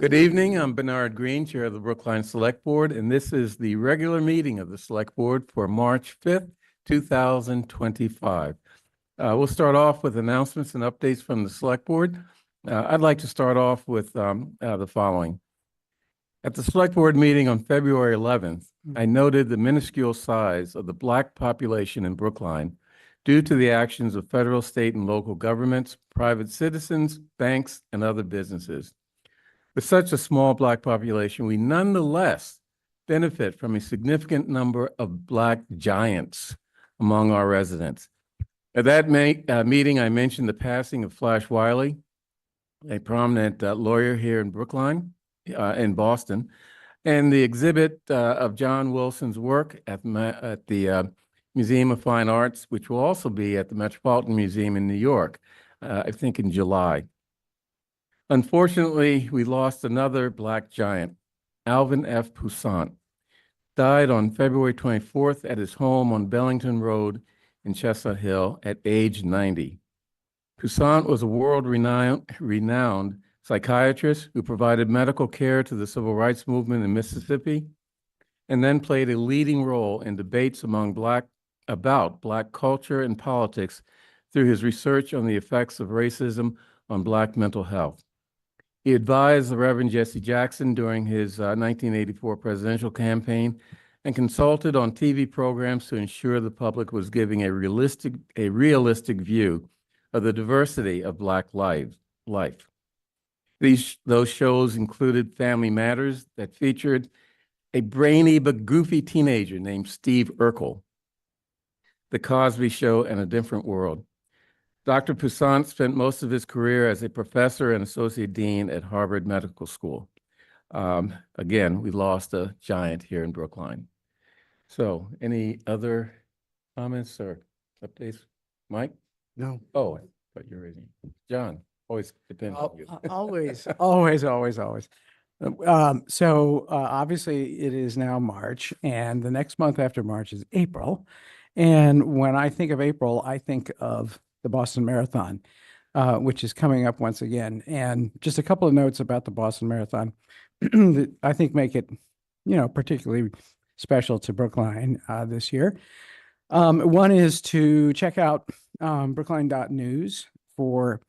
Good evening. I'm Bernard Green, Chair of the Brookline Select Board, and this is the regular meeting of the Select Board for March 5th, 2025. We'll start off with announcements and updates from the Select Board. I'd like to start off with the following. At the Select Board meeting on February 11th, I noted the minuscule size of the Black population in Brookline due to the actions of federal, state, and local governments, private citizens, banks, and other businesses. With such a small Black population, we nonetheless benefit from a significant number of Black giants among our residents. At that meeting, I mentioned the passing of Flash Wiley, a prominent lawyer here in Brookline, in Boston, and the exhibit of John Wilson's work at the Museum of Fine Arts, which will also be at the Metropolitan Museum in New York, I think in July. Unfortunately, we lost another Black giant, Alvin F. Poussaint, died on February 24th at his home on Bellington Road in Chestnut Hill at age 90. Poussaint was a world-renowned psychiatrist who provided medical care to the civil rights movement in Mississippi, and then played a leading role in debates about Black culture and politics through his research on the effects of racism on Black mental health. He advised the Reverend Jesse Jackson during his 1984 presidential campaign and consulted on TV programs to ensure the public was giving a realistic view of the diversity of Black life. Those shows included Family Matters that featured a brainy but goofy teenager named Steve Urkel, The Cosby Show, and A Different World. Dr. Poussaint spent most of his career as a professor and associate dean at Harvard Medical School. Again, we lost a giant here in Brookline. So any other comments or updates? Mike? No. Oh, I thought you were raising. John, always depends on you. Always. Obviously it is now March, and the next month after March is April. And when I think of April, I think of the Boston Marathon, which is coming up once again. And just a couple of notes about the Boston Marathon that I think make it, particularly special to Brookline this year. One is to check out brookline.news for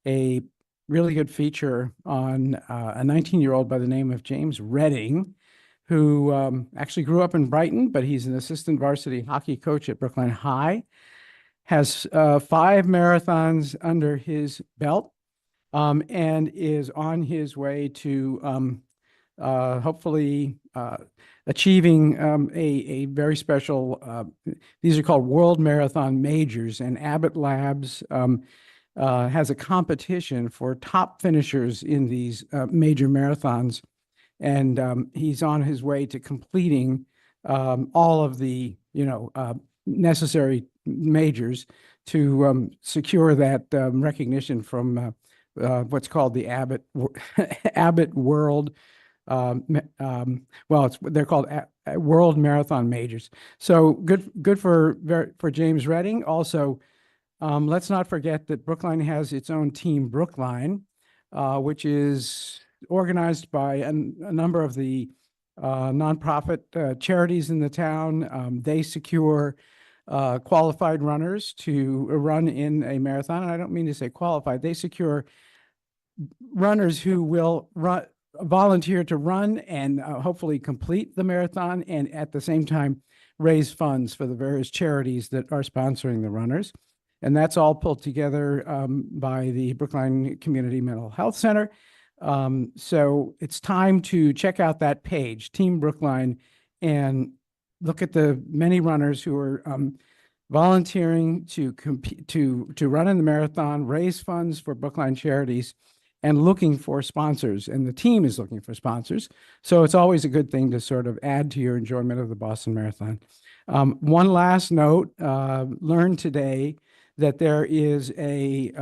a really good feature on a 19-year-old by the name of James Redding, who actually grew up in Brighton, but he's an assistant varsity hockey coach at Brookline High, has 5 marathons under his belt, and is on his way to hopefully achieving a very special, these are called World Marathon Majors, and Abbott Labs has a competition for top finishers in these major marathons. And he's on his way to completing all of the, necessary majors to secure that recognition from what's called the Abbott World. They're called World Marathon Majors. So good for James Redding. Also, let's not forget that Brookline has its own Team Brookline, which is organized by a number of the nonprofit charities in the town. They secure qualified runners to run in a marathon. And I don't mean to say qualified. They secure runners who will volunteer to run and hopefully complete the marathon, and at the same time raise funds for the various charities that are sponsoring the runners. And that's all pulled together by the Brookline Community Mental Health Center. So it's time to check out that page, Team Brookline, and look at the many runners who are volunteering to compete, to run in the marathon, raise funds for Brookline charities, and looking for sponsors. And the team is looking for sponsors. So it's always a good thing to sort of add to your enjoyment of the Boston Marathon. One last note, learned today that there is a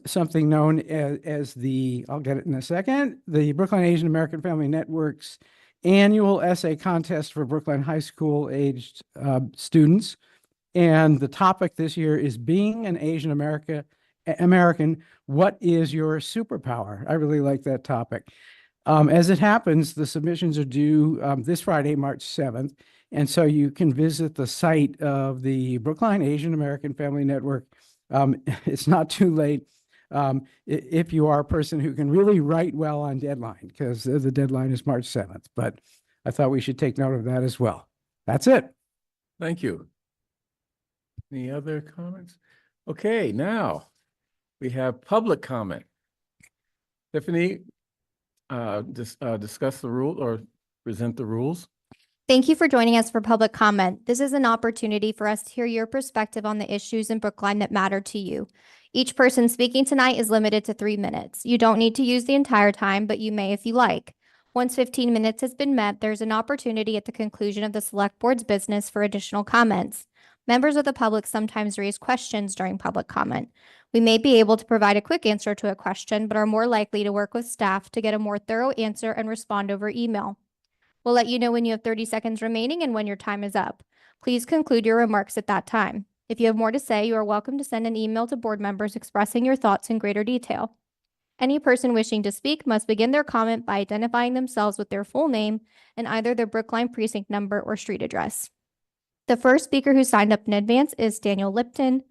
something known as the, I'll get it in a second, the Brookline Asian American Family Network's annual essay contest for Brookline high school aged students. And the topic this year is being an Asian American American, what is your superpower? I really like that topic. As it happens, the submissions are due this Friday, March 7th. And so you can visit the site of the Brookline Asian American Family Network. It's not too late if you are a person who can really write well on deadline, because the deadline is March 7th. But I thought we should take note of that as well. That's it. Thank you. Any other comments? Okay, now we have public comment. Tiffany, discuss the rule or present the rules. Thank you for joining us for public comment. This is an opportunity for us to hear your perspective on the issues in Brookline that matter to you. Each person speaking tonight is limited to 3 minutes. You don't need to use the entire time, but you may if you like. Once 15 minutes has been met, there's an opportunity at the conclusion of the Select Board's business for additional comments. Members of the public sometimes raise questions during public comment. We may be able to provide a quick answer to a question, but are more likely to work with staff to get a more thorough answer and respond over email. We'll let you know when you have 30 seconds remaining and when your time is up. Please conclude your remarks at that time. If you have more to say, you are welcome to send an email to board members expressing your thoughts in greater detail. Any person wishing to speak must begin their comment by identifying themselves with their full name and either their Brookline precinct number or street address. The first speaker who signed up in advance is Daniel Lipton.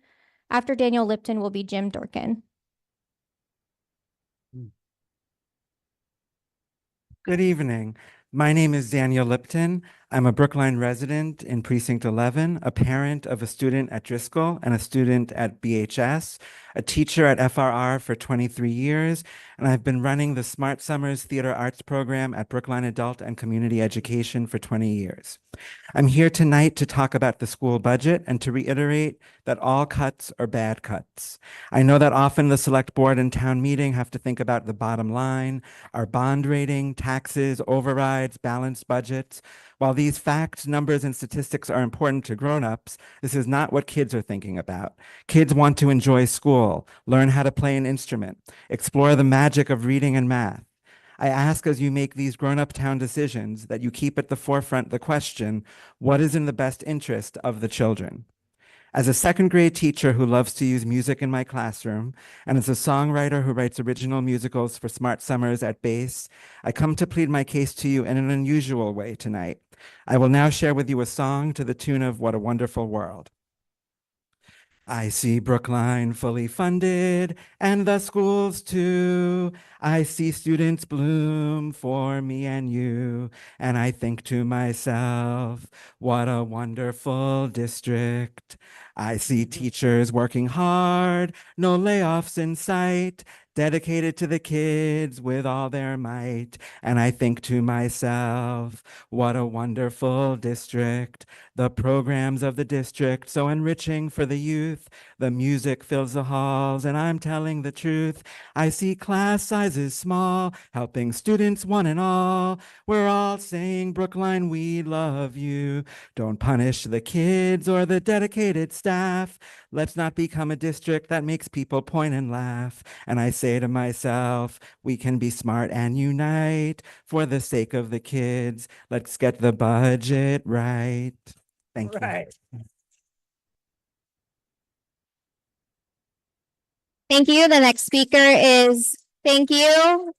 After Daniel Lipton will be Jim Durkin. Good evening. My name is Daniel Lipton. I'm a Brookline resident in Precinct 11, a parent of a student at Driscoll and a student at BHS, a teacher at FRR for 23 years, and I've been running the Smart Summers Theater Arts program at Brookline Adult and Community Education for 20 years. I'm here tonight to talk about the school budget and to reiterate that all cuts are bad cuts. I know that often the select board and town meeting have to think about the bottom line, our bond rating, taxes, overrides, balanced budgets. While these facts, numbers, and statistics are important to grown-ups, this is not what kids are thinking about. Kids want to enjoy school, learn how to play an instrument, explore the magic of reading and math. I ask as you make these grown-up town decisions that you keep at the forefront the question, what is in the best interest of the children? As a second grade teacher who loves to use music in my classroom, and as a songwriter who writes original musicals for Smart Summers at Base, I come to plead my case to you in an unusual way tonight. I will now share with you a song to the tune of What a Wonderful World. I see Brookline fully funded and the schools too. I see students bloom for me and you. And I think to myself, what a wonderful district. I see teachers working hard, no layoffs in sight, dedicated to the kids with all their might. And I think to myself, what a wonderful district. The programs of the district so enriching for the youth. The music fills the halls and I'm telling the truth. I see class sizes small, helping students one and all. We're all saying, Brookline, we love you. Don't punish the kids or the dedicated staff. Let's not become a district that makes people point and laugh. And I say to myself, we can be smart and unite for the sake of the kids. Let's get the budget right. Thank you. Thank you. The next speaker is, thank you.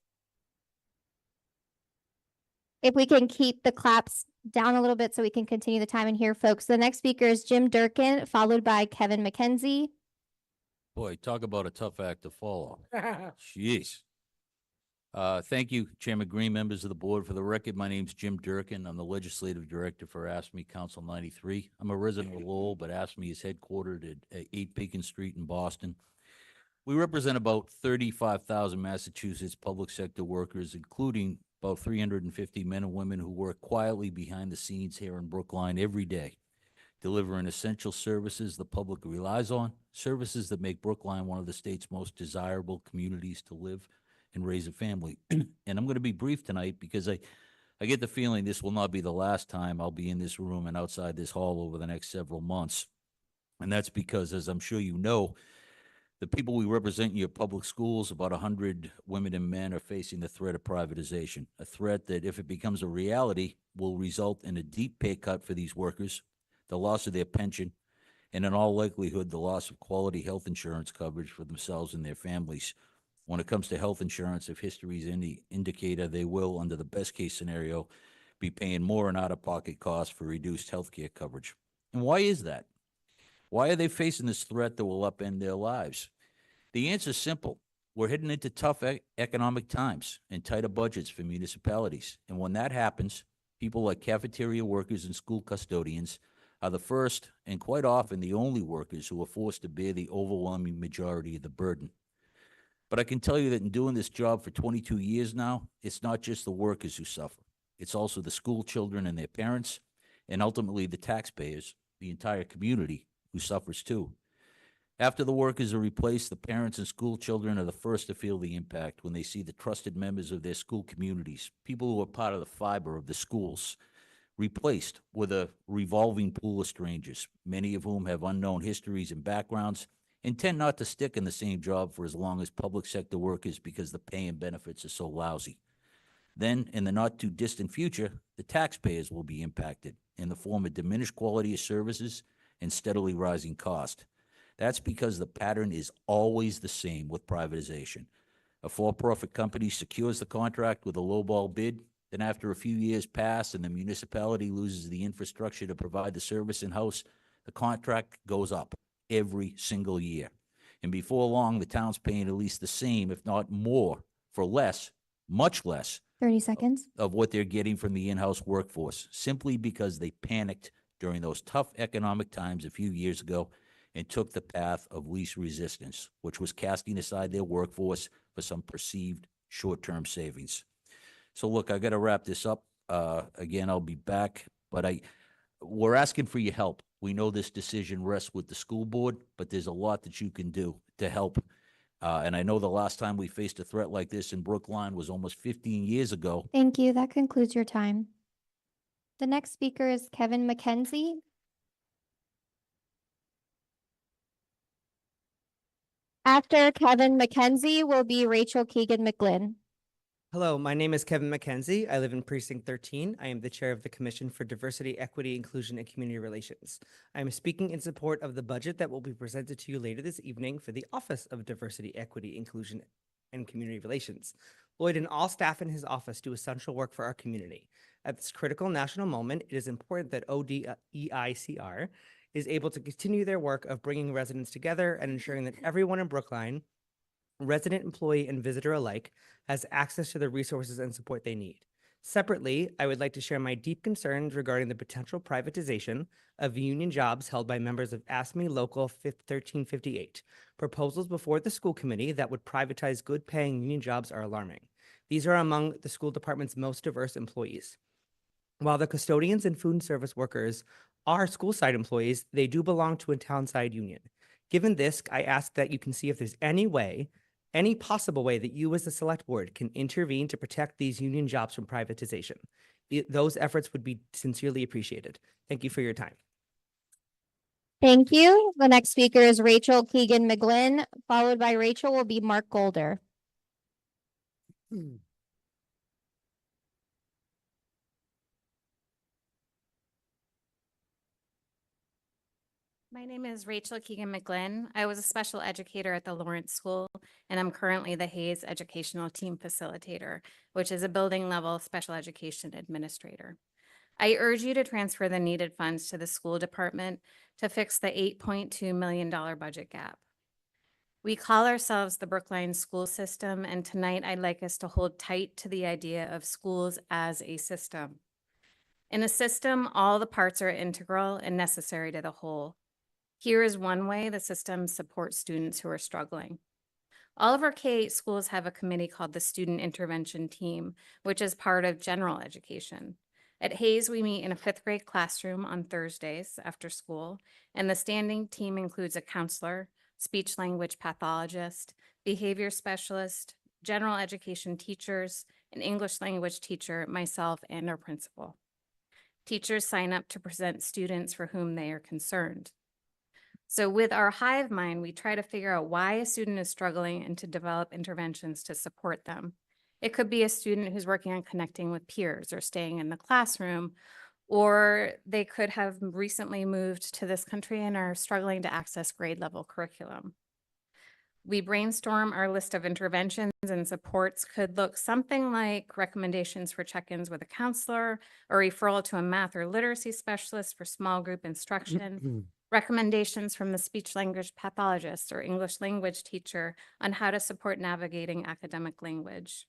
If we can keep the claps down a little bit so we can continue the time and hear folks. The next speaker is Jim Durkin, followed by Kevin McKenzie. Boy, talk about a tough act to follow. Jeez. Thank you, Chairman Green, members of the board. For the record, my name's Jim Durkin. I'm the legislative director for ASME Council 93. I'm a resident of Lowell, but ASME is headquartered at 8 Beacon Street in Boston. We represent about 35,000 Massachusetts public sector workers, including about 350 men and women who work quietly behind the scenes here in Brookline every day, delivering essential services the public relies on, services that make Brookline one of the state's most desirable communities to live and raise a family. And I'm going to be brief tonight because I get the feeling this will not be the last time I'll be in this room and outside this hall over the next several months. And that's because, as I'm sure you know, the people we represent in your public schools, about 100 women and men, are facing the threat of privatization, a threat that, if it becomes a reality, will result in a deep pay cut for these workers, the loss of their pension, and in all likelihood, the loss of quality health insurance coverage for themselves and their families. When it comes to health insurance, if history is any indicator, they will, under the best-case scenario, be paying more in out-of-pocket costs for reduced health care coverage. And why is that? Why are they facing this threat that will upend their lives? The answer is simple. We're heading into tough economic times and tighter budgets for municipalities. And when that happens, people like cafeteria workers and school custodians are the first and quite often the only workers who are forced to bear the overwhelming majority of the burden. But I can tell you that in doing this job for 22 years now, it's not just the workers who suffer. It's also the school children and their parents, and ultimately the taxpayers, the entire community, who suffers too. After the workers are replaced, the parents and school children are the first to feel the impact when they see the trusted members of their school communities, people who are part of the fiber of the schools, replaced with a revolving pool of strangers, many of whom have unknown histories and backgrounds and tend not to stick in the same job for as long as public sector workers because the pay and benefits are so lousy. Then, in the not-too-distant future, the taxpayers will be impacted in the form of diminished quality of services and steadily rising cost. That's because the pattern is always the same with privatization. A for-profit company secures the contract with a lowball bid, then after a few years pass and the municipality loses the infrastructure to provide the service in-house, the contract goes up every single year. And before long, the town's paying at least the same, if not more, for less, much less, 30 seconds. of what they're getting from the in-house workforce, simply because they panicked during those tough economic times a few years ago and took the path of least resistance, which was casting aside their workforce for some perceived short-term savings. So look, I got to wrap this up. Again, I'll be back, but we're asking for your help. We know this decision rests with the school board, but there's a lot that you can do to help. And I know the last time we faced a threat like this in Brookline was almost 15 years ago. Thank you. That concludes your time. The next speaker is Kevin McKenzie. After Kevin McKenzie will be Rachel Keegan-McGlynn. Hello, my name is Kevin McKenzie. I live in Precinct 13. I am the chair of the Commission for Diversity, Equity, Inclusion, and Community Relations. I am speaking in support of the budget that will be presented to you later this evening for the Office of Diversity, Equity, Inclusion, and Community Relations. Lloyd and all staff in his office do essential work for our community. At this critical national moment, it is important that ODEICR is able to continue their work of bringing residents together and ensuring that everyone in Brookline, resident, employee, and visitor alike, has access to the resources and support they need. Separately, I would like to share my deep concerns regarding the potential privatization of union jobs held by members of ASME Local 1358. Proposals before the school committee that would privatize good-paying union jobs are alarming. These are among the school department's most diverse employees. While the custodians and food service workers are school-side employees, they do belong to a town-side union. Given this, I ask that you can see if there's any possible way that you as the select board can intervene to protect these union jobs from privatization. Those efforts would be sincerely appreciated. Thank you for your time. Thank you. The next speaker is Rachel Keegan-McGlynn, followed by Rachel will be Mark Golder. My name is Rachel Keegan-McGlynn. I was a special educator at the Lawrence School, and I'm currently the Hayes Educational Team Facilitator, which is a building level special education administrator. I urge you to transfer the needed funds to the school department to fix the $8.2 million budget gap. We call ourselves the Brookline school system, and tonight I'd like us to hold tight to the idea of schools as a system. In a system, all the parts are integral and necessary to the whole. Here is one way the system supports students who are struggling. All of our K-8 schools have a committee called the Student Intervention Team, which is part of general education. At Hayes, we meet in a 5th grade classroom on Thursdays after school, and the standing team includes a counselor, speech language pathologist, behavior specialist, general education teachers, an English language teacher, myself, and our principal. Teachers sign up to present students for whom they are concerned. So with our hive mind, we try to figure out why a student is struggling and to develop interventions to support them. It could be a student who's working on connecting with peers or staying in the classroom, or they could have recently moved to this country and are struggling to access grade level curriculum. We brainstorm our list of interventions and supports could look something like recommendations for check-ins with a counselor, or referral to a math or literacy specialist for small group instruction, recommendations from the speech language pathologist or English language teacher on how to support navigating academic language.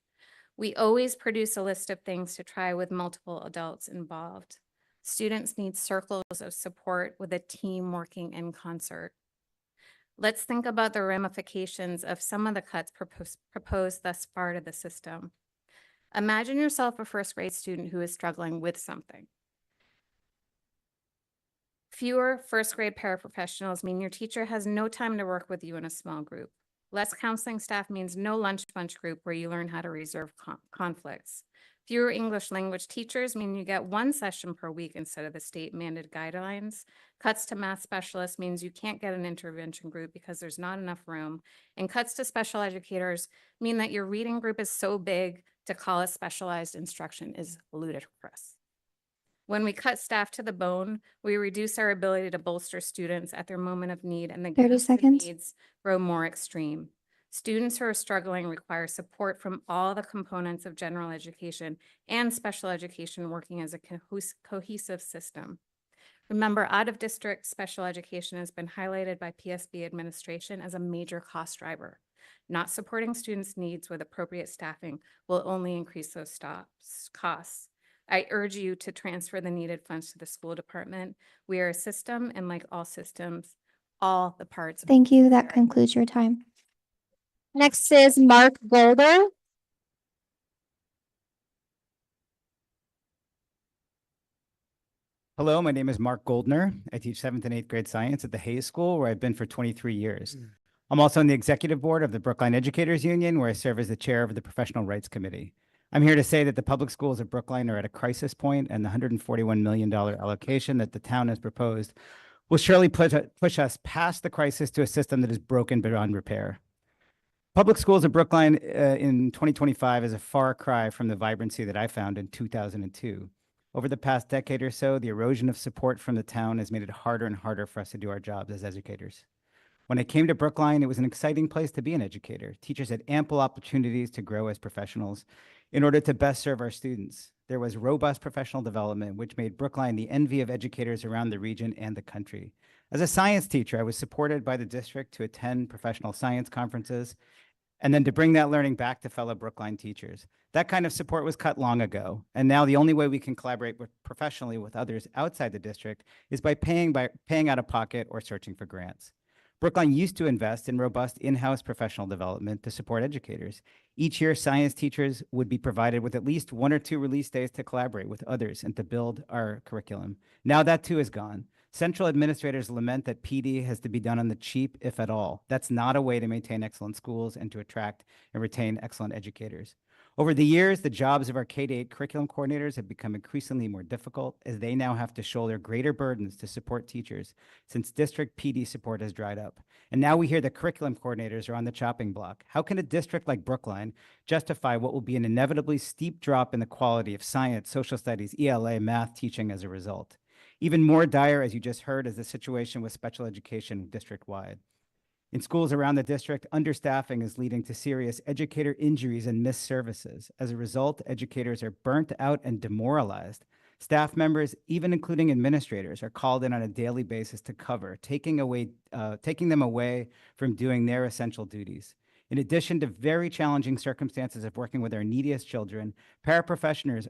We always produce a list of things to try with multiple adults involved. Students need circles of support with a team working in concert. Let's think about the ramifications of some of the cuts proposed thus far to the system. Imagine yourself a first grade student who is struggling with something. Fewer first grade paraprofessionals mean your teacher has no time to work with you in a small group. Less counseling staff means no lunch bunch group where you learn how to resolve conflicts. Fewer English language teachers mean you get one session per week instead of the state mandated guidelines. Cuts to math specialists means you can't get an intervention group because there's not enough room. And cuts to special educators mean that your reading group is so big to call it specialized instruction is ludicrous. When we cut staff to the bone, we reduce our ability to bolster students at their moment of need, and the 30 gaps in seconds. needs grow more extreme. Students who are struggling require support from all the components of general education and special education working as a cohesive system. Remember, out-of-district special education has been highlighted by PSB administration as a major cost driver. Not supporting students' needs with appropriate staffing will only increase those costs. I urge you to transfer the needed funds to the school department. We are a system, and like all systems, all the parts. Thank you. That concludes your time. Next is Mark Golder. Hello, my name is Mark Goldner. I teach 7th and 8th grade science at the Hayes School, where I've been for 23 years. I'm also on the executive board of the Brookline Educators Union, where I serve as the chair of the Professional Rights Committee. I'm here to say that the public schools of Brookline are at a crisis point, and the $141 million allocation that the town has proposed will surely push us past the crisis to a system that is broken beyond repair. Public schools of Brookline in 2025 is a far cry from the vibrancy that I found in 2002. Over the past decade or so, the erosion of support from the town has made it harder and harder for us to do our jobs as educators. When I came to Brookline, it was an exciting place to be an educator. Teachers had ample opportunities to grow as professionals in order to best serve our students. There was robust professional development, which made Brookline the envy of educators around the region and the country. As a science teacher, I was supported by the district to attend professional science conferences and then to bring that learning back to fellow Brookline teachers. That kind of support was cut long ago, and now the only way we can collaborate professionally with others outside the district is by paying out of pocket or searching for grants. Brookline used to invest in robust in-house professional development to support educators. Each year, science teachers would be provided with at least 1 or 2 release days to collaborate with others and to build our curriculum. Now that too is gone. Central administrators lament that PD has to be done on the cheap, if at all. That's not a way to maintain excellent schools and to attract and retain excellent educators. Over the years, the jobs of our K-8 curriculum coordinators have become increasingly more difficult as they now have to shoulder greater burdens to support teachers since district PD support has dried up. And now we hear that curriculum coordinators are on the chopping block. How can a district like Brookline justify what will be an inevitably steep drop in the quality of science, social studies, ELA, math teaching as a result? Even more dire, as you just heard, is the situation with special education district-wide. In schools around the district, understaffing is leading to serious educator injuries and missed services. As a result, educators are burnt out and demoralized. Staff members, even including administrators, are called in on a daily basis to cover, taking them away from doing their essential duties. In addition to very challenging circumstances of working with our neediest children, paraprofessionals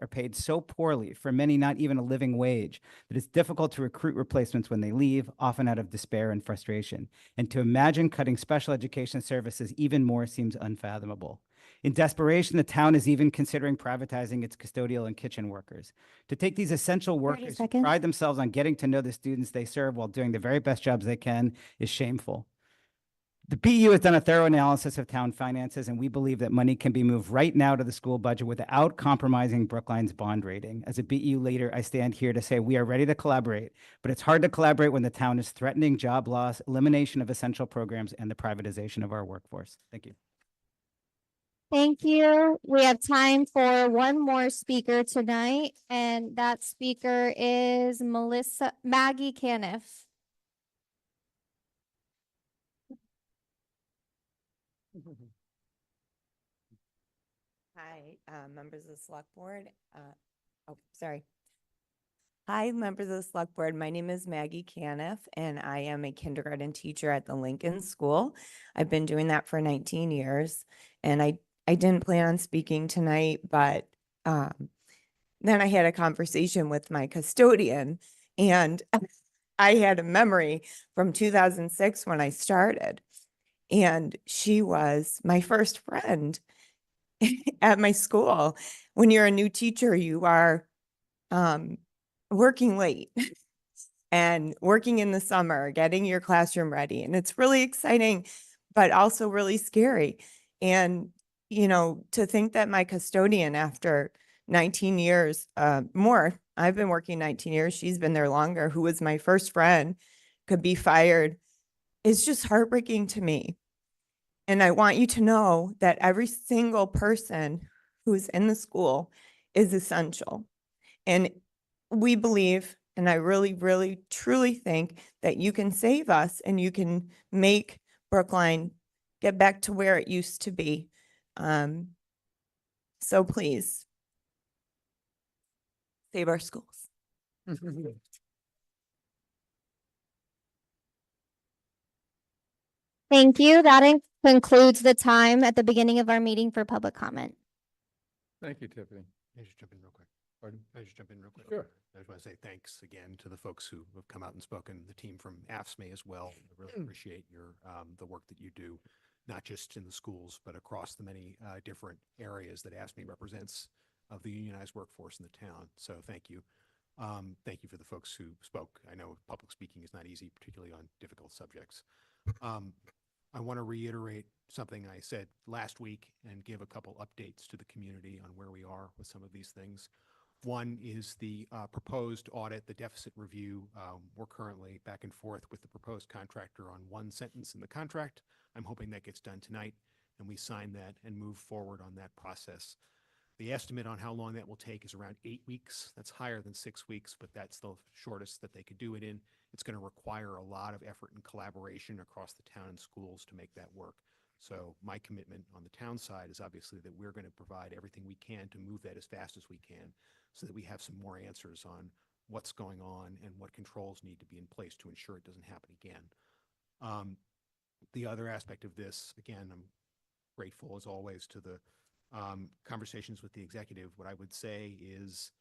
are paid so poorly, for many not even a living wage, that it's difficult to recruit replacements when they leave, often out of despair and frustration. And to imagine cutting special education services even more seems unfathomable. In desperation, the town is even considering privatizing its custodial and kitchen workers. To take these essential workers who pride themselves on getting to know the students they serve while doing the very best jobs they can is shameful. The PU has done a thorough analysis of town finances, and we believe that money can be moved right now to the school budget without compromising Brookline's bond rating. As a BU leader, I stand here to say we are ready to collaborate, but it's hard to collaborate when the town is threatening job loss, elimination of essential programs, and the privatization of our workforce. Thank you. Thank you. We have time for one more speaker tonight, and that speaker is Maggie Caniff. Hi, members of the select board. Sorry. Hi, members of the select board. My name is Maggie Caniff, and I am a kindergarten teacher at the Lincoln School. I've been doing that for 19 years, and I didn't plan on speaking tonight, but then I had a conversation with my custodian, and I had a memory from 2006 when I started, and she was my first friend at my school. When you're a new teacher, you are working late and working in the summer, getting your classroom ready. And it's really exciting, but also really scary. And, you know, to think that my custodian, after 19 years, more, I've been working 19 years, she's been there longer, who was my first friend, could be fired, is just heartbreaking to me. And I want you to know that every single person who's in the school is essential. And we believe, and I really, really, truly think that you can save us and you can make Brookline get back to where it used to be. So please, save our schools. Thank you. That concludes the time at the beginning of our meeting for public comment. Thank you, Tiffany. Can I just jump in real quick? Pardon? Can I just jump in real quick? Sure. I just want to say thanks again to the folks who have come out and spoken, the team from AFSME as well. I really appreciate your the work that you do, not just in the schools, but across the many different areas that AFSME represents of the unionized workforce in the town. So thank you. Thank you for the folks who spoke. I know public speaking is not easy, particularly on difficult subjects. I want to reiterate something I said last week and give a couple updates to the community on where we are with some of these things. One is the proposed audit, the deficit review. We're currently back and forth with the proposed contractor on one sentence in the contract. I'm hoping that gets done tonight and we sign that and move forward on that process. The estimate on how long that will take is around 8 weeks. That's higher than 6 weeks, but that's the shortest that they could do it in. It's going to require a lot of effort and collaboration across the town and schools to make that work. So my commitment on the town side is obviously that we're going to provide everything we can to move that as fast as we can so that we have some more answers on what's going on and what controls need to be in place to ensure it doesn't happen again. The other aspect of this, again, I'm grateful as always to the conversations with the executive. What I would say is,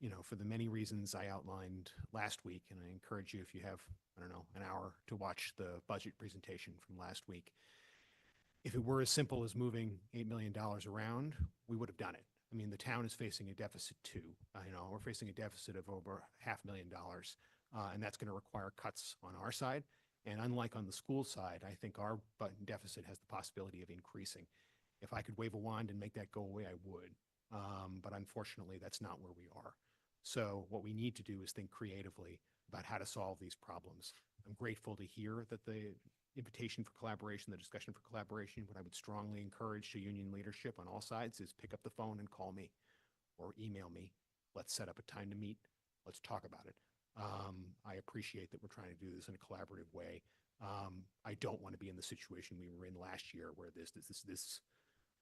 you know, for the many reasons I outlined last week, and I encourage you, if you have, I don't know, an hour to watch the budget presentation from last week, if it were as simple as moving $8 million around, we would have done it. I mean, the town is facing a deficit too. You know, we're facing a deficit of over $500,000, and that's going to require cuts on our side. And unlike on the school side, I think our deficit has the possibility of increasing. If I could wave a wand and make that go away, I would. But unfortunately, that's not where we are. So what we need to do is think creatively about how to solve these problems. I'm grateful to hear that the invitation for collaboration, the discussion for collaboration, what I would strongly encourage to union leadership on all sides is pick up the phone and call me or email me. Let's set up a time to meet. Let's talk about it. I appreciate that we're trying to do this in a collaborative way. I don't want to be in the situation we were in last year where this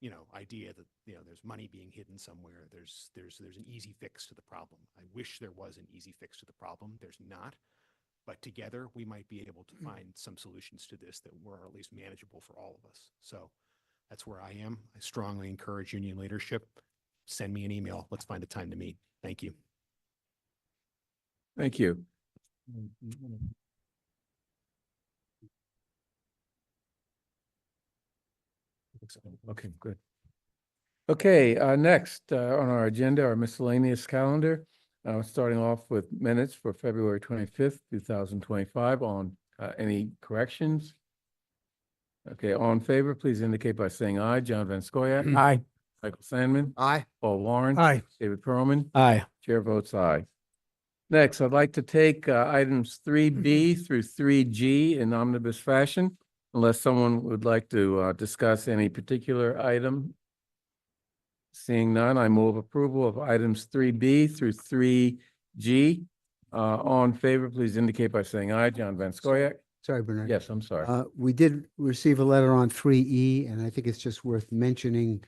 you know, idea that, you know, there's money being hidden somewhere. There's an easy fix to the problem. I wish there was an easy fix to the problem. There's not. But together we might be able to find some solutions to this that were at least manageable for all of us. So that's where I am. I strongly encourage union leadership. Send me an email. Let's find a time to meet. Thank you. Thank you. Okay, good. Okay, next on our agenda, our miscellaneous calendar. Starting off with minutes for February 25th, 2025 on any corrections? Okay, all in favor, please indicate by saying aye. John Van Scoyac. Aye. Michael Sandman. Aye. Paul Lawrence. Aye. David Perlman. Aye. Chair votes aye. Next, I'd like to take items 3B through 3G in omnibus fashion, unless someone would like to discuss any particular item Seeing none, I move approval of items 3B through 3G. All in favor, please indicate by saying aye. John Van Scoyac? Sorry, Bernard. Yes, I'm sorry. We did receive a letter on 3E, and I think it's just worth mentioning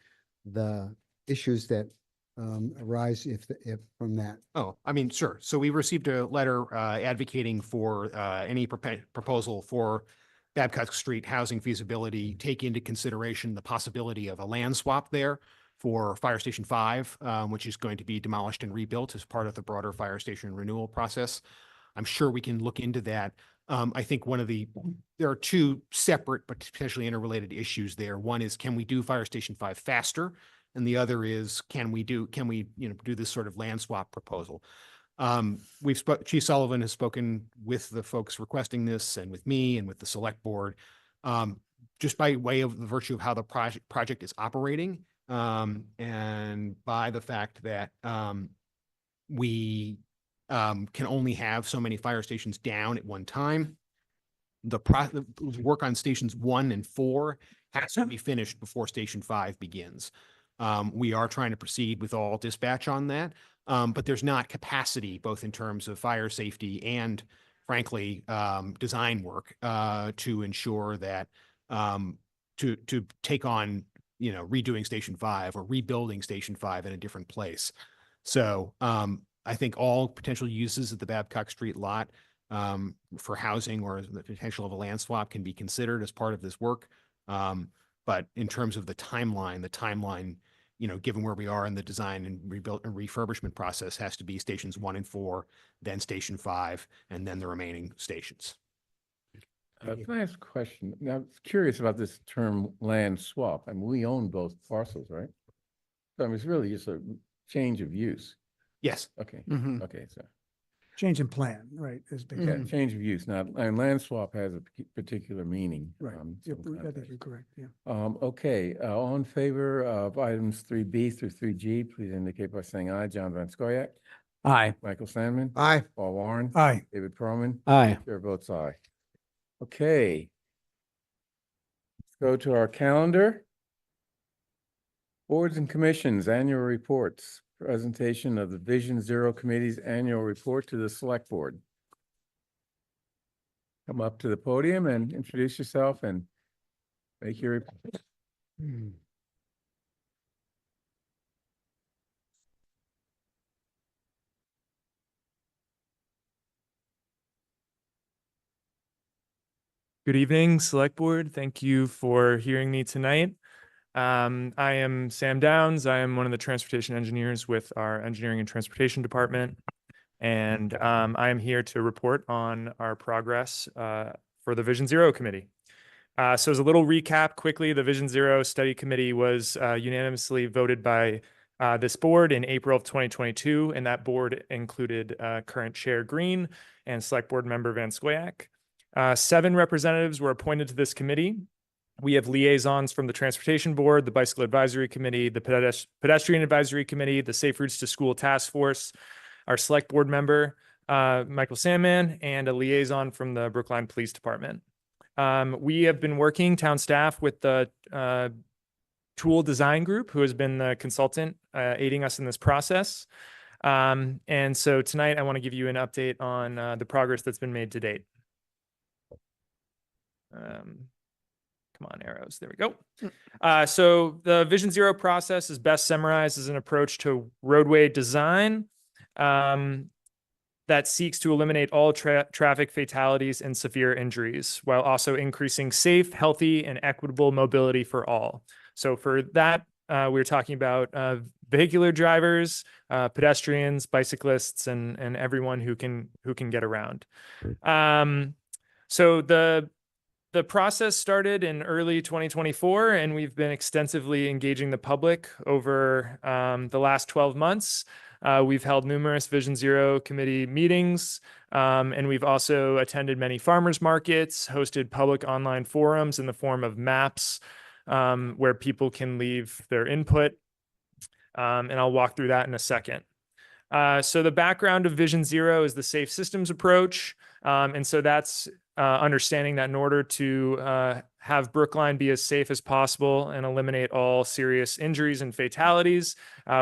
the issues that arise if from that. Oh, I mean, sure. So we received a letter advocating for any proposal for Babcock Street housing feasibility, take into consideration the possibility of a land swap there for Fire Station 5, which is going to be demolished and rebuilt as part of the broader fire station renewal process. I'm sure we can look into that. I think there are two separate but potentially interrelated issues there. One is, can we do Fire Station 5 faster? And the other is, can we do this sort of land swap proposal? Chief Sullivan has spoken with the folks requesting this and with me and with the select board, just by way of the virtue of how the project is operating, and by the fact that we can only have so many fire stations down at one time. The work on stations 1 and 4 has to be finished before Station 5 begins. We are trying to proceed with all dispatch on that, but there's not capacity, both in terms of fire safety and, frankly, design work to ensure that to take on redoing Station 5 or rebuilding Station 5 in a different place. So I think all potential uses of the Babcock Street lot for housing or the potential of a land swap can be considered as part of this work. But in terms of the timeline, given where we are in the design and refurbishment process, has to be stations 1 and 4, then Station 5, and then the remaining stations. Can I ask a question? Now, I'm curious about this term land swap. I mean, we own both parcels, right? So, I mean, it's really just a change of use. Yes. Okay, Mhm. okay, so, Change in plan, right, is big. yeah, change of use. Now, and land swap has a particular meaning. Right. Yep, some I think context. you're correct, yeah. Okay, all in favor of items 3B through 3G, please indicate by saying aye. John Van Scoyac? Aye. Michael Sandman? Aye. Paul Warren? Aye. David Perlman? Aye. Chair votes aye. Okay. Let's go to our calendar. Boards and commissions, annual reports, presentation of the Vision Zero Committee's annual report to the Select Board. Come up to the podium and introduce yourself and make your report. Good evening, Select Board. Thank you for hearing me tonight. I am Sam Downs. I am one of the transportation engineers with our Engineering and Transportation Department. And I am here to report on our progress for the Vision Zero Committee. So as a little recap quickly, the Vision Zero Study Committee was unanimously voted by this board in April of 2022, and that board included current Chair Green and Select Board Member Van Scoyac. 7 representatives were appointed to this committee. We have liaisons from the Transportation Board, the Bicycle Advisory Committee, the Pedestrian Advisory Committee, the Safe Routes to School Task Force, our Select Board member, Michael Sandman, and a liaison from the Brookline Police Department. We have been working, town staff, with the Tool Design Group, who has been the consultant aiding us in this process. And so tonight I want to give you an update on the progress that's been made to date. Come on, arrows. There we go. So the Vision Zero process is best summarized as an approach to roadway design that seeks to eliminate all traffic fatalities and severe injuries, while also increasing safe, healthy, and equitable mobility for all. So for that, we're talking about vehicular drivers, pedestrians, bicyclists, and everyone who can get around. So the process started in early 2024, and we've been extensively engaging the public over the last 12 months. We've held numerous Vision Zero Committee meetings, and we've also attended many farmers markets, hosted public online forums in the form of maps where people can leave their input, and I'll walk through that in a second. So the background of Vision Zero is the safe systems approach, and so that's understanding that in order to have Brookline be as safe as possible and eliminate all serious injuries and fatalities,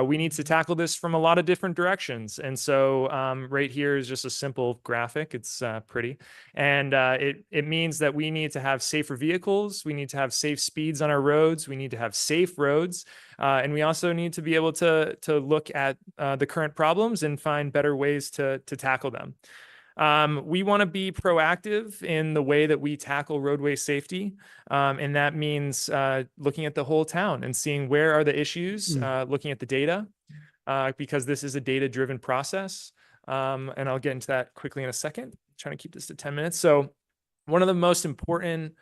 we need to tackle this from a lot of different directions. And so right here is just a simple graphic. It's pretty. And it means that we need to have safer vehicles. We need to have safe speeds on our roads. We need to have safe roads. And we also need to be able to look at the current problems and find better ways to tackle them. We want to be proactive in the way that we tackle roadway safety. And that means looking at the whole town and seeing where are the issues, looking at the data, because this is a data-driven process. And I'll get into that quickly in a second. I'm trying to keep this to 10 minutes. So one of the most important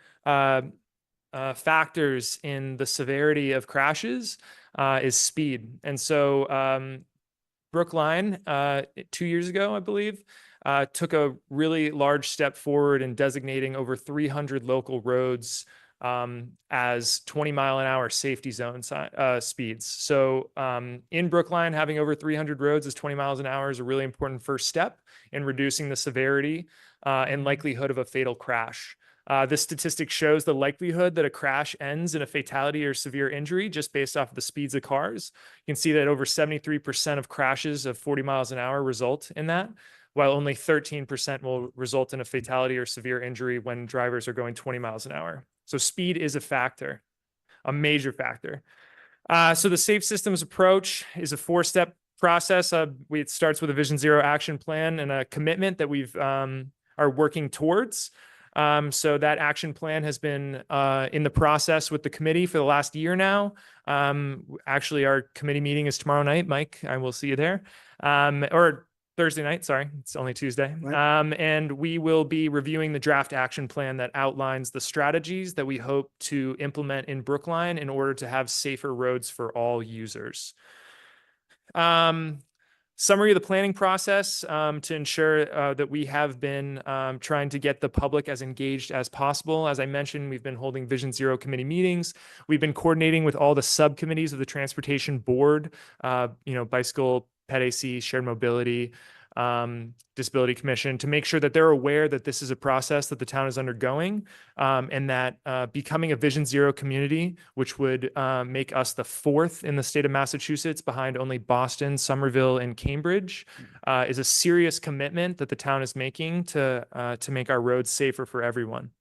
factors in the severity of crashes is speed. And so Brookline, 2 years ago, I believe, took a really large step forward in designating over 300 local roads as 20-mile-an-hour safety zone speeds. So in Brookline, having over 300 roads as 20 miles an hour is a really important first step in reducing the severity and likelihood of a fatal crash. This statistic shows the likelihood that a crash ends in a fatality or severe injury just based off of the speeds of cars. You can see that over 73% of crashes of 40 miles an hour result in that, while only 13% will result in a fatality or severe injury when drivers are going 20 miles an hour. So speed is a factor, a major factor. So the Safe Systems approach is a 4-step process. It starts with a Vision Zero action plan and a commitment that we've are working towards. So that action plan has been in the process with the committee for the last year now. Actually, our committee meeting is tomorrow night. Mike, I will see you there. Or Thursday night, sorry, it's only Tuesday. Right. And we will be reviewing the draft action plan that outlines the strategies that we hope to implement in Brookline in order to have safer roads for all users. Summary of the planning process to ensure that we have been trying to get the public as engaged as possible. As I mentioned, we've been holding Vision Zero committee meetings. We've been coordinating with all the subcommittees of the Transportation Board, bicycle, pet AC, shared mobility, Disability Commission, to make sure that they're aware that this is a process that the town is undergoing, and that becoming a Vision Zero community, which would make us the 4th in the state of Massachusetts behind only Boston, Somerville, and Cambridge, is a serious commitment that the town is making to make our roads safer for everyone.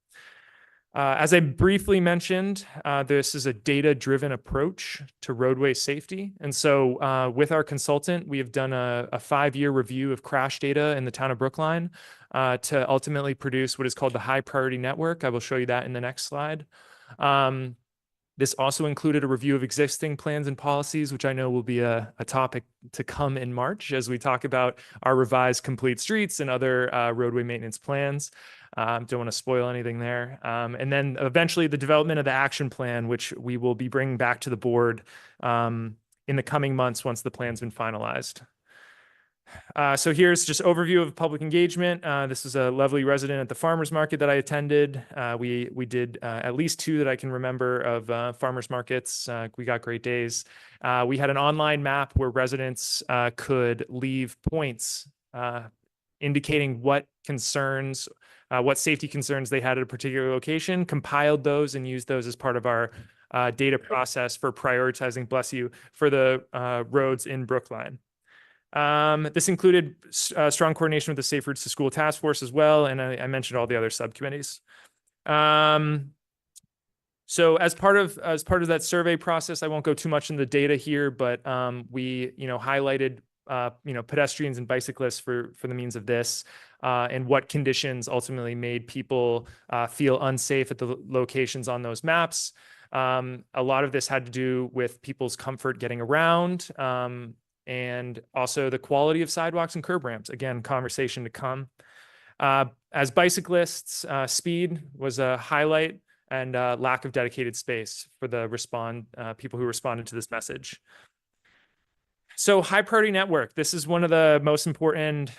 As I briefly mentioned, this is a data-driven approach to roadway safety. And so with our consultant, we have done a 5-year review of crash data in the town of Brookline to ultimately produce what is called the high priority network. I will show you that in the next slide. This also included a review of existing plans and policies, which I know will be a topic to come in March as we talk about our revised complete streets and other roadway maintenance plans. Don't want to spoil anything there. And then eventually the development of the action plan, which we will be bringing back to the board in the coming months once the plan's been finalized. So here's just overview of public engagement. This is a lovely resident at the farmers market that I attended. We did at least 2 that I can remember of farmers markets. We got great days. We had an online map where residents could leave points indicating what concerns, what safety concerns they had at a particular location, compiled those and used those as part of our data process for prioritizing, bless you, for the roads in Brookline. This included strong coordination with the Safe Routes to School Task Force as well, and I mentioned all the other subcommittees. So as part of that survey process, I won't go too much into the data here, but we highlighted pedestrians and bicyclists for the means of this, and what conditions ultimately made people feel unsafe at the locations on those maps. A lot of this had to do with people's comfort getting around, and also the quality of sidewalks and curb ramps. Again, conversation to come. As bicyclists, speed was a highlight, and lack of dedicated space for the people who responded to this message. So high priority network, this is one of the most important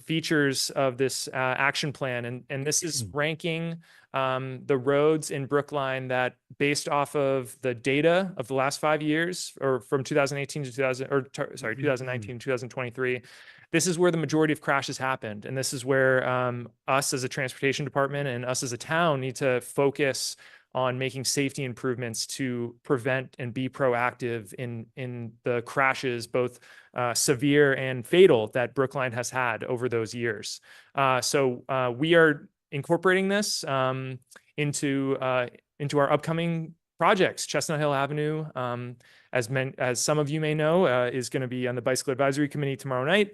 features of this action plan. And this is ranking the roads in Brookline that, based off of the data of the last 5 years, or from 2018 to 2019 to 2023, this is where the majority of crashes happened. And this is where us as a transportation department and us as a town need to focus on making safety improvements to prevent and be proactive in the crashes, both severe and fatal, that Brookline has had over those years. So we are incorporating this into our upcoming projects. Chestnut Hill Avenue, as some of you may know, is going to be on the Bicycle Advisory Committee tomorrow night.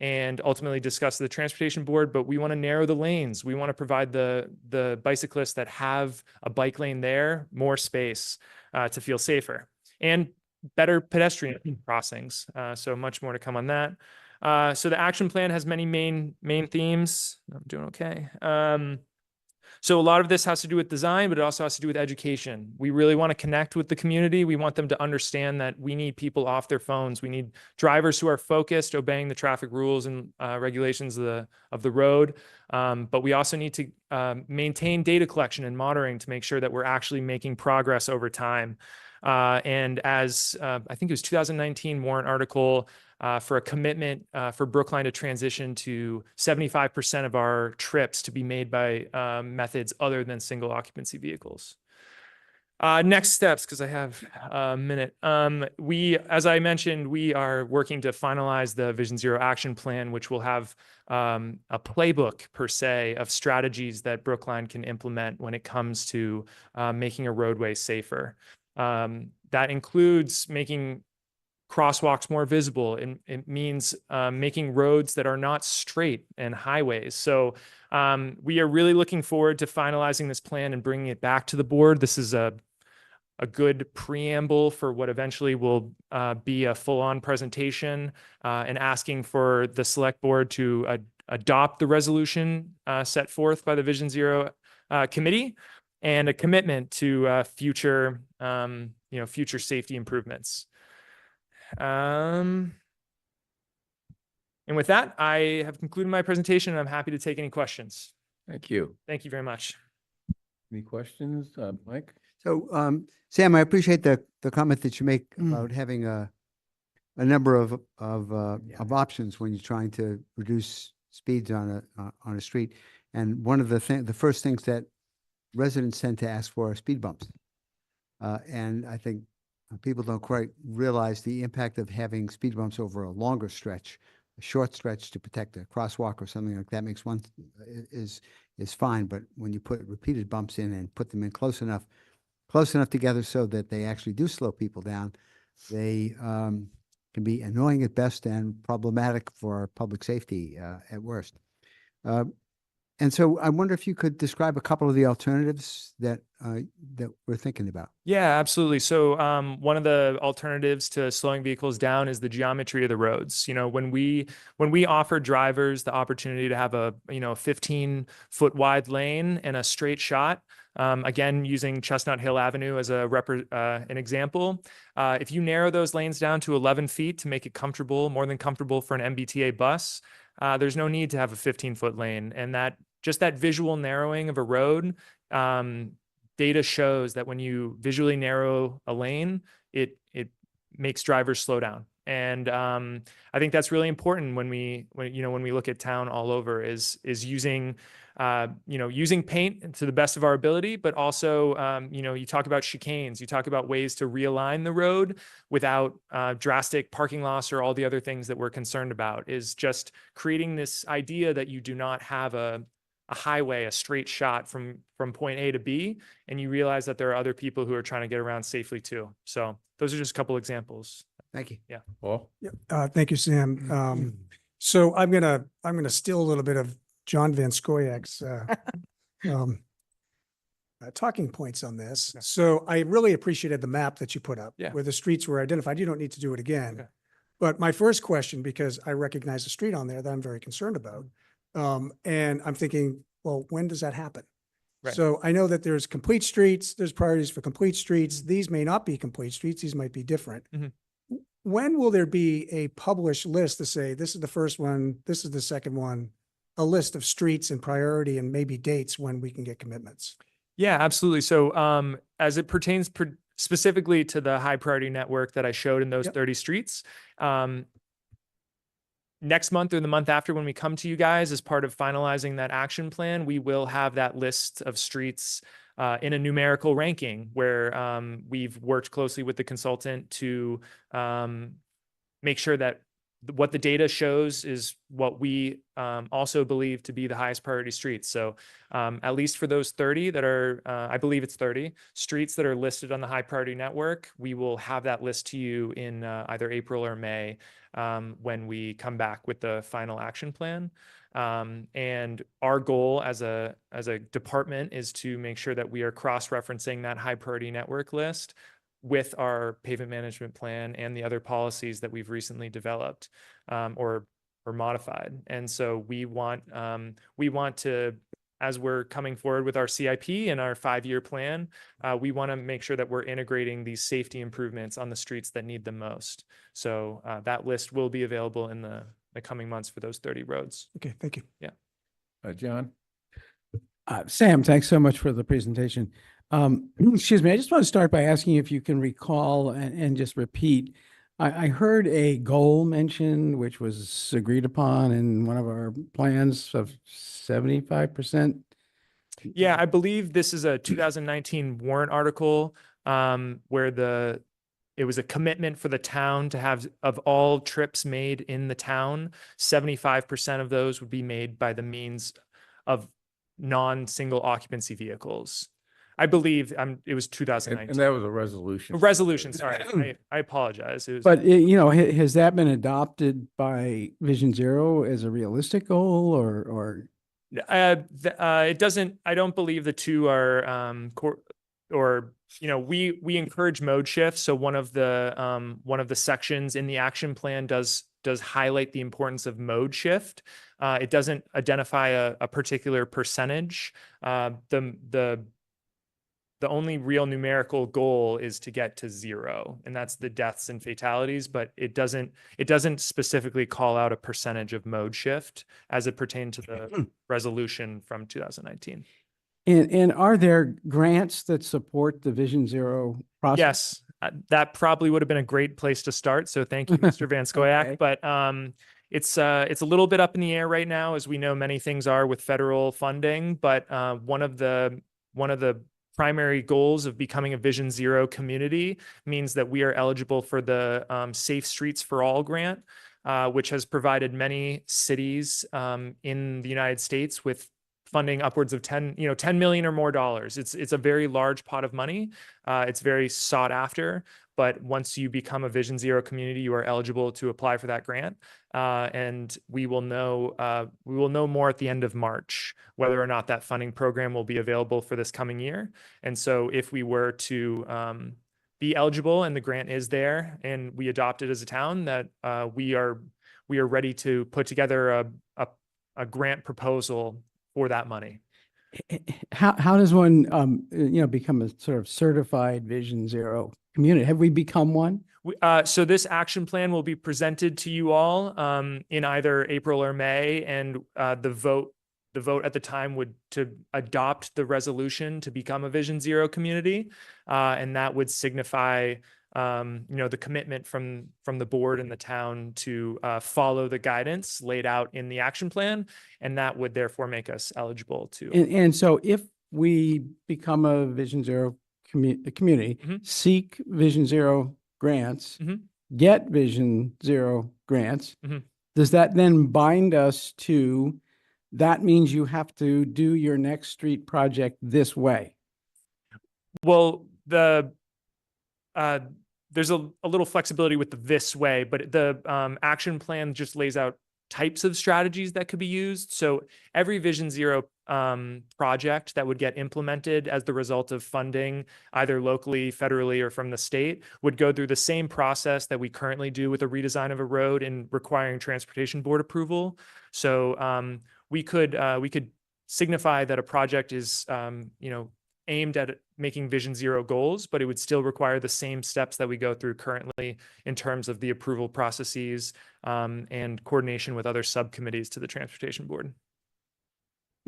And ultimately discuss the transportation board, but we want to narrow the lanes. We want to provide the bicyclists that have a bike lane there more space to feel safer, and better pedestrian crossings. So much more to come on that. So the action plan has many main themes. I'm doing okay. So a lot of this has to do with design, but it also has to do with education. We really want to connect with the community. We want them to understand that we need people off their phones. We need drivers who are focused, obeying the traffic rules and regulations of the road. But we also need to maintain data collection and monitoring to make sure that we're actually making progress over time. And as I think it was 2019 Warrant article, for a commitment for Brookline to transition to 75% of our trips to be made by methods other than single occupancy vehicles. Next steps, because I have a minute. As I mentioned, we are working to finalize the Vision Zero action plan, which will have a playbook per se of strategies that Brookline can implement when it comes to making a roadway safer. That includes making crosswalks more visible. It means making roads that are not straight and highways. So we are really looking forward to finalizing this plan and bringing it back to the board. This is a good preamble for what eventually will be a full-on presentation, and asking for the select board to adopt the resolution set forth by the Vision Zero committee, and a commitment to future safety improvements. And with that, I have concluded my presentation, and I'm happy to take any questions. Thank you. Thank you very much. Any questions, Mike? So, Sam, I appreciate the comment that you make about having a number of options when you're trying to reduce speeds on a street. And one of the first things that residents tend to ask for are speed bumps. And I think people don't quite realize the impact of having speed bumps over a longer stretch. A short stretch to protect a crosswalk or something like that makes one is fine, but when you put repeated bumps in and put them in close enough together so that they actually do slow people down, they can be annoying at best and problematic for public safety at worst. And so I wonder if you could describe a couple of the alternatives that we're thinking about. Yeah, absolutely. So one of the alternatives to slowing vehicles down is the geometry of the roads. When we offer drivers the opportunity to have a 15-foot wide lane and a straight shot, again, using Chestnut Hill Avenue as an example, if you narrow those lanes down to 11 feet to make it more than comfortable for an MBTA bus, there's no need to have a 15-foot lane. And just that visual narrowing of a road, data shows that when you visually narrow a lane, it makes drivers slow down. And I think that's really important when we look at town all over, is using paint to the best of our ability, but also you talk about chicanes, you talk about ways to realign the road without drastic parking loss or all the other things that we're concerned about, is just creating this idea that you do not have a highway, a straight shot from point A to B, and you realize that there are other people who are trying to get around safely too. So those are just a couple examples. Thank you. Yeah. Paul? Thank you, Sam. So I'm gonna steal a little bit of John Van Scoyak's talking points on this. Okay. So I really appreciated the map that you put up, Yeah. where the streets were identified. You don't need to do it again. Okay. But my first question, because I recognize a street on there that I'm very concerned about, and I'm thinking, well, when does that happen? Right. So I know that there's complete streets, there's priorities for complete streets. These may not be complete streets. These might be different. Mhm. When will there be a published list to say, this is the first one, this is the second one? a list of streets and priority and maybe dates when we can get commitments. Yeah, absolutely. So as it pertains specifically to the high priority network that I showed in those Yep. 30 streets, next month or the month after, when we come to you guys as part of finalizing that action plan, we will have that list of streets in a numerical ranking where we've worked closely with the consultant to make sure that what the data shows is what we also believe to be the highest priority streets. So at least for those 30 that are, I believe it's 30 streets that are listed on the high priority network, we will have that list to you in either April or May when we come back with the final action plan. And our goal as a department is to make sure that we are cross-referencing that high priority network list with our pavement management plan and the other policies that we've recently developed or modified. And so we want to, as we're coming forward with our CIP and our 5-year plan, we want to make sure that we're integrating these safety improvements on the streets that need them most. So that list will be available in the coming months for those 30 roads. Okay, thank you. Yeah. John? Sam, thanks so much for the presentation. Excuse me, I just want to start by asking if you can recall and just repeat. I heard a goal mentioned, which was agreed upon in one of our plans of 75%. Yeah, I believe this is a 2019 warrant article where it was a commitment for the town to have, of all trips made in the town, 75% of those would be made by the means of non-single occupancy vehicles. I believe it was 2019. And that was a resolution. A resolution, sorry. I apologize. It was, But, has that been adopted by Vision Zero as a realistic goal or? it doesn't, I don't believe the two are, we encourage mode shifts. So one of the sections in the action plan does highlight the importance of mode shift. It doesn't identify a particular percentage. The only real numerical goal is to get to 0, and that's the deaths and fatalities, but it doesn't specifically call out a percentage of mode shift as it pertained to the resolution from 2019. And are there grants that support the Vision Zero process? Yes, that probably would have been a great place to start. So thank you, Mr. Van Scoyac. Okay. But it's a little bit up in the air right now, as we know many things are with federal funding. But one of the primary goals of becoming a Vision Zero community means that we are eligible for the Safe Streets for All grant, which has provided many cities in the United States with funding upwards of 10 million or more dollars. It's a very large pot of money. It's very sought after, but once you become a Vision Zero community, you are eligible to apply for that grant. And we will know more at the end of March whether or not that funding program will be available for this coming year. And so if we were to be eligible and the grant is there and we adopt it as a town, that we are ready to put together a grant proposal for that money. How does one, become a sort of certified Vision Zero community? Have we become one? So this action plan will be presented to you all in either April or May, and the vote at the time would to adopt the resolution to become a Vision Zero community, and that would signify the commitment from the board and the town to follow the guidance laid out in the action plan, and that would therefore make us eligible to. And so if we become a Vision Zero community, Mhm. seek Vision Zero grants, Mhm. get Vision Zero grants, Mhm. does that then bind us to, that means you have to do your next street project this way? Well, there's a little flexibility with this way, but the action plan just lays out types of strategies that could be used. So every Vision Zero project that would get implemented as the result of funding, either locally, federally, or from the state, would go through the same process that we currently do with a redesign of a road in requiring transportation board approval. So we could signify that a project is aimed at making Vision Zero goals, but it would still require the same steps that we go through currently in terms of the approval processes and coordination with other subcommittees to the Transportation Board.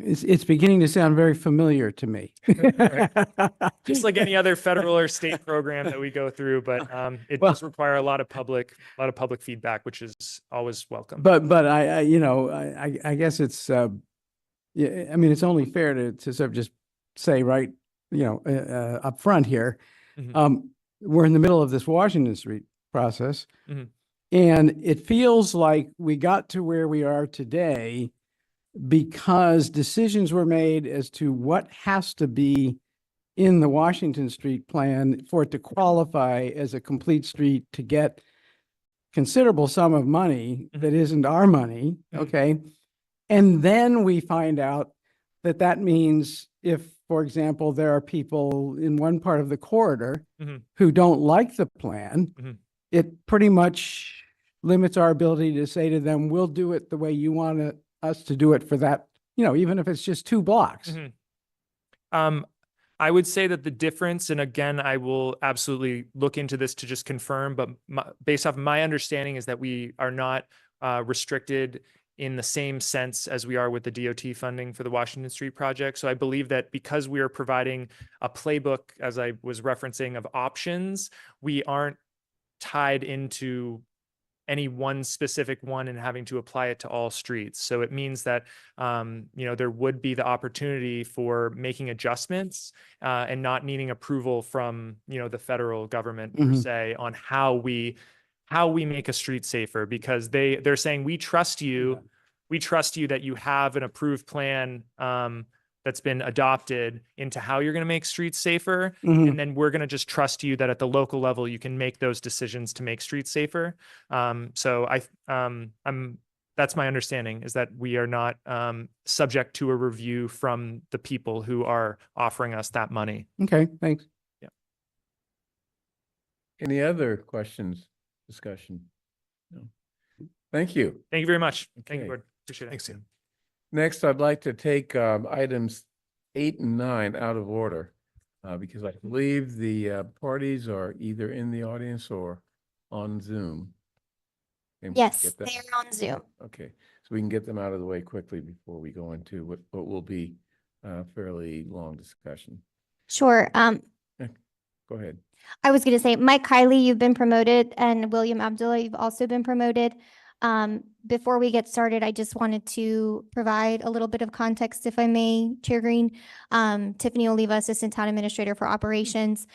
It's beginning to sound very familiar to me. Just like any other federal or state program that we go through, but it Well- does require a lot of public feedback, which is always welcome. But I guess it's, yeah, I mean, it's only fair to sort of just say, right, up front here, Mhm. we're in the middle of this Washington Street process. Mhm. And it feels like we got to where we are today because decisions were made as to what has to be in the Washington Street plan for it to qualify as a complete street to get considerable sum of money that isn't our money, okay? And then we find out that that means if, for example, there are people in one part of the corridor Mhm. who don't like the plan, Mhm. it pretty much limits our ability to say to them, we'll do it the way you want us to do it for that, even if it's just 2 blocks. Mhm. I would say that the difference, and again, I will absolutely look into this to just confirm, but based off my understanding is that we are not restricted in the same sense as we are with the DOT funding for the Washington Street project. So I believe that because we are providing a playbook, as I was referencing, of options, we aren't tied into any one specific one and having to apply it to all streets. So it means that, there would be the opportunity for making adjustments and not needing approval from, the federal government per Mhm. se on how we make a street safer, because they're saying, we trust you. We trust you that you have an approved plan that's been adopted into how you're going to make streets safer. Mhm. And then we're going to just trust you that at the local level, you can make those decisions to make streets safer. So that's my understanding, is that we are not subject to a review from the people who are offering us that money. Okay, thanks. Any other questions, discussion? No. Thank you. Thank you very much. Thank you, Okay. Board. Appreciate it. Thanks, Sam. Next, I'd like to take items 8 and 9 out of order because I believe the parties are either in the audience or on Zoom. Can we Yes, get that? they are on Zoom. Okay, so we can get them out of the way quickly before we go into what will be a fairly long discussion. Sure. Go ahead. I was going to say, Mike Kiley, you've been promoted, and William Abdullah, you've also been promoted. Before we get started, I just wanted to provide a little bit of context, if I may, Chair Green. Tiffany Oliva, Assistant Town Administrator for Operations.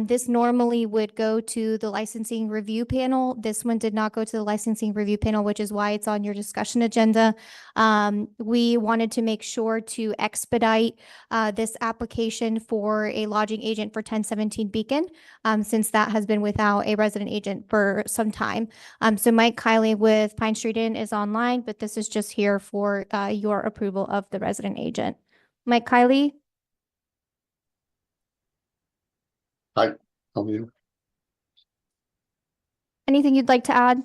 This normally would go to the licensing review panel. This one did not go to the licensing review panel, which is why it's on your discussion agenda. We wanted to make sure to expedite this application for a lodging agent for 1017 Beacon, since that has been without a resident agent for some time. So Mike Kiley with Pine Street Inn is online, but this is just here for your approval of the resident agent. Mike Kiley? Hi, how are you? Anything you'd like to add?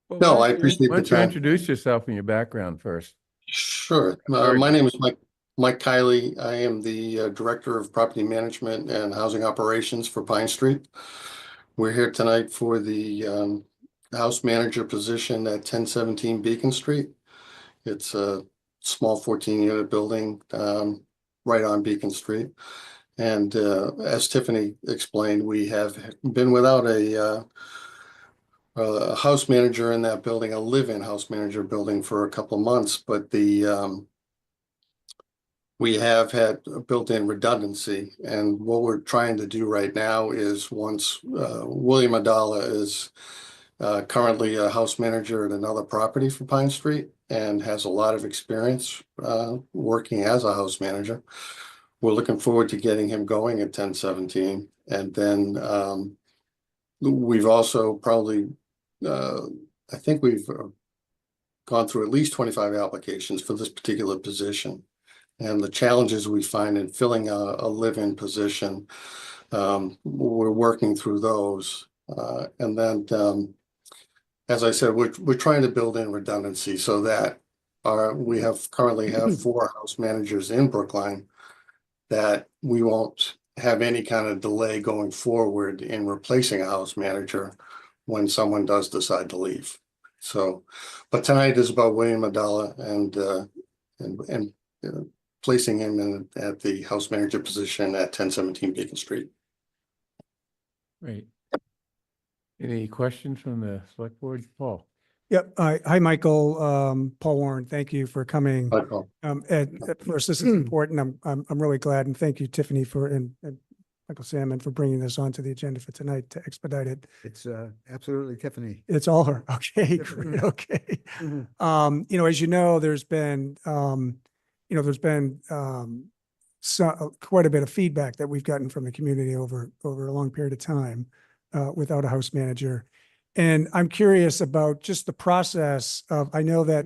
Well, No, why I don't you- appreciate why the don't you time. introduce yourself and your background first? Sure. Very My good. name is Mike Kiley. I am the Director of Property Management and Housing Operations for Pine Street. We're here tonight for the house manager position at 1017 Beacon Street. It's a small 14-unit building right on Beacon Street. And as Tiffany explained, we have been without a house manager in that building, a live-in house manager building for a couple of months, but we have had a built-in redundancy. And what we're trying to do right now is once William Abdullah is currently a house manager at another property for Pine Street and has a lot of experience working as a house manager. We're looking forward to getting him going at 1017. And then we've also probably I think we've gone through at least 25 applications for this particular position. And the challenges we find in filling a live-in position, we're working through those. And then, as I said, we're trying to build in redundancy so that we currently have 4 house managers in Brookline, that we won't have any kind of delay going forward in replacing a house manager when someone does decide to leave. So, but tonight is about William Abdullah, and and placing him at the house manager position at 1017 Beacon Street. Great. Any questions from the select board? Paul? Yep. Hi, Michael. Paul Warren, thank you for coming. Hi, Paul. First, this is important. I'm really glad, and thank you, Tiffany, and Michael Salmon for bringing this onto the agenda for tonight to expedite it. It's absolutely Tiffany. It's all her. Okay, great. Okay. As you know, there's been quite a bit of feedback that we've gotten from the community over a long period of time without a house manager. And I'm curious about just the process of, I know that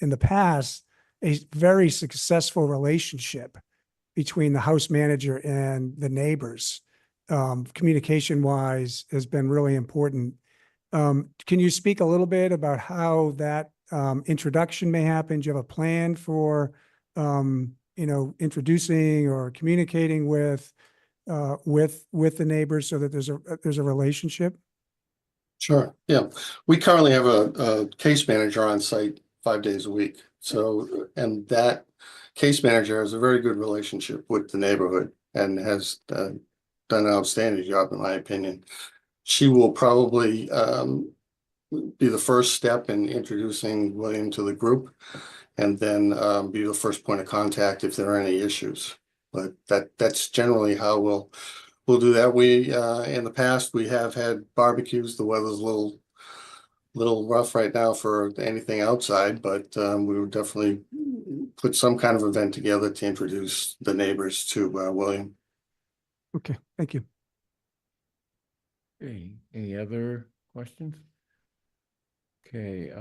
in the past, a very successful relationship between the house manager and the neighbors, communication wise, has been really important. Can you speak a little bit about how that introduction may happen? Do you have a plan for, introducing or communicating with the neighbors so that there's a relationship? Sure. Yeah. We currently have a case manager on site 5 days a week. So, and that case manager has a very good relationship with the neighborhood and has done an outstanding job, in my opinion. She will probably be the first step in introducing William to the group, and then be the first point of contact if there are any issues. But that's generally how we'll do that. We in the past we have had barbecues. The weather's a little rough right now for anything outside, but we would definitely put some kind of event together to introduce the neighbors to William. Okay, thank you. Okay, any other questions? Okay,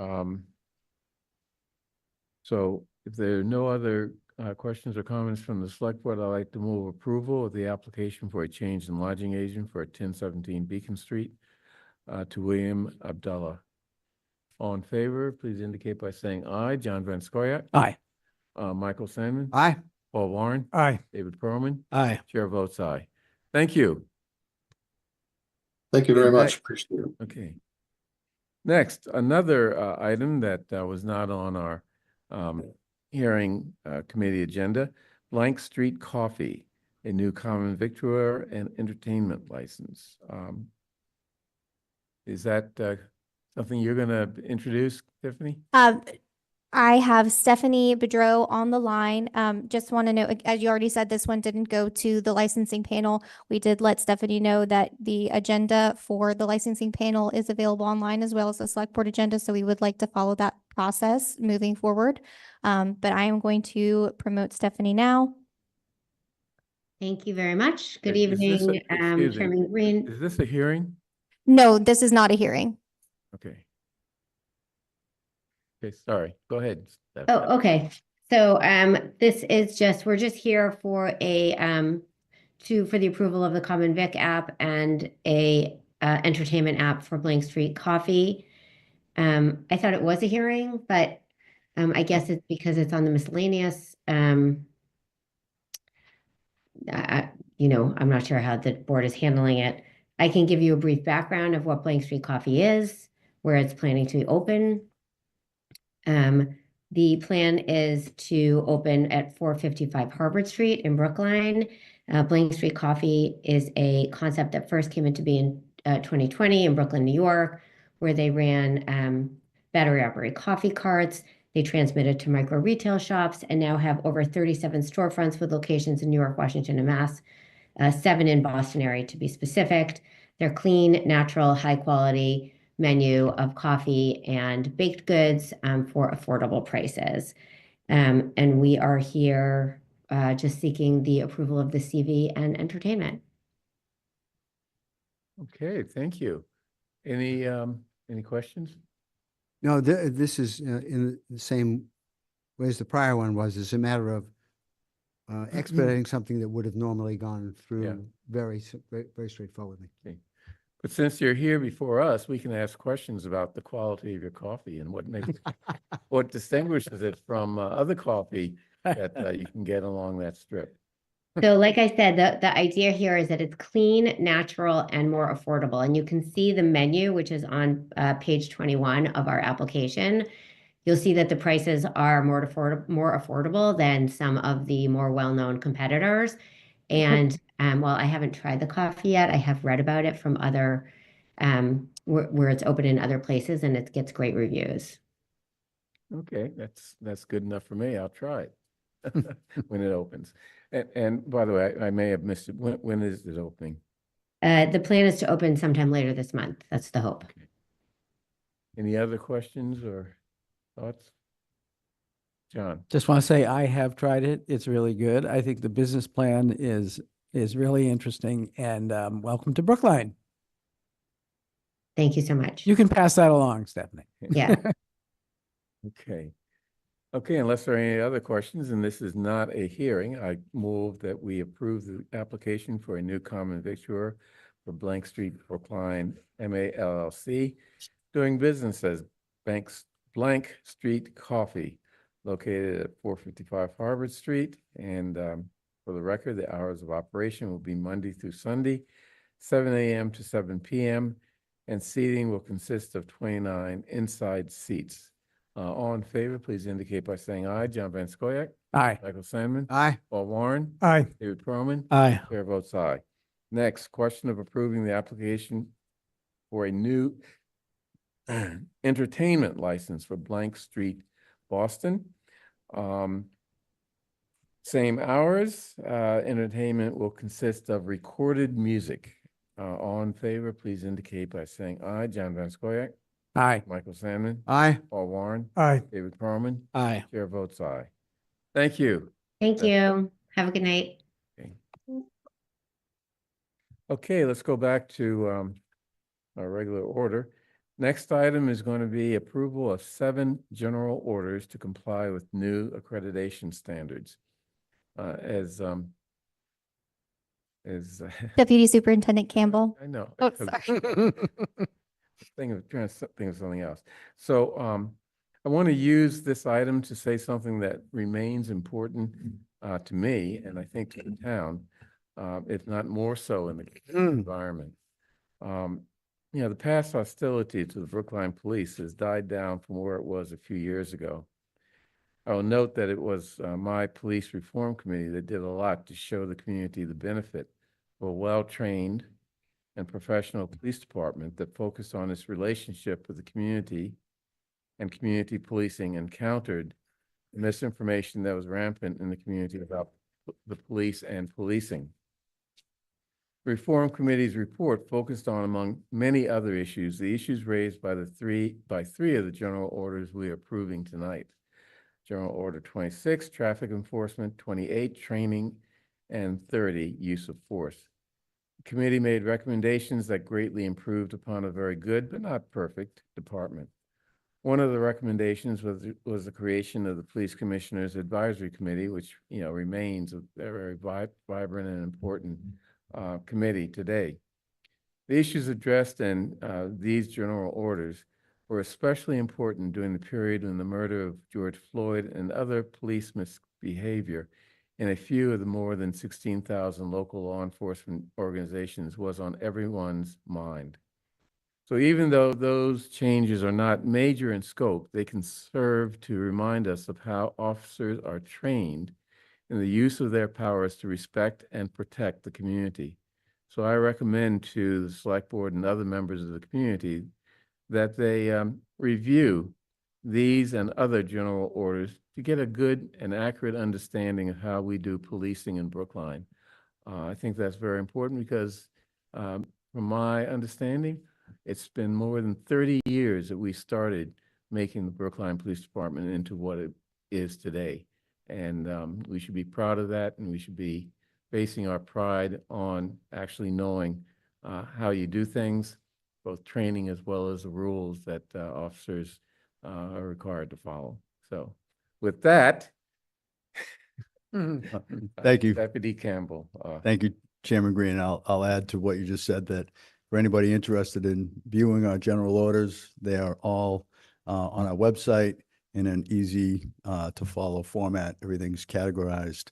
so if there are no other questions or comments from the select board, I'd like to move approval of the application for a change in lodging agent for 1017 Beacon Street to William Abdullah. All in favor, please indicate by saying aye. John Van Scoyac. Aye. Michael Sandman. Aye. Paul Warren. Aye. David Perlman. Aye. Chair votes aye. Thank you. Thank you very Okay. much. Appreciate it. Okay. Next, another item that was not on our hearing committee agenda, Blank Street Coffee, a new common victualler and entertainment license. Is that something you're going to introduce, Tiffany? I have Stephanie Bedreau on the line. Just want to know, as you already said, this one didn't go to the licensing panel. We did let Stephanie know that the agenda for the licensing panel is available online as well as the select board agenda. So we would like to follow that process moving forward. But I am going to promote Stephanie now. Thank you very much. Good Is this evening, excuse me, Chairman Green. Is this a hearing? No, this is not a hearing. Okay. Okay, sorry. Go ahead. Stephanie. Oh, okay. So this is we're just here for for the approval of the Common Vic app and a entertainment app for Blank Street Coffee. I thought it was a hearing, but I guess it's because it's on the miscellaneous. I'm not sure how the board is handling it. I can give you a brief background of what Blank Street Coffee is, where it's planning to open. The plan is to open at 455 Harvard Street in Brookline. Blank Street Coffee is a concept that first came into being in 2020 in Brooklyn, New York, where they ran battery-operated coffee carts. They transmitted to micro retail shops and now have over 37 storefronts with locations in New York, Washington, and Mass. 7 in Boston area to be specific. They're clean, natural, high quality menu of coffee and baked goods for affordable prices. And we are here just seeking the approval of the CV and entertainment. Okay, thank you. Any questions? No, this is in the same way as the prior one was. It's a matter of expediting something that would have normally gone through very straightforwardly. Okay. But since you're here before us, we can ask questions about the quality of your coffee and what makes what distinguishes it from other coffee that you can get along that strip. So like I said, the idea here is that it's clean, natural, and more affordable. And you can see the menu, which is on page 21 of our application. You'll see that the prices are more affordable than some of the more well-known competitors. And while I haven't tried the coffee yet, I have read about it from other where it's open in other places, and it gets great reviews. Okay, that's good enough for me. I'll try it when it opens. And by the way, I may have missed it. When is it opening? The plan is to open sometime later this month. That's the hope. Okay. Any other questions or thoughts? John? Just want to say I have tried it. It's really good. I think the business plan is really interesting, and welcome to Brookline. Thank you so much. You can pass that along, Stephanie. Yeah. Okay. Okay, unless there are any other questions, and this is not a hearing, I move that we approve the application for a new common victualler for Blank Street, Brookline, MA LLC, doing business as Blank Street Coffee, located at 455 Harvard Street. And for the record, the hours of operation will be Monday through Sunday, 7 a.m. to 7 p.m., and seating will consist of 29 inside seats. All in favor, please indicate by saying aye. John Van Scoyac. Aye. Michael Sandman. Aye. Paul Warren. Aye. David Perlman. Aye. Chair votes aye. Next, question of approving the application for a new entertainment license for Blank Street, Boston. Same hours. Entertainment will consist of recorded music. All in favor, please indicate by saying aye. John Van Scoyac. Aye. Michael Sandman. Aye. Paul Warren. Aye. David Perlman. Aye. Chair votes aye. Thank you. Thank you. Have a good night. Okay, let's go back to our regular order. Next item is going to be approval of 7 general orders to comply with new accreditation standards. As Deputy Superintendent Campbell. I know. Oh, sorry. Trying to think of something else. So I want to use this item to say something that remains important to me, and I think to the town, if not more so in the environment. The past hostility to the Brookline Police has died down from where it was a few years ago. I will note that it was my police reform committee that did a lot to show the community the benefit of a well-trained and professional police department that focused on its relationship with the community and community policing, and countered the misinformation that was rampant in the community about the police and policing. The Reform Committee's report focused on, among many other issues, the issues raised by three of the general orders we are approving tonight. General Order 26, traffic enforcement, 28, training, and 30, use of force. The committee made recommendations that greatly improved upon a very good but not perfect department. One of the recommendations was the creation of the Police Commissioners Advisory Committee, which remains a very vibrant and important committee today. The issues addressed in these general orders were especially important during the period when the murder of George Floyd and other police misbehavior in a few of the more than 16,000 local law enforcement organizations was on everyone's mind. So even though those changes are not major in scope, they can serve to remind us of how officers are trained in the use of their powers to respect and protect the community. So I recommend to the Select Board and other members of the community that they review these and other general orders to get a good and accurate understanding of how we do policing in Brookline. I think that's very important because from my understanding, it's been more than 30 years that we started making the Brookline Police Department into what it is today. And we should be proud of that, and we should be basing our pride on actually knowing how you do things, both training as well as the rules that officers are required to follow. So with that, Thank you. Deputy Campbell. Thank you, Chairman Green. I'll add to what you just said that for anybody interested in viewing our general orders, they are all on our website in an easy to follow format. Everything's categorized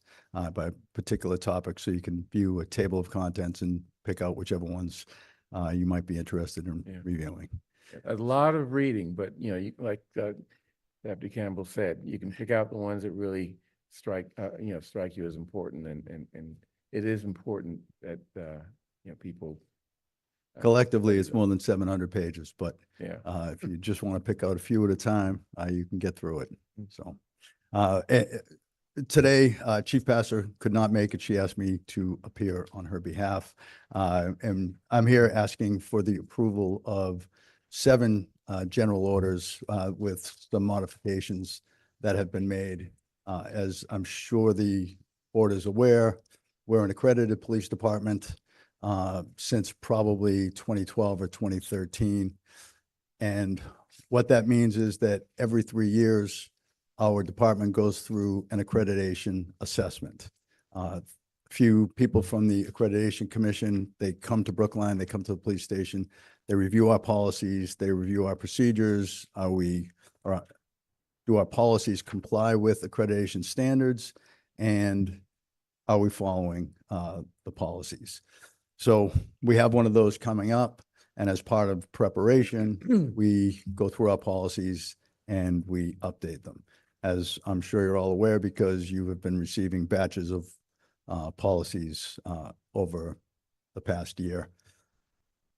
by particular topic, so you can view a table of contents and pick out whichever ones you might be interested in reviewing. A lot of reading, but Deputy Campbell said. You can pick out the ones that really strike you as important, and it is important that, people. Collectively, it's more than 700 pages, but Yeah. if you just want to pick out a few at a time, you can get through it. So today, Chief Passer could not make it. She asked me to appear on her behalf. And I'm here asking for the approval of 7 general orders with some modifications that have been made. As I'm sure the board is aware, we're an accredited police department since probably 2012 or 2013. And what that means is that every 3 years, our department goes through an accreditation assessment. A few people from the Accreditation Commission, they come to Brookline, they come to the police station, they review our policies, they review our procedures. Do our policies comply with accreditation standards? And are we following the policies? So we have one of those coming up. And as part of preparation, we go through our policies and we update them. As I'm sure you're all aware, because you have been receiving batches of policies over the past year.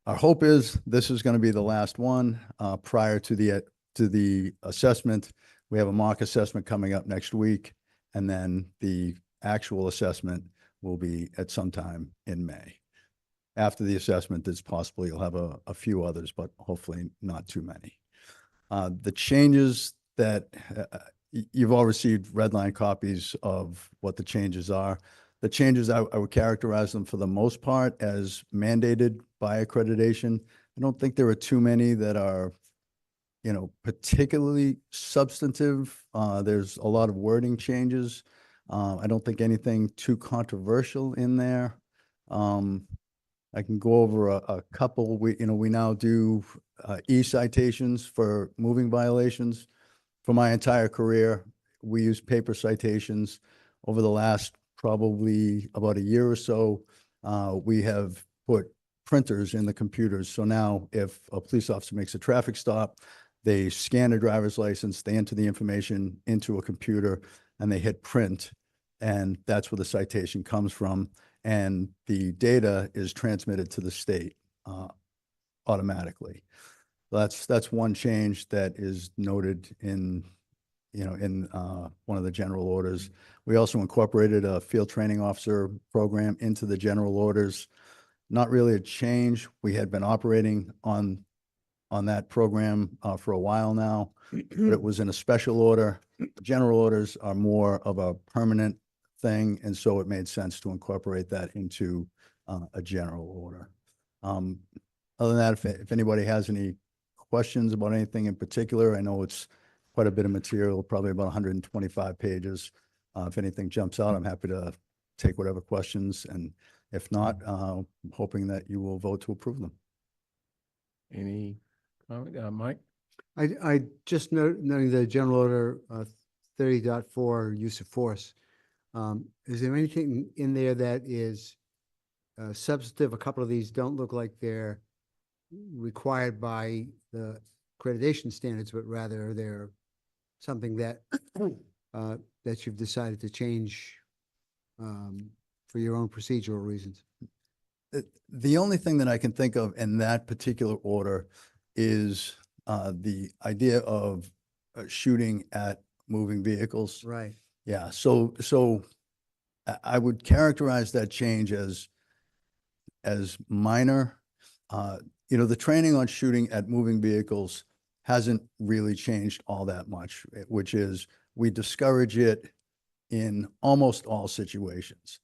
Our hope is this is going to be the last one prior to the assessment. We have a mock assessment coming up next week, and then the actual assessment will be at some time in May. After the assessment, it's possible you'll have a few others, but hopefully not too many. The changes that you've all received red line copies of what the changes are. The changes, I would characterize them for the most part as mandated by accreditation. I don't think there are too many that are, particularly substantive. There's a lot of wording changes. I don't think anything too controversial in there. I can go over a couple. We now do e-citations for moving violations. For my entire career, we use paper citations. Over the last probably about a year or so, we have put printers in the computers. So now if a police officer makes a traffic stop, they scan a driver's license, they enter the information into a computer, and they hit print. And that's where the citation comes from. And the data is transmitted to the state automatically. That's one change that is noted in one of the general orders. We also incorporated a field training officer program into the general orders. Not really a change. We had been operating on that program for a while now, but it was in a special order. General orders are more of a permanent thing, and so it made sense to incorporate that into a general order. Other than that, if anybody has any questions about anything in particular, I know it's quite a bit of material, probably about 125 pages. If anything jumps out, I'm happy to take whatever questions, and if not, I'm hoping that you will vote to approve them. Any comment, Mike? I just noting the general order 30.4 use of force. Is there anything in there that is substantive? A couple of these don't look like they're required by the accreditation standards, but rather they're something that that you've decided to change for your own procedural reasons. The only thing that I can think of in that particular order is the idea of shooting at moving vehicles. Right. Yeah. So I would characterize that change as minor. The training on shooting at moving vehicles hasn't really changed all that much, which is we discourage it in almost all situations.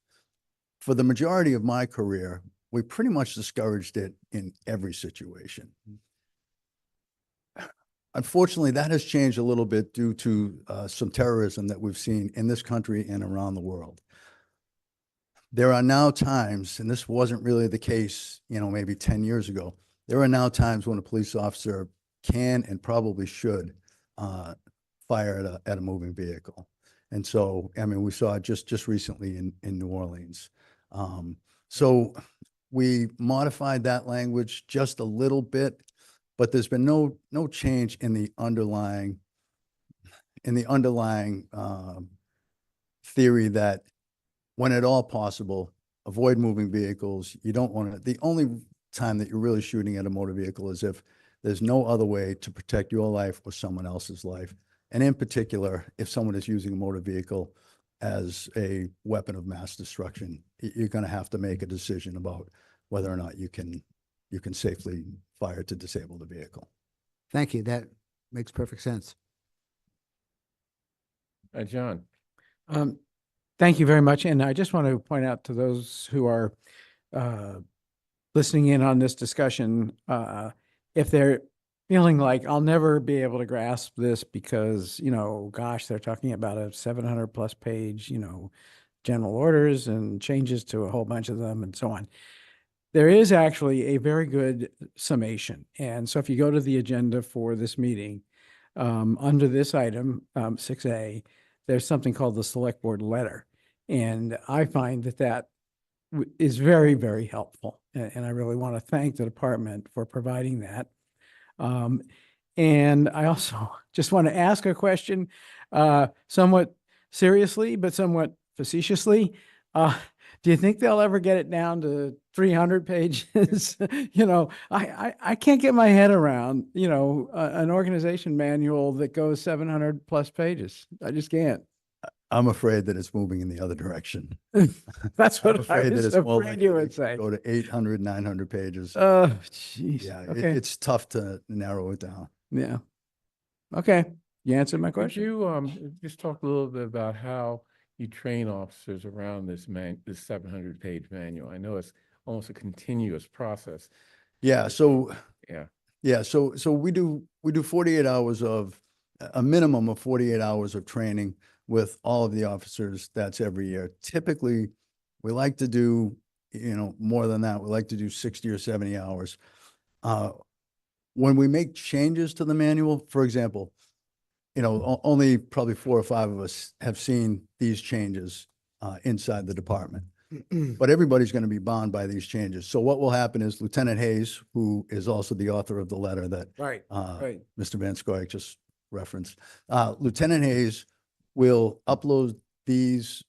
For the majority of my career, we pretty much discouraged it in every situation. Unfortunately, that has changed a little bit due to some terrorism that we've seen in this country and around the world. There are now times, and this wasn't really the case, maybe 10 years ago, there are now times when a police officer can and probably should fire at a moving vehicle. And so, we saw it just recently in New Orleans. So we modified that language just a little bit, but there's been no change in the underlying in the underlying theory that when at all possible, avoid moving vehicles. You don't want to, the only time that you're really shooting at a motor vehicle is if there's no other way to protect your life or someone else's life. And in particular, if someone is using a motor vehicle as a weapon of mass destruction, you're going to have to make a decision about whether or not you can safely fire to disable the vehicle. Thank you. That makes perfect sense. John. Thank you very much. And I just want to point out to those who are listening in on this discussion, if they're feeling like I'll never be able to grasp this because, gosh, they're talking about a 700+ page, general orders and changes to a whole bunch of them and so on. There is actually a very good summation. And so if you go to the agenda for this meeting, under this item, 6A, there's something called the select board letter. And I find that is very, very helpful. And I really want to thank the department for providing that. And I also just want to ask a question, somewhat seriously, but somewhat facetiously. Do you think they'll ever get it down to 300 pages? I can't get my head around, an organization manual that goes 700+ pages. I just can't. I'm afraid that it's moving in the other direction. That's what I'm afraid that it's more afraid likely you to would say. go to 800, 900 pages. Oh, jeez. Yeah, Okay. it's tough to narrow it down. Yeah. Okay. You answered my Could question. you just talk a little bit about how you train officers around this 700-page manual? I know it's almost a continuous process. Yeah. So Yeah. yeah. So we do 48 hours of a minimum of 48 hours of training with all of the officers. That's every year. Typically, we like to do, more than that. We like to do 60 or 70 hours. When we make changes to the manual, for example, only probably 4 or 5 of us have seen these changes inside the department. But everybody's going to be bound by these changes. So what will happen is Lieutenant Hayes, who is also the author of the letter that Right. Mr. Van Scoik just referenced, Lieutenant Hayes will upload these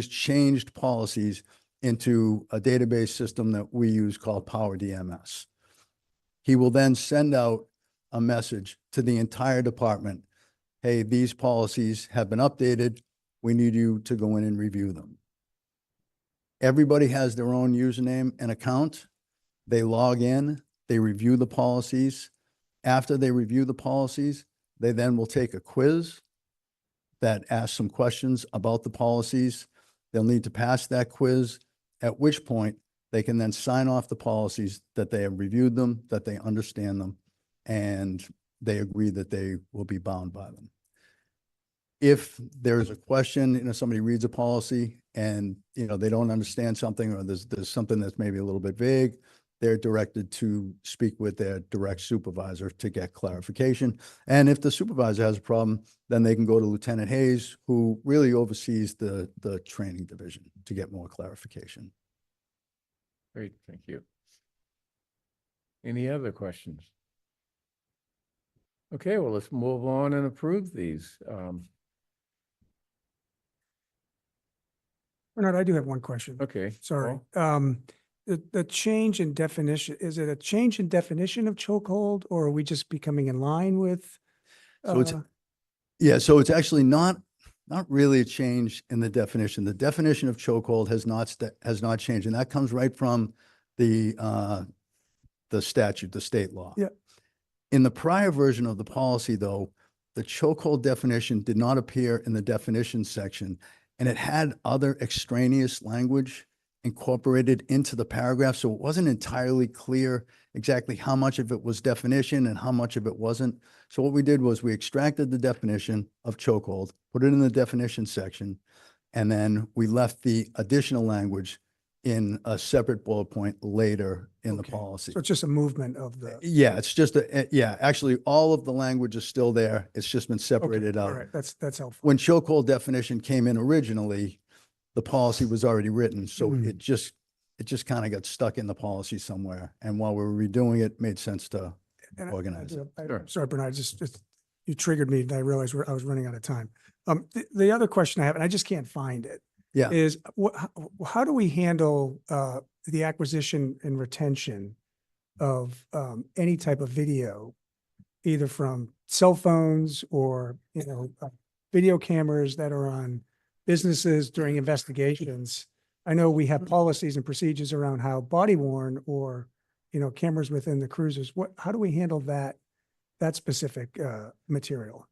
changed policies into a database system that we use called Power DMS. He will then send out a message to the entire department. Hey, these policies have been updated. We need you to go in and review them. Everybody has their own username and account. They log in, they review the policies. After they review the policies, they then will take a quiz that asks some questions about the policies. They'll need to pass that quiz, at which point they can then sign off the policies that they have reviewed them, that they understand them, and they agree that they will be bound by them. If there's a question, somebody reads a policy and, they don't understand something, or there's something that's maybe a little bit vague, they're directed to speak with their direct supervisor to get clarification. And if the supervisor has a problem, then they can go to Lieutenant Hayes, who really oversees the training division, to get more clarification. Great. Thank you. Any other questions? Okay, well, let's move on and approve these. Bernard, I do have one question. Okay. Sorry. Paul? The change in definition, is it a change in definition of chokehold, or are we just becoming in line with? So it's actually not really a change in the definition. The definition of chokehold has not changed, and that comes right from the statute, the state law. Yeah. In the prior version of the policy, though, the chokehold definition did not appear in the definition section, and it had other extraneous language incorporated into the paragraph. So it wasn't entirely clear exactly how much of it was definition and how much of it wasn't. So what we did was we extracted the definition of chokehold, put it in the definition section, and then we left the additional language in a separate bullet point later in the policy. So it's just a movement of the. Yeah, it's just actually all of the language is still there. It's just been separated out. All right, that's helpful. When chokehold definition came in originally, the policy was already written. So it just kind of got stuck in the policy somewhere. And while we were redoing it, it made sense to organize it. Sorry, Bernard, you triggered me and I realized I was running out of time. The other question I have, and I just can't find it, Yeah. is how do we handle the acquisition and retention of any type of video, either from cell phones or, video cameras that are on businesses during investigations? I know we have policies and procedures around how body worn or, cameras within the cruisers. How do we handle that specific material?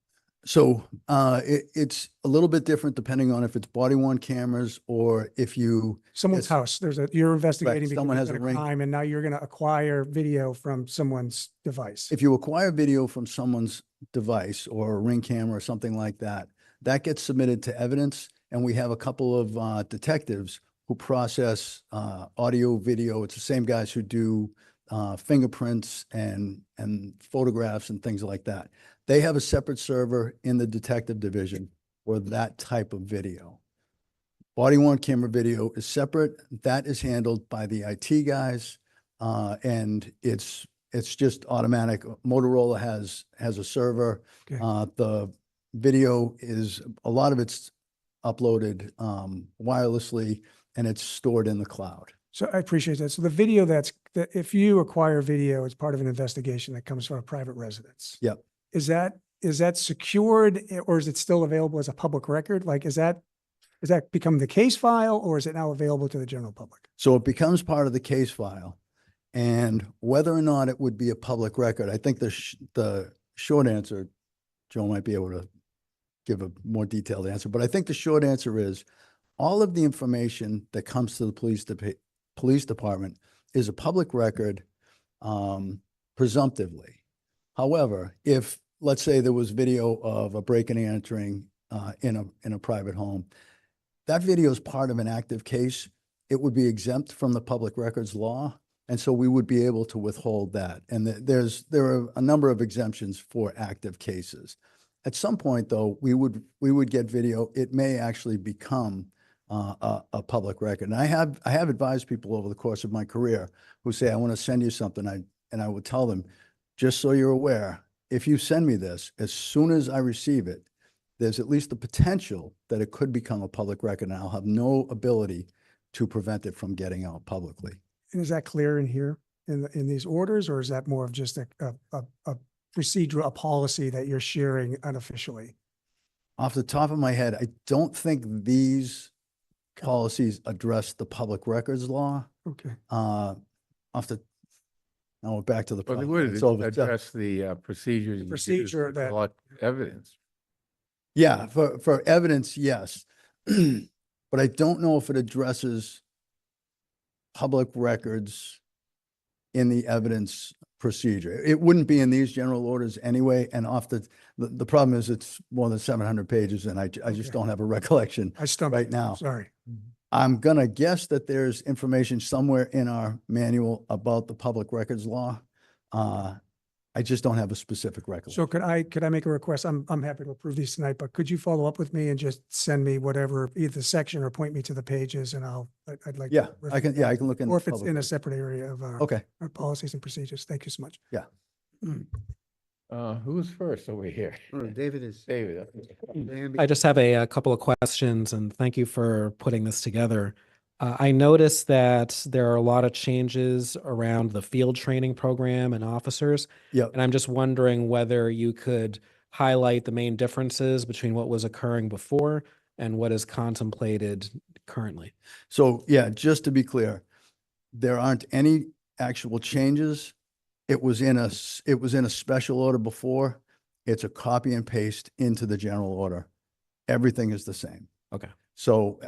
So it's a little bit different depending on if it's body worn cameras or if Someone's it's- house, you're investigating because someone there's has been a a ring. crime and now you're going to acquire video from someone's device. If you acquire video from someone's device or a Ring camera or something like that, that gets submitted to evidence. And we have a couple of detectives who process audio, video. It's the same guys who do fingerprints and photographs and things like that. They have a separate server in the detective division for that type of video. Body worn camera video is separate. That is handled by the IT guys, and it's just automatic. Motorola has a server. Okay. The video is, a lot of it's uploaded wirelessly, and it's stored in the cloud. So I appreciate that. So the video that if you acquire video as part of an investigation that comes from a private residence. Yep. Is that secured or is it still available as a public record? Like, is that become the case file or is it now available to the general public? So it becomes part of the case file. And whether or not it would be a public record, I think the short answer, Joe might be able to give a more detailed answer, but I think the short answer is all of the information that comes to the police department is a public record, presumptively. However, if, let's say there was video of a breaking and entering in a private home, that video is part of an active case. It would be exempt from the public records law. And so we would be able to withhold that. And there are a number of exemptions for active cases. At some point, though, we would get video. It may actually become a public record. And I have advised people over the course of my career who say, I want to send you something. And I would tell them, just so you're aware, if you send me this, as soon as I receive it, there's at least the potential that it could become a public record, and I'll have no ability to prevent it from getting out publicly. And is that clear in here in these orders, or is that more of just a procedure, a policy that you're sharing unofficially? Off the top of my head, I don't think these policies address the public records law. Okay. Now we're back to the. Well, they problem. would It's over. address the procedures. you use procedure to that- collect evidence. Yeah, for evidence, yes. But I don't know if it addresses public records in the evidence procedure. It wouldn't be in these general orders anyway. And the problem is it's more than 700 pages and I just don't have a recollection I stumped right you. now. Sorry. I'm gonna guess that there's information somewhere in our manual about the public records law. I just don't have a specific recollection. So could I make a request? I'm happy to approve these tonight, but could you follow up with me and just send me whatever, either section or point me to the pages and I'd like. to Yeah, review I can that. look in. Or if the it's public in a records. separate area of Okay, our policies and procedures. Thank you so much. yeah. Who's first over here? David is. David. I just have a couple of questions and thank you for putting this together. I noticed that there are a lot of changes around the field training program and officers. Yep. And I'm just wondering whether you could highlight the main differences between what was occurring before and what is contemplated currently. So yeah, just to be clear, there aren't any actual changes. It was in a special order before. It's a copy and paste into the general order. Everything is the same. Okay. So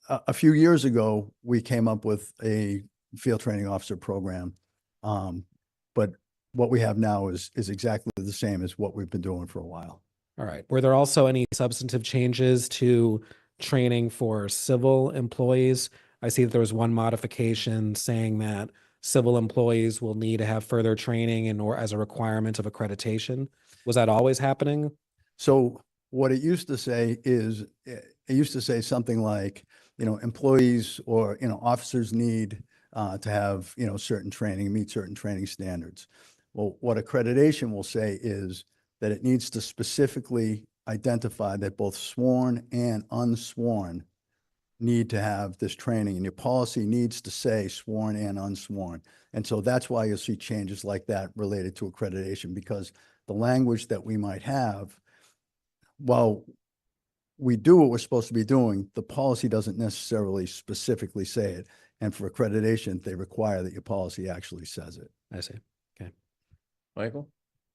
a few years ago, we came up with a field training officer program. But what we have now is exactly the same as what we've been doing for a while. All right. Were there also any substantive changes to training for civil employees? I see that there was one modification saying that civil employees will need to have further training or as a requirement of accreditation. Was that always happening? So what it used to say is, it used to say something like, employees or, officers need to have, certain training, meet certain training standards. Well, what accreditation will say is that it needs to specifically identify that both sworn and unsworn need to have this training, and your policy needs to say sworn and unsworn. And so that's why you'll see changes like that related to accreditation, because the language that we might have, while we do what we're supposed to be doing, the policy doesn't necessarily specifically say it. And for accreditation, they require that your policy actually says it. I see. Okay. Michael?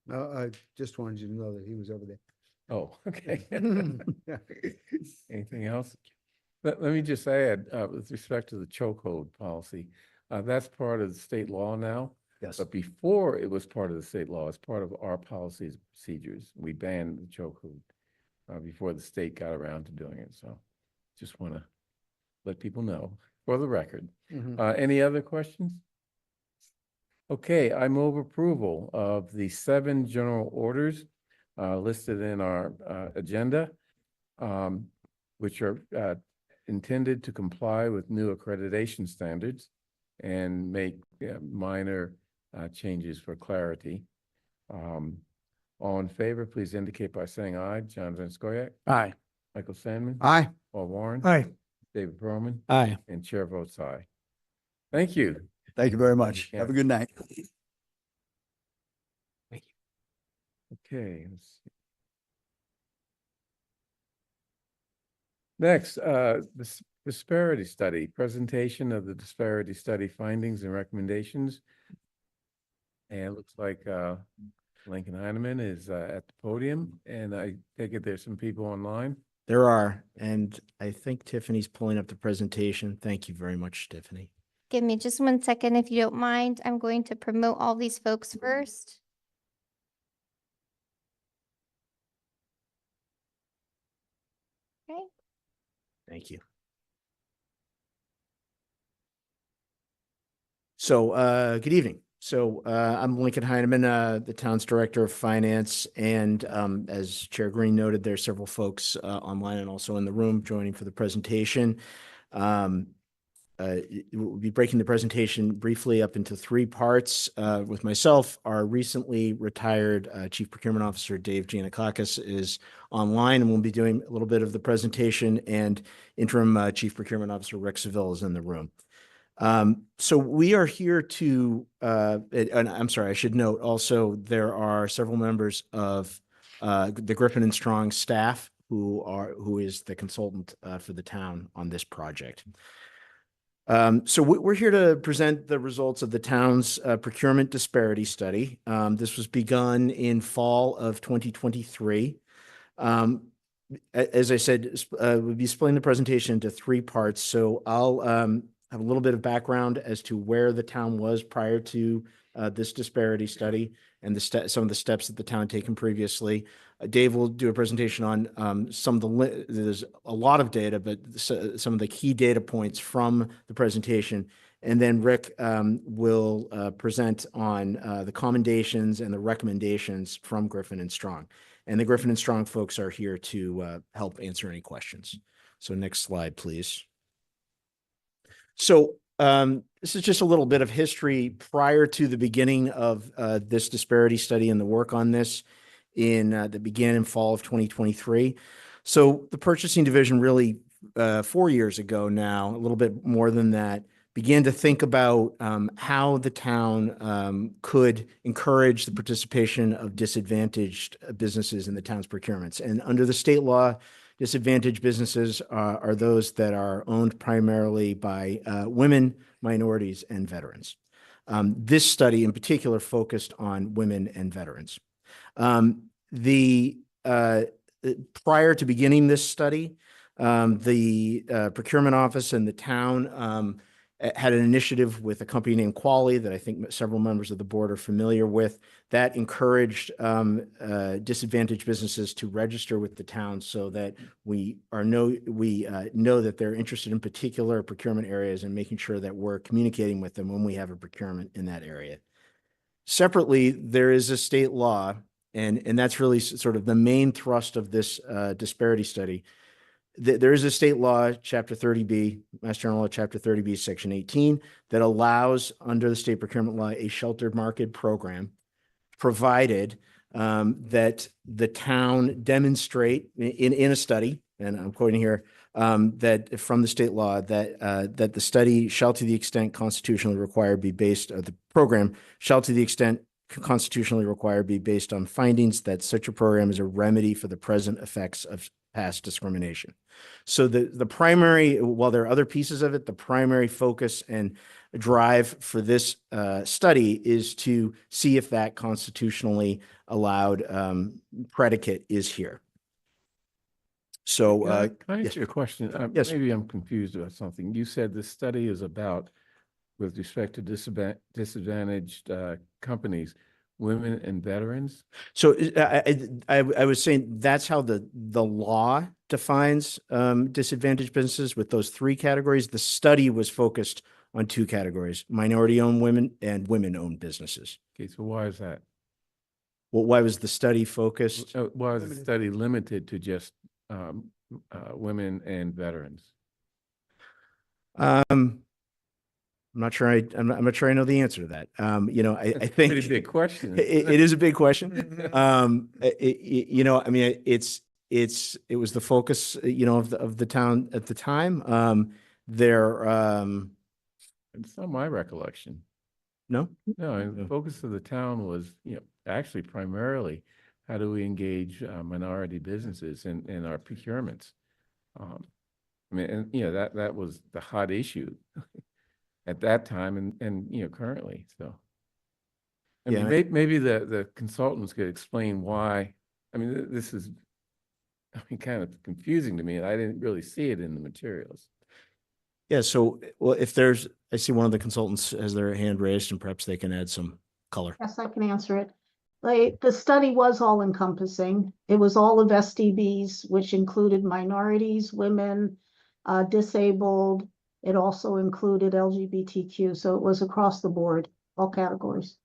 No, I just wanted you to know that he was over there. Oh, okay. Anything else? Let me just add, with respect to the chokehold policy, that's part of the state law now. Yes. But before it was part of the state law, it's part of our policies, procedures. We banned the chokehold before the state got around to doing it. So just want to let people know for the record. Any other questions? Okay, I move approval of the 7 general orders listed in our agenda, which are intended to comply with new accreditation standards and make minor changes for clarity. All in favor, please indicate by saying aye. John Van Scoyac. Aye. Michael Sandman. Aye. Paul Warren. Aye. David Perlman. Aye. And chair votes aye. Thank you. Thank you very much. Yeah. Have a good night. Okay. Let's see. Next, this disparity study, presentation of the disparity study findings and recommendations. And it looks like Lincoln Heineman is at the podium, and I take it there's some people online. There are, and I think Tiffany's pulling up the presentation. Thank you very much, Tiffany. Give me just 1 second if you don't mind. I'm going to promote all these folks first. Okay. Thank you. So, good evening. So, I'm Lincoln Heineman, the town's director of finance. And as Chair Green noted, there are several folks online and also in the room joining for the presentation. We'll be breaking the presentation briefly up into 3 parts. With myself, our recently retired Chief Procurement Officer, Dave Giannakakis, is online, and we'll be doing a little bit of the presentation, and interim Chief Procurement Officer Rick Seville is in the room. So we are here to, and I'm sorry, I should note also there are several members of the Griffin and Strong staff who is the consultant for the town on this project. So we're here to present the results of the town's procurement disparity study. This was begun in fall of 2023. As I said, we'll be splitting the presentation into 3 parts. So I'll have a little bit of background as to where the town was prior to this disparity study and some of the steps that the town had taken previously. Dave will do a presentation on some of there's a lot of data, but some of the key data points from the presentation. And then Rick will present on the commendations and the recommendations from Griffin and Strong. And the Griffin and Strong folks are here to help answer any questions. So next slide, please. So this is just a little bit of history prior to the beginning of this disparity study and the work on this that began in fall of 2023. So the purchasing division really 4 years ago now, a little bit more than that, began to think about how the town could encourage the participation of disadvantaged businesses in the town's procurements. And under the state law, disadvantaged businesses are those that are owned primarily by women, minorities, and veterans. This study in particular focused on women and veterans. Prior to beginning this study, the procurement office and the town had an initiative with a company named Quali that I think several members of the board are familiar with that encouraged disadvantaged businesses to register with the town so that we know that they're interested in particular procurement areas and making sure that we're communicating with them when we have a procurement in that area. Separately, there is a state law, and that's really sort of the main thrust of this disparity study. There is a state law, Chapter 30B, Mass General Law, Chapter 30B, Section 18, that allows, under the state procurement law, a sheltered market program, provided that the town demonstrate in a study, and I'm quoting here, that from the state law that the study shall to the extent constitutionally required be based, the program shall to the extent constitutionally required be based on findings that such a program is a remedy for the present effects of past discrimination. So the primary, while there are other pieces of it, the primary focus and drive for this study is to see if that constitutionally allowed predicate is here. So Can I yes. ask you a question? Yes. Maybe I'm confused about something. You said the study is about, with respect to disadvantaged companies, women and veterans? So I was saying that's how the law defines disadvantaged businesses with those three categories. The study was focused on two categories: minority-owned women and women-owned businesses. Okay, so why is that? Well, why was the study focused? Why is the study limited to just women and veterans? I'm not sure. I'm not sure I know the answer to that. I think Pretty big question. It is a big question. I mean, it was the focus, of the town at the time. It's not my recollection. No. The focus of the town was, actually primarily, how do we engage minority businesses in our procurements? I mean, and that was the hot issue at that time and currently. So, I mean, maybe the consultants could explain why. I mean, this is, kind of confusing to me. I didn't really see it in the materials. Yeah. So, well, I see one of the consultants has their hand raised, and perhaps they can add some color. Yes, I can answer it. The study was all encompassing. It was all of SDBs, which included minorities, women, disabled. It also included LGBTQ. So it was across the board, all categories.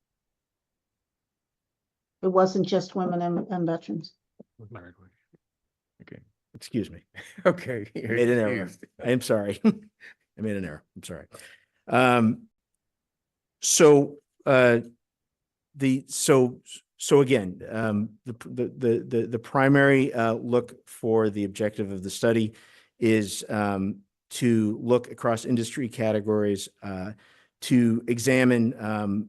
It wasn't just women and veterans. Okay. Excuse me. Okay. I made an error. I am sorry. I made an error. I'm sorry. So again, the primary look for the objective of the study is to look across industry categories, to examine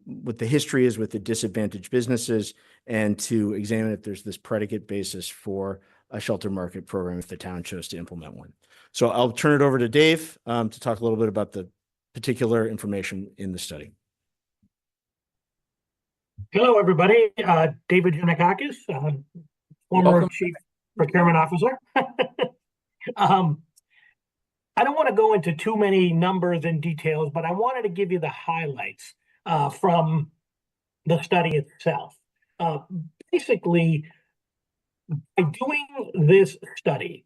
what the history is with the disadvantaged businesses, and to examine if there's this predicate basis for a shelter market program if the town chose to implement one. So I'll turn it over to Dave to talk a little bit about the particular information in the study. Hello, everybody. David Yanakakis, former Welcome. Chief Procurement Officer. I don't want to go into too many numbers and details, but I wanted to give you the highlights from the study itself. Basically, by doing this study,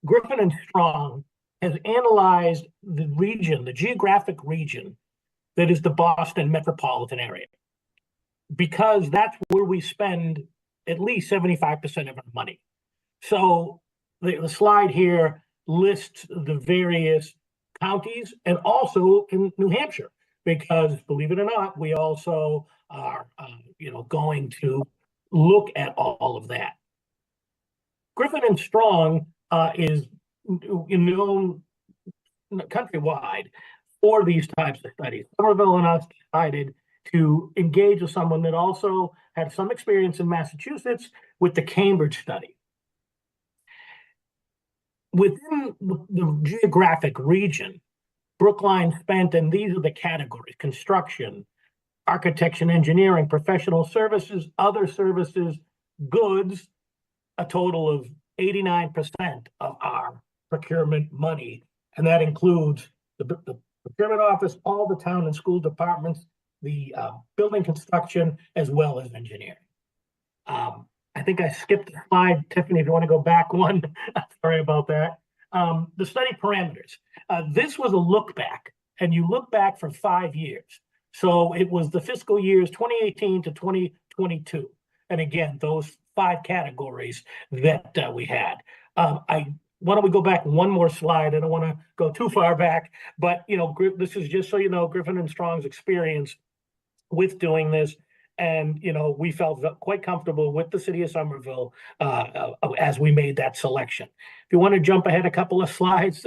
Griffin and Strong has analyzed the region, the geographic region that is the Boston metropolitan area, because that's where we spend at least 75% of our money. So the slide here lists the various counties and also in New Hampshire, because believe it or not, we also are, going to look at all of that. Griffin and Strong is known countrywide for these types of studies. Somerville and us decided to engage with someone that also had some experience in Massachusetts with the Cambridge study. Within the geographic region, Brookline spent, and these are the categories: construction, architecture and engineering, professional services, other services, goods, a total of 89% of our procurement money. And that includes the procurement office, all the town and school departments, the building construction, as well as engineering. I think I skipped the slide. Tiffany, if you want to go back one, sorry about that. The study parameters. This was a look back, and you look back for 5 years. So it was the fiscal years 2018 to 2022. And again, those 5 categories that we had. Why don't we go back one more slide? I don't want to go too far back, but this is just so you know Griffin and Strong's experience with doing this. And, you know, we felt quite comfortable with the city of Somerville as we made that selection. If you want to jump ahead a couple of slides,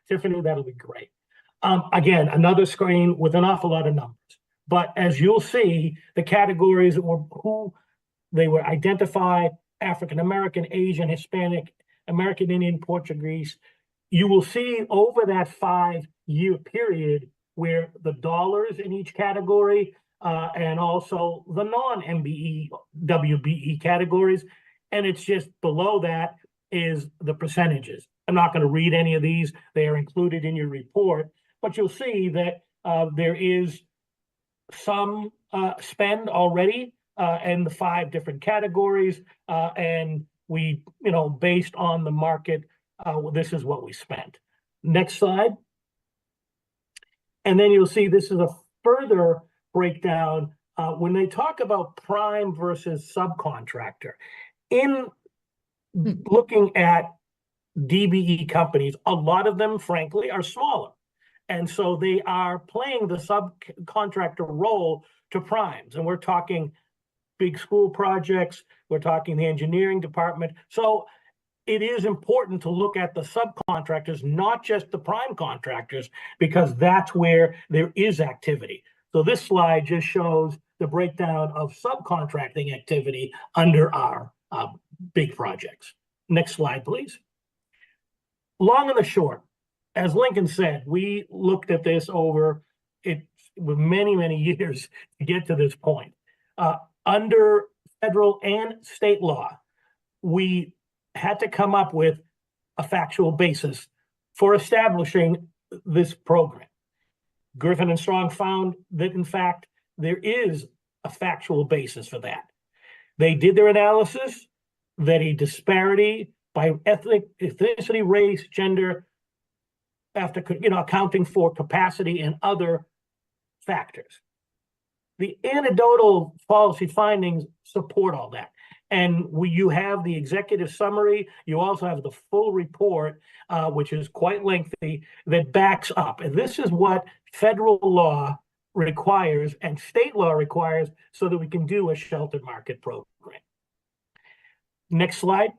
Tiffany, that'll be great. Again, another screen with an awful lot of numbers. But as you'll see, the categories were who they were identified: African American, Asian, Hispanic, American Indian, Portuguese. You will see over that 5-year period where the dollars in each category and also the non-MBE, WBE categories. And it's just below that is the percentages. I'm not going to read any of these. They are included in your report, but you'll see that there is some spend already in the 5 different categories. And we, you know, based on the market, this is what we spent. Next slide. And then you'll see this is a further breakdown when they talk about prime versus subcontractor. In looking at DBE companies, a lot of them, frankly, are smaller. And so they are playing the subcontractor role to primes. And we're talking big school projects, we're talking the engineering department. So it is important to look at the subcontractors, not just the prime contractors, because that's where there is activity. So this slide just shows the breakdown of subcontracting activity under our big projects. Next slide, please. Long and the short, as Lincoln said, we looked at this over it with many, many years to get to this point. Under federal and state law, we had to come up with a factual basis for establishing this program. Griffin and Strong found that, in fact, there is a factual basis for that. They did their analysis that a disparity by ethnicity, race, gender, after, you know, accounting for capacity and other factors. The anecdotal policy findings support all that. And you have the executive summary. You also have the full report, which is quite lengthy, that backs up. And this is what federal law requires and state law requires so that we can do a sheltered market program. Next slide.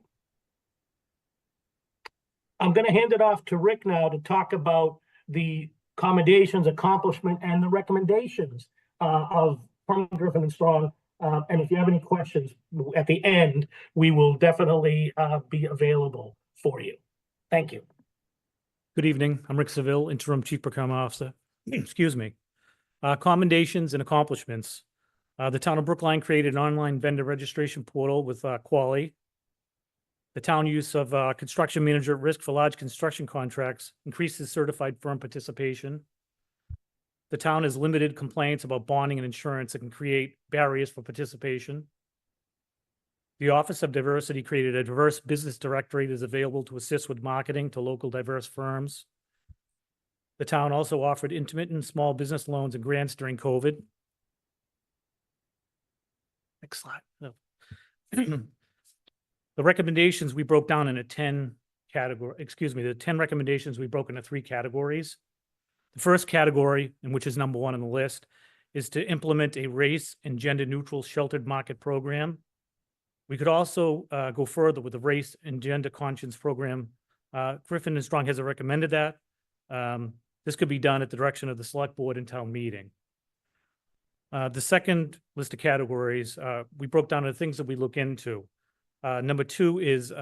I'm going to hand it off to Rick now to talk about the accommodations, accomplishment, and the recommendations from Griffin and Strong. And if you have any questions at the end, we will definitely be available for you. Thank you. Good evening. I'm Rick Seville, Interim Chief Procurement Officer. Excuse me. Commendations and accomplishments. The town of Brookline created an online vendor registration portal with Quali. The town use of construction manager at risk for large construction contracts increases certified firm participation. The town has limited complaints about bonding and insurance that can create barriers for participation. The Office of Diversity created a diverse business directory that is available to assist with marketing to local diverse firms. The town also offered intermittent small business loans and grants during COVID. Next slide. No. The recommendations we broke down into 10 categories, the 10 recommendations we broke into 3 categories. The first category, and which is number 1 on the list, is to implement a race and gender neutral sheltered market program. We could also go further with the race and gender conscience program. Griffin and Strong has recommended that. This could be done at the direction of the select board and town meeting. The second list of categories, we broke down into things that we look into. Number 2 is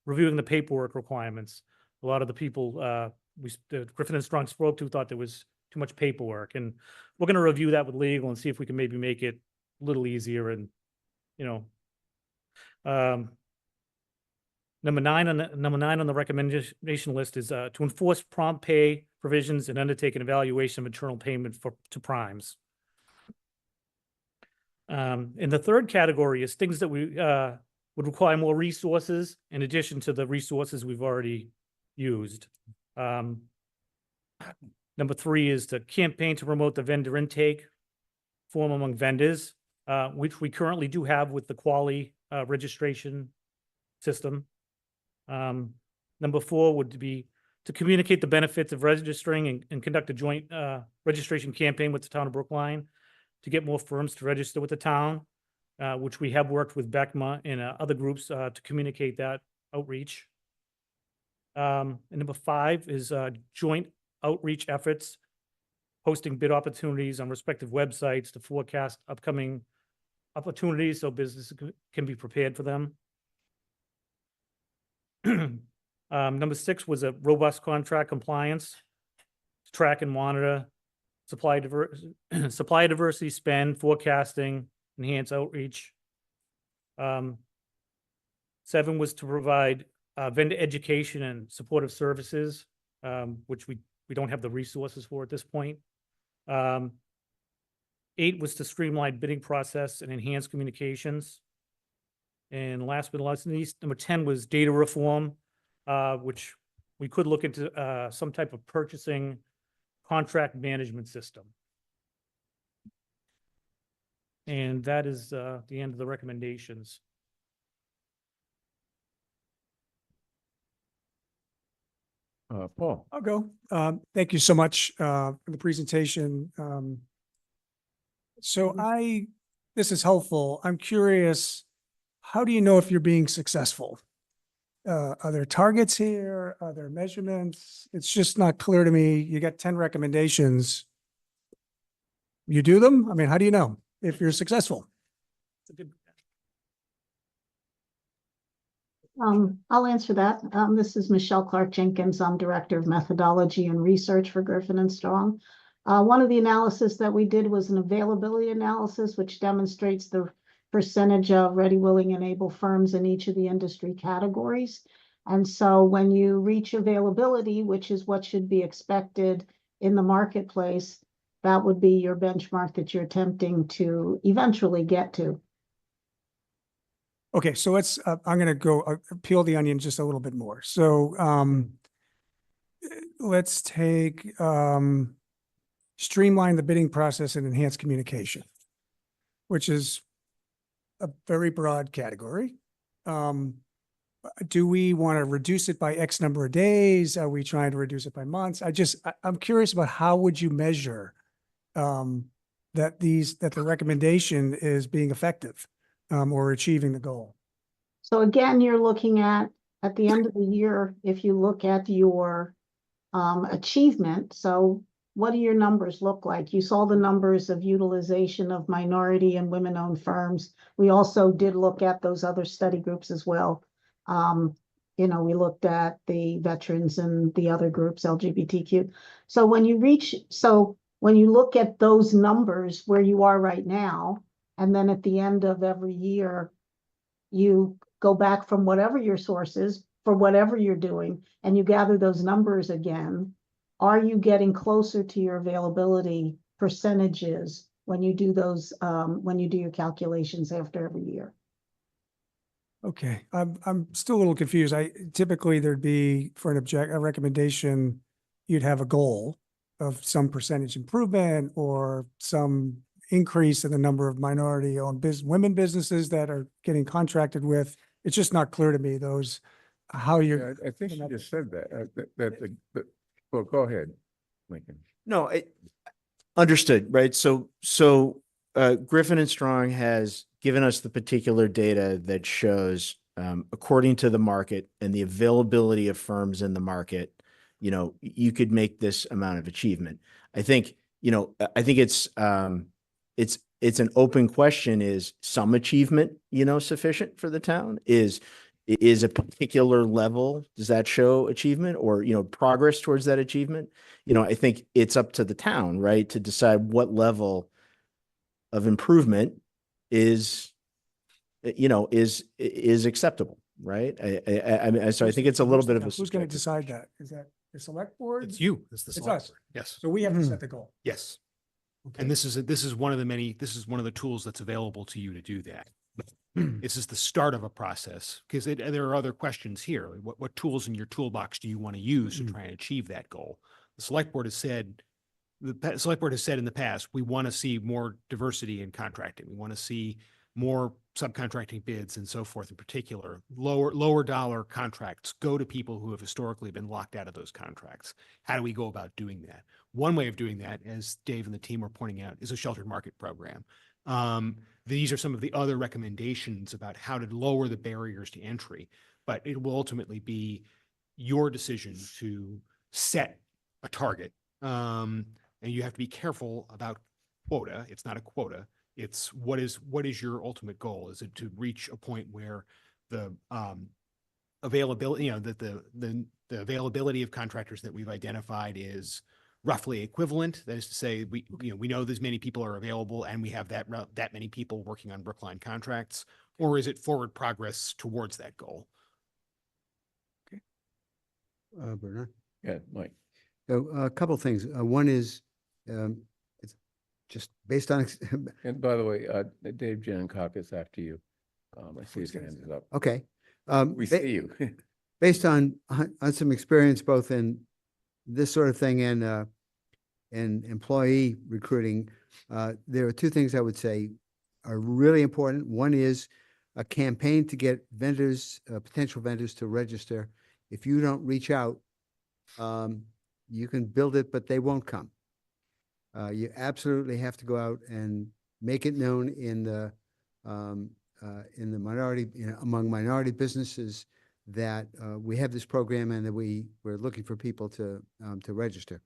reviewing the paperwork requirements. A lot of the people Griffin and Strong spoke to thought there was too much paperwork, and we're going to review that with legal and see if we can maybe make it a little easier. And number 9 on the recommendation list is to enforce prompt pay provisions and undertake an evaluation of internal payment to primes. And the third category is things that we would require more resources in addition to the resources we've already used. Number 3 is to campaign to promote the vendor intake form among vendors, which we currently do have with the Quali registration system. Number 4 would be to communicate the benefits of registering and conduct a joint registration campaign with the town of Brookline. to get more firms to register with the town, which we have worked with BECMA and other groups to communicate that outreach. And number 5 is joint outreach efforts, posting bid opportunities on respective websites to forecast upcoming opportunities so businesses can be prepared for them. Number 6 was a robust contract compliance, to track and monitor supply diversity spend, forecasting, enhance outreach. 7 was to provide vendor education and supportive services, which we don't have the resources for at this point. 8 was to streamline bidding process and enhance communications. And last but not least, number 10 was data reform, which we could look into some type of purchasing contract management system. And that is the end of the recommendations. Paul. I'll go. Thank you so much for the presentation. This is helpful. I'm curious, how do you know if you're being successful? Are there targets here? Are there measurements? It's just not clear to me. You got 10 recommendations. You do them? I mean, how do you know if you're successful? I'll answer that. This is Michelle Clark Jenkins. I'm Director of Methodology and Research for Griffin and Strong. One of the analysis that we did was an availability analysis, which demonstrates the percentage of ready, willing, and able firms in each of the industry categories. And so when you reach availability, which is what should be expected in the marketplace, that would be your benchmark that you're attempting to eventually get to. Okay, so let's, I'm going to go peel the onion just a little bit more. So let's take streamline the bidding process and enhance communication, which is a very broad category. Do we want to reduce it by X number of days? Are we trying to reduce it by months? I'm curious about how would you measure that the recommendation is being effective or achieving the goal? So again, you're looking at the end of the year, if you look at your achievement, so what do your numbers look like? You saw the numbers of utilization of minority and women-owned firms. We also did look at those other study groups as well. We looked at the veterans and the other groups, LGBTQ. So when you look at those numbers where you are right now, and then at the end of every year, you go back from whatever your source is for whatever you're doing, and you gather those numbers again. Are you getting closer to your availability percentages when you do those, when you do your calculations after every year? Okay, I'm still a little confused. Typically there'd be for a recommendation, you'd have a goal of some percentage improvement or some increase in the number of minority-owned women businesses that are getting contracted with. It's just not clear to me how you're. I think you just said that. Well, go ahead, Lincoln. No, understood, right? So Griffin and Strong has given us the particular data that shows, according to the market and the availability of firms in the market, you could make this amount of achievement. I think it's an open question. Is some achievement, sufficient for the town? Is a particular level, does that show achievement or, progress towards that achievement? I think it's up to the town, right, to decide what level of improvement is acceptable, right? So I think it's a little bit of a. Who's going to decide that? Is that the select board? It's you. It's the select us. board. Yes. So we have to set the goal. Yes. Okay. And this is one of the tools that's available to you to do that. This is the start of a process because there are other questions here. What tools in your toolbox do you want to use to try and achieve that goal? The select board has said in the past, we want to see more diversity in contracting. We want to see more subcontracting bids and so forth in particular, lower dollar contracts go to people who have historically been locked out of those contracts. How do we go about doing that? One way of doing that, as Dave and the team are pointing out, is a sheltered market program. These are some of the other recommendations about how to lower the barriers to entry, but it will ultimately be your decision to set a target. And you have to be careful about quota. It's not a quota. It's what is your ultimate goal? Is it to reach a point where the availability, that the availability of contractors that we've identified is roughly equivalent? That is to say, we know there's many people are available and we have that many people working on Brookline contracts, or is it forward progress towards that goal? Bernard? Yeah, Mike. So a couple of things. One is, it's just based on. And by the way, Dave Giannakakis after you. I see his hand is up. Okay. We see you. Based on some experience, both in this sort of thing and employee recruiting, there are two things I would say are really important. One is a campaign to get vendors, potential vendors to register. If you don't reach out, you can build it, but they won't come. You absolutely have to go out and make it known in the minority, among minority businesses that we have this program and that we're looking for people to register.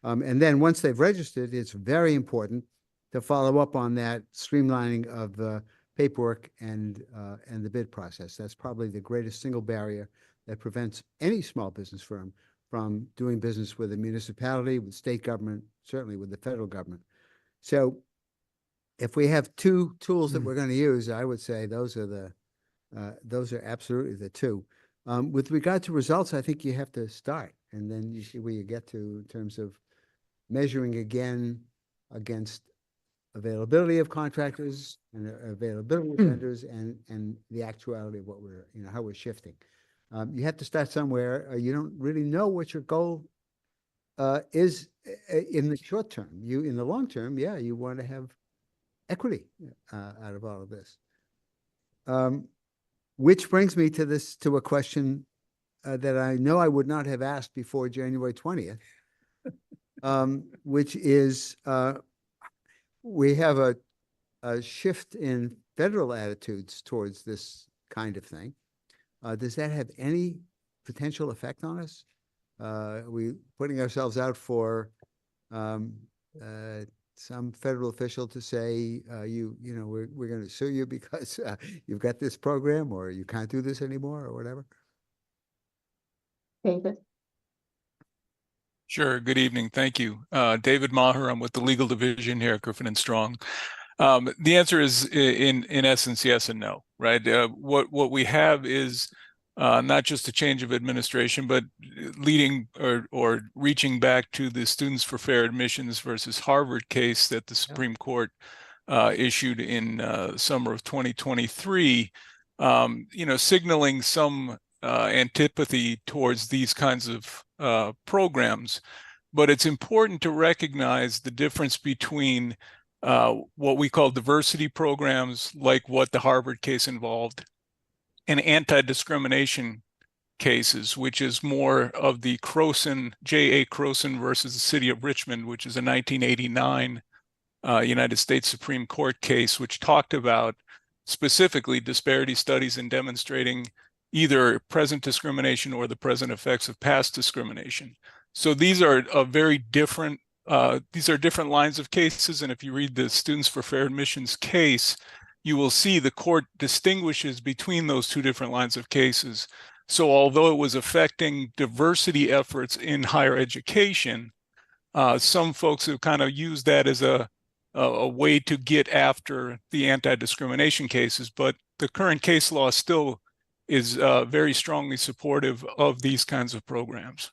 And then once they've registered, it's very important to follow up on that streamlining of the paperwork and the bid process. That's probably the greatest single barrier that prevents any small business firm from doing business with a municipality, with state government, certainly with the federal government. So if we have two tools that we're going to use, I would say those are absolutely the two. With regard to results, I think you have to start, and then you see where you get to in terms of measuring again against availability of contractors and availability of vendors and the actuality of what how we're shifting. You have to start somewhere. You don't really know what your goal is in the short term. In the long term, you want to have equity out of all of this. Which brings me to a question that I know I would not have asked before January 20th, which is we have a shift in federal attitudes towards this kind of thing. Does that have any potential effect on us? Are we putting ourselves out for some federal official to say, we're going to sue you because you've got this program, or you can't do this anymore, or whatever? David? Sure. Good evening. Thank you. David Maher. I'm with the legal division here at Griffin and Strong. The answer is in essence, yes and no, right? What we have is not just a change of administration, but leading or reaching back to the Students for Fair Admissions versus Harvard case that the Supreme Court issued in summer of 2023, signaling some antipathy towards these kinds of programs. But it's important to recognize the difference between what we call diversity programs, like what the Harvard case involved, and anti-discrimination cases, which is more of the J.A. Croson versus the City of Richmond, which is a 1989 United States Supreme Court case, which talked about specifically disparity studies in demonstrating either present discrimination or the present effects of past discrimination. So these are different lines of cases. And if you read the Students for Fair Admissions case, you will see the court distinguishes between those two different lines of cases. So although it was affecting diversity efforts in higher education, some folks have kind of used that as a way to get after the anti-discrimination cases. But the current case law still is very strongly supportive of these kinds of programs.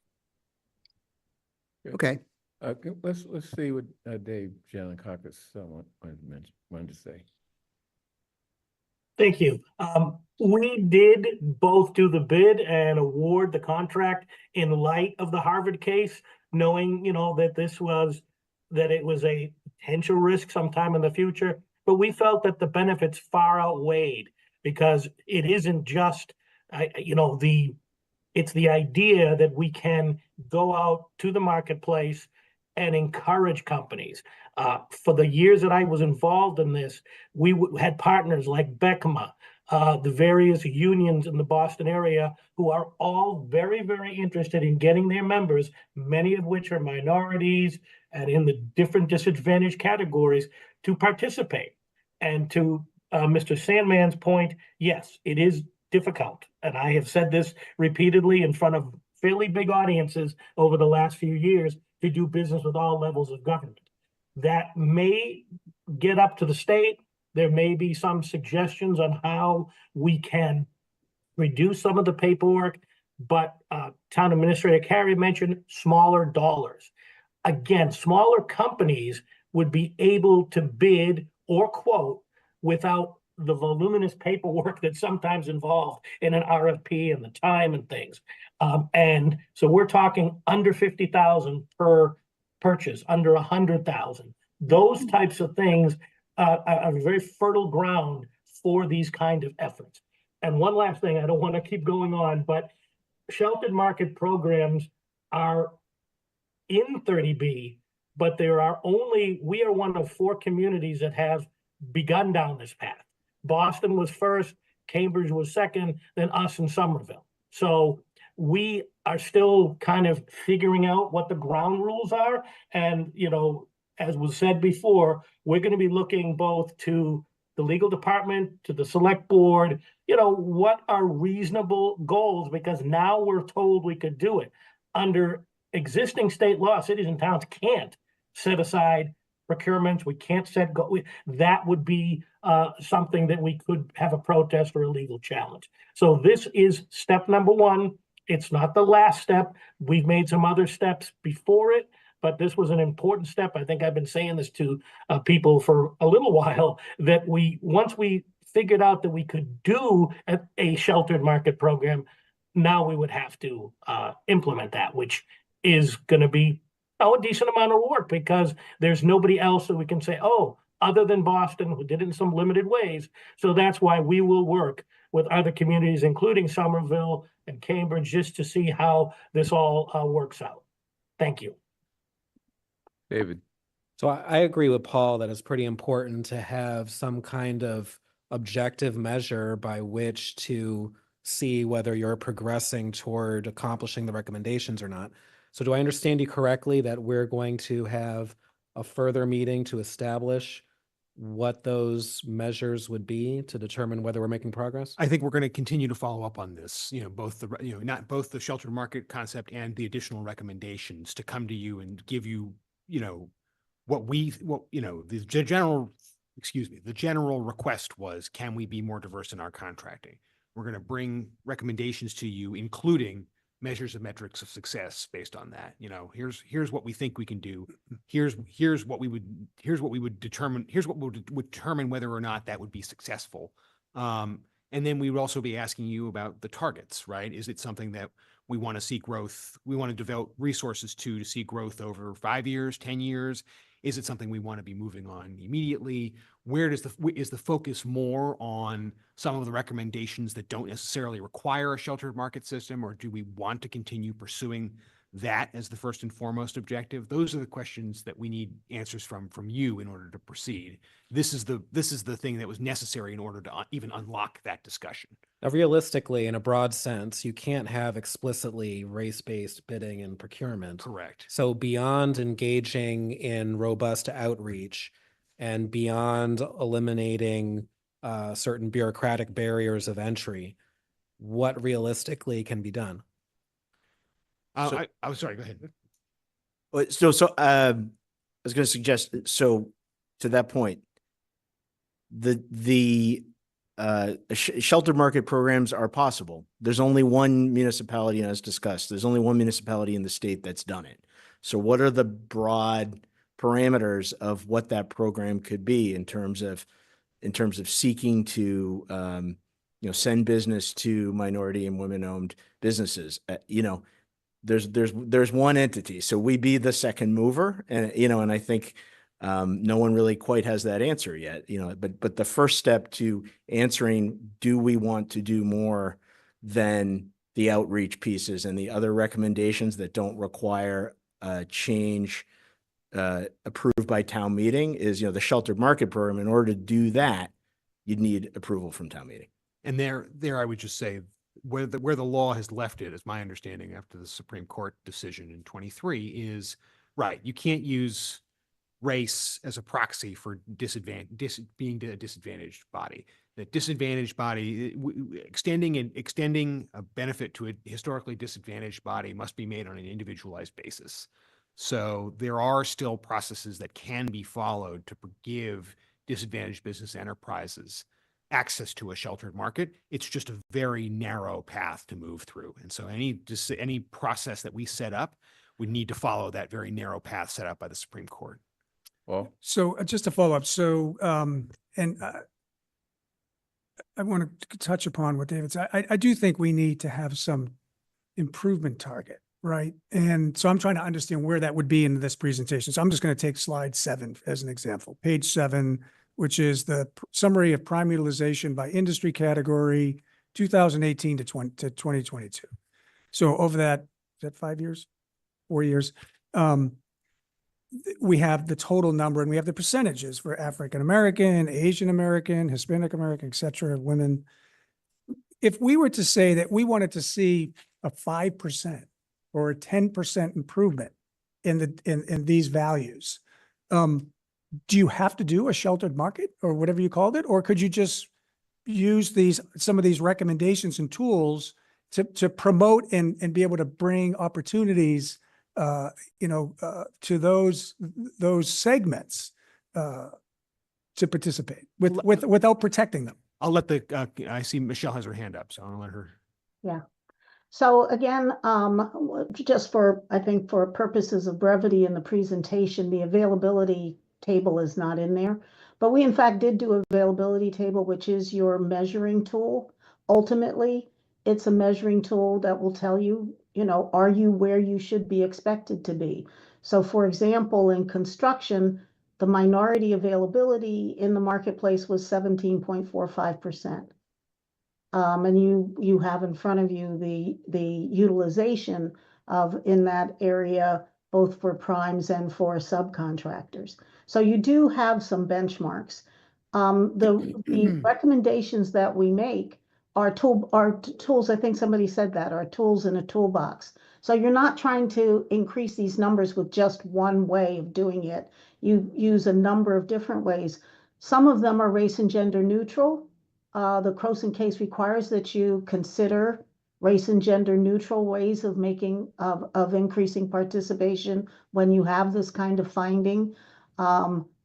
Okay. Let's see what Dave Giannakakis wanted to say. Thank you. We did both do the bid and award the contract in light of the Harvard case, knowing, that it was a potential risk sometime in the future. but we felt that the benefits far outweighed because it isn't just, it's the idea that we can go out to the marketplace and encourage companies. For the years that I was involved in this, we had partners like BECMA, the various unions in the Boston area who are all very, very interested in getting their members, many of which are minorities and in the different disadvantaged categories, to participate. And to Mr. Sandman's point, yes, it is difficult. And I have said this repeatedly in front of fairly big audiences over the last few years to do business with all levels of government. That may get up to the state. There may be some suggestions on how we can reduce some of the paperwork, but Town Administrator Carey mentioned smaller dollars. Again, smaller companies would be able to bid or quote without the voluminous paperwork that's sometimes involved in an RFP and the time and things. And so we're talking under 50,000 per purchase, under 100,000. Those types of things are very fertile ground for these kind of efforts. And one last thing, I don't want to keep going on, but sheltered market programs are in 30B, but we are one of 4 communities that have begun down this path. Boston was first, Cambridge was second, then us and Somerville. So we are still kind of figuring out what the ground rules are. And, as was said before, we're going to be looking both to the legal department, to the select board, what are reasonable goals? Because now we're told we could do it. Under existing state law, cities and towns can't set aside procurements. We can't set that would be something that we could have a protest or a legal challenge. So this is step number 1. It's not the last step. We've made some other steps before it, but this was an important step. I think I've been saying this to people for a little while, that once we figured out that we could do a sheltered market program, now we would have to implement that, which is going to be a decent amount of work because there's nobody else that we can say, other than Boston, who did it in some limited ways. So that's why we will work with other communities, including Somerville and Cambridge, just to see how this all works out. Thank you. David. So I agree with Paul that it's pretty important to have some kind of objective measure by which to see whether you're progressing toward accomplishing the recommendations or not. So do I understand you correctly that we're going to have a further meeting to establish what those measures would be to determine whether we're making progress? I think we're going to continue to follow up on this, both the sheltered market concept and the additional recommendations to come to you and give you, the general request was, can we be more diverse in our contracting? We're going to bring recommendations to you, including measures of metrics of success based on that. Here's what we think we can do. Here's what we would determine whether or not that would be successful. And then we would also be asking you about the targets, right? Is it something that we want to see growth? We want to develop resources to see growth over 5 years, 10 years? Is it something we want to be moving on immediately? Where is the focus more on some of the recommendations that don't necessarily require a sheltered market system, or do we want to continue pursuing that as the first and foremost objective? Those are the questions that we need answers from you in order to proceed. This is the thing that was necessary in order to even unlock that discussion. Now, realistically, in a broad sense, you can't have explicitly race-based bidding and procurement. Correct. So beyond engaging in robust outreach and beyond eliminating certain bureaucratic barriers of entry, what realistically can be done? I'm sorry, go ahead. I was going to suggest, so to that point, the sheltered market programs are possible. There's only one municipality, as discussed, there's only one municipality in the state that's done it. So what are the broad parameters of what that program could be in terms of seeking to send business to minority and women-owned businesses? There's one entity, so we be the second mover, and and I think No one really quite has that answer yet, but the first step to answering, do we want to do more than the outreach pieces and the other recommendations that don't require a change approved by town meeting is, the sheltered market program. In order to do that, you'd need approval from town meeting. And there I would just say where the law has left it, as my understanding after the Supreme Court decision in 23 is, right, you can't use race as a proxy for being a disadvantaged body. That disadvantaged body, extending a benefit to a historically disadvantaged body must be made on an individualized basis. So there are still processes that can be followed to give disadvantaged business enterprises access to a sheltered market. It's just a very narrow path to move through. And so any process that we set up would need to follow that very narrow path set up by the Supreme Court. Well, So just to follow up, so, I want to touch upon what David said. I do think we need to have some improvement target, right? And so I'm trying to understand where that would be in this presentation. So I'm just going to take slide 7 as an example, page 7, which is the summary of prime utilization by industry category, 2018 to 2022. So over that, is that 5 years, 4 years? We have the total number and we have the percentages for African-American, Asian-American, Hispanic-American, et cetera, women. If we were to say that we wanted to see a 5% or a 10% improvement in these values, do you have to do a sheltered market or whatever you called it? Or could you just use some of these recommendations and tools to promote and be able to bring opportunities to those segments to participate without protecting them? I'll let I see Michelle has her hand up, so I'll let her. Yeah. So again, just I think for purposes of brevity in the presentation, the availability table is not in there. But we in fact did do a availability table, which is your measuring tool. Ultimately, it's a measuring tool that will tell you, are you where you should be expected to be? So for example, in construction, the minority availability in the marketplace was 17.45%. And you have in front of you the utilization in that area, both for primes and for subcontractors. So you do have some benchmarks. The recommendations that we make are tools, I think somebody said that, are tools in a toolbox. So you're not trying to increase these numbers with just one way of doing it. You use a number of different ways. Some of them are race and gender neutral. The Croson case requires that you consider race and gender neutral ways of increasing participation when you have this kind of finding.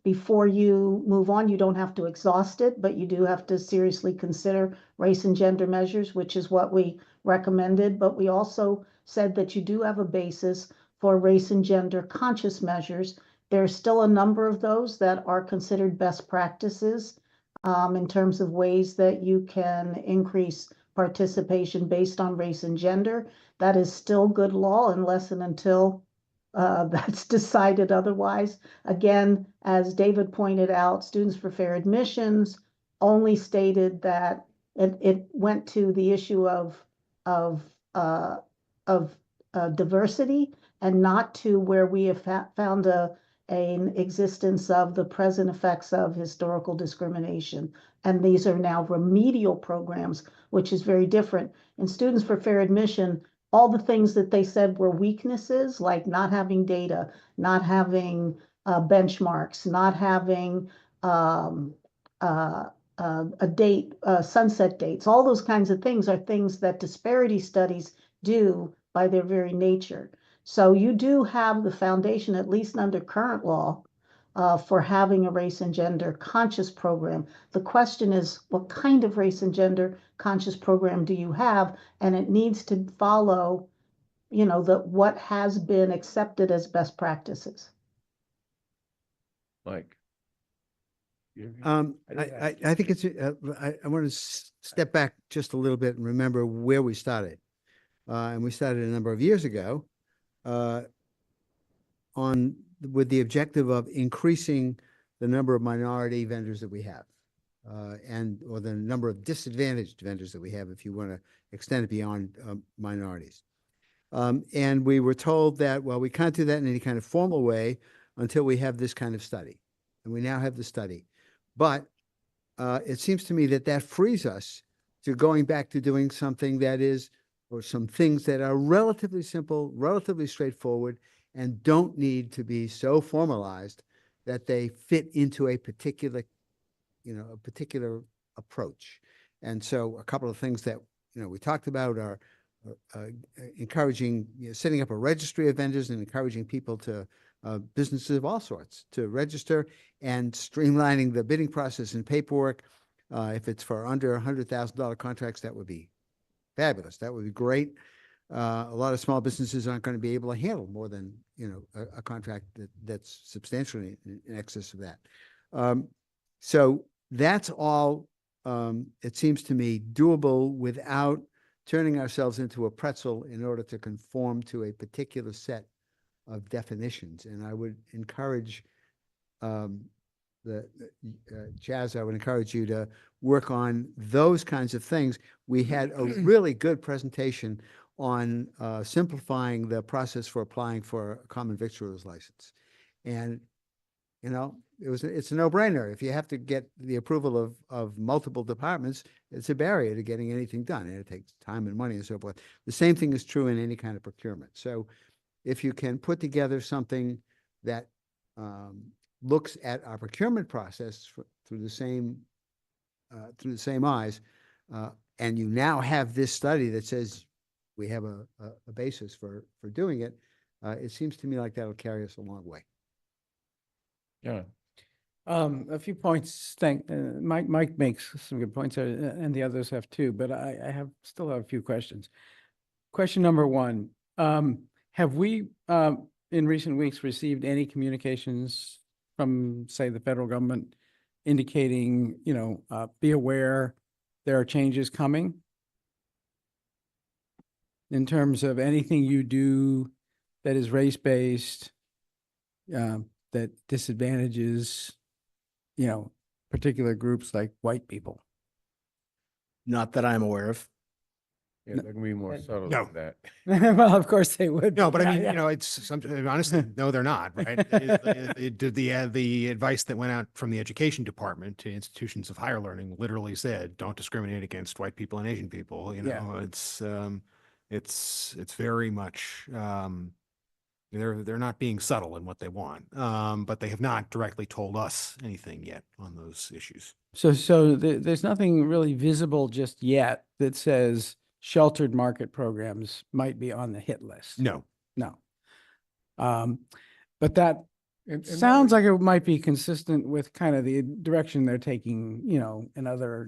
Before you move on, you don't have to exhaust it, but you do have to seriously consider race and gender measures, which is what we recommended. But we also said that you do have a basis for race and gender conscious measures. There's still a number of those that are considered best practices in terms of ways that you can increase participation based on race and gender. That is still good law unless and until that's decided otherwise. Again, as David pointed out, Students for Fair Admissions only stated that it went to the issue of diversity and not to where we have found an existence of the present effects of historical discrimination. And these are now remedial programs, which is very different. In Students for Fair Admission, all the things that they said were weaknesses, like not having data, not having benchmarks, not having a date, sunset dates, all those kinds of things are things that disparity studies do by their very nature. So you do have the foundation, at least under current law, for having a race and gender conscious program. The question is, what kind of race and gender conscious program do you have? And it needs to follow, what has been accepted as best practices. Mike. I think it's, I want to step back just a little bit and remember where we started. And we started a number of years ago on with the objective of increasing the number of minority vendors that we have, or the number of disadvantaged vendors that we have, if you want to extend it beyond minorities. And we were told that, well, we can't do that in any kind of formal way until we have this kind of study. And we now have the study. But it seems to me that that frees us to going back to doing something that is, or some things that are relatively simple, relatively straightforward, and don't need to be so formalized that they fit into a particular, a particular approach. And so a couple of things that, we talked about are encouraging, setting up a registry of vendors and encouraging people to, businesses of all sorts, to register, and streamlining the bidding process and paperwork. If it's for under $100,000 contracts, that would be fabulous. That would be great. A lot of small businesses aren't going to be able to handle more than, a contract that's substantially in excess of that. So that's all, it seems to me, doable without turning ourselves into a pretzel in order to conform to a particular set of definitions. And I would encourage Chaz, I would encourage you to work on those kinds of things. We had a really good presentation on simplifying the process for applying for a common victuals license. And, it's a no-brainer. If you have to get the approval of multiple departments, it's a barrier to getting anything done, and it takes time and money and so forth. The same thing is true in any kind of procurement. So if you can put together something that looks at our procurement process through the same eyes, and you now have this study that says we have a basis for doing it, it seems to me like that'll carry us a long way. Yeah. A few points. Mike makes some good points, and the others have too. But I still have a few questions. Question number one: have we, in recent weeks, received any communications from, say, the federal government indicating, be aware there are changes coming in terms of anything you do that is race-based, that disadvantages, particular groups like white people? Not that I'm aware of. Yeah, there can be more subtle No. than that. Well, of course they would. No, but I mean, Yeah. it's honestly, no, they're not, right? The advice that went out from the education department to institutions of higher learning literally said, don't discriminate against white people and Asian people. It's very much, they're not being subtle in what they want, but they have not directly told us anything yet on those issues. So there's nothing really visible just yet that says sheltered market programs might be on the hit list. No. But that sounds like it might be consistent with kind of the direction they're taking, in other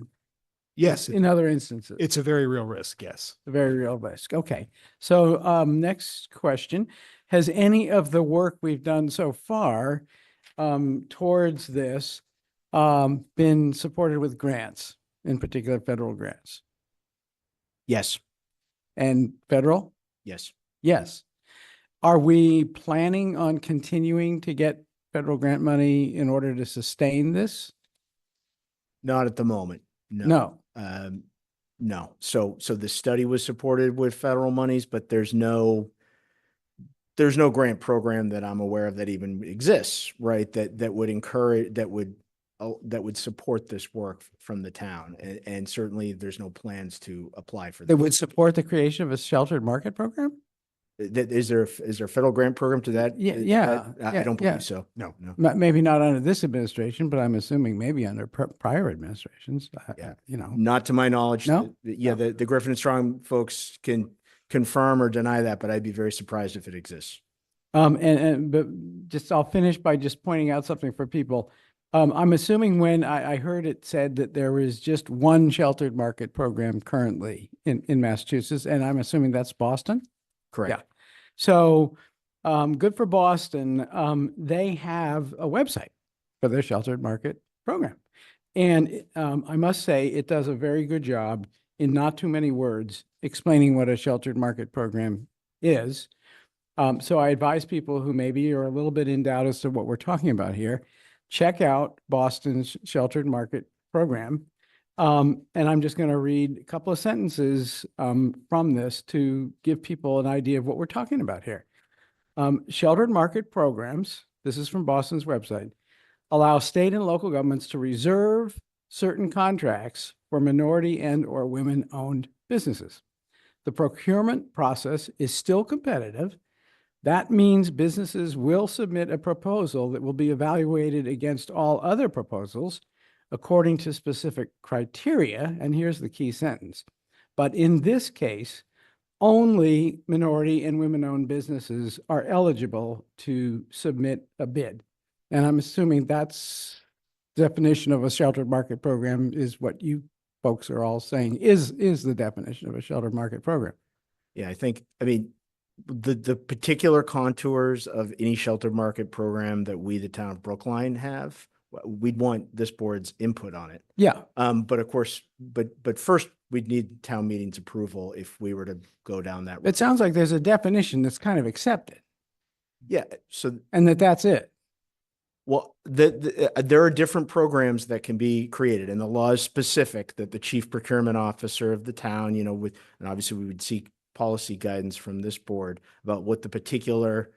instances. It's a very real risk. Yes. A very real risk. Okay. So next question: has any of the work we've done so far towards this been supported with grants, in particular federal grants? Yes. And federal? Yes. Yes. Are we planning on continuing to get federal grant money in order to sustain this? Not at the moment. No. No. So the study was supported with federal monies, but there's no grant program that I'm aware of that even exists, right? That would encourage, that would support this work from the town. And certainly there's no plans to apply for that. That would support the creation of a sheltered market program? Is there a federal grant program to that? Yeah. I don't believe so. No. Maybe not under this administration, but I'm assuming maybe under prior administrations. Not to my knowledge. No? The Griffin and Strong folks can confirm or deny that, but I'd be very surprised if it exists. But I'll finish by just pointing out something for people. I'm assuming when I heard it said that there is just one sheltered market program currently in Massachusetts, and I'm assuming that's Boston? Correct. Yeah. So good for Boston. They have a website for their sheltered market program. And I must say it does a very good job in not too many words explaining what a sheltered market program is. So I advise people who maybe are a little bit in doubt as to what we're talking about here, check out Boston's sheltered market program. And I'm just going to read a couple of sentences from this to give people an idea of what we're talking about here. Sheltered market programs, this is from Boston's website, allow state and local governments to reserve certain contracts for minority and or women-owned businesses. The procurement process is still competitive. That means businesses will submit a proposal that will be evaluated against all other proposals according to specific criteria. And here's the key sentence. But in this case, only minority and women-owned businesses are eligible to submit a bid. And I'm assuming that's definition of a sheltered market program is what you folks are all saying is the definition of a sheltered market program. Yeah, I mean, the particular contours of any sheltered market program that we, the town of Brookline, have, we'd want this board's input on it. Yeah. But of course, but first we'd need town meeting's approval if we were to go down that road. It sounds like there's a definition that's kind of accepted. Yeah. So, and that's it. Well, there are different programs that can be created, and the law is specific that the chief procurement officer of the town, you know, and obviously we would seek policy guidance from this board about what the particular,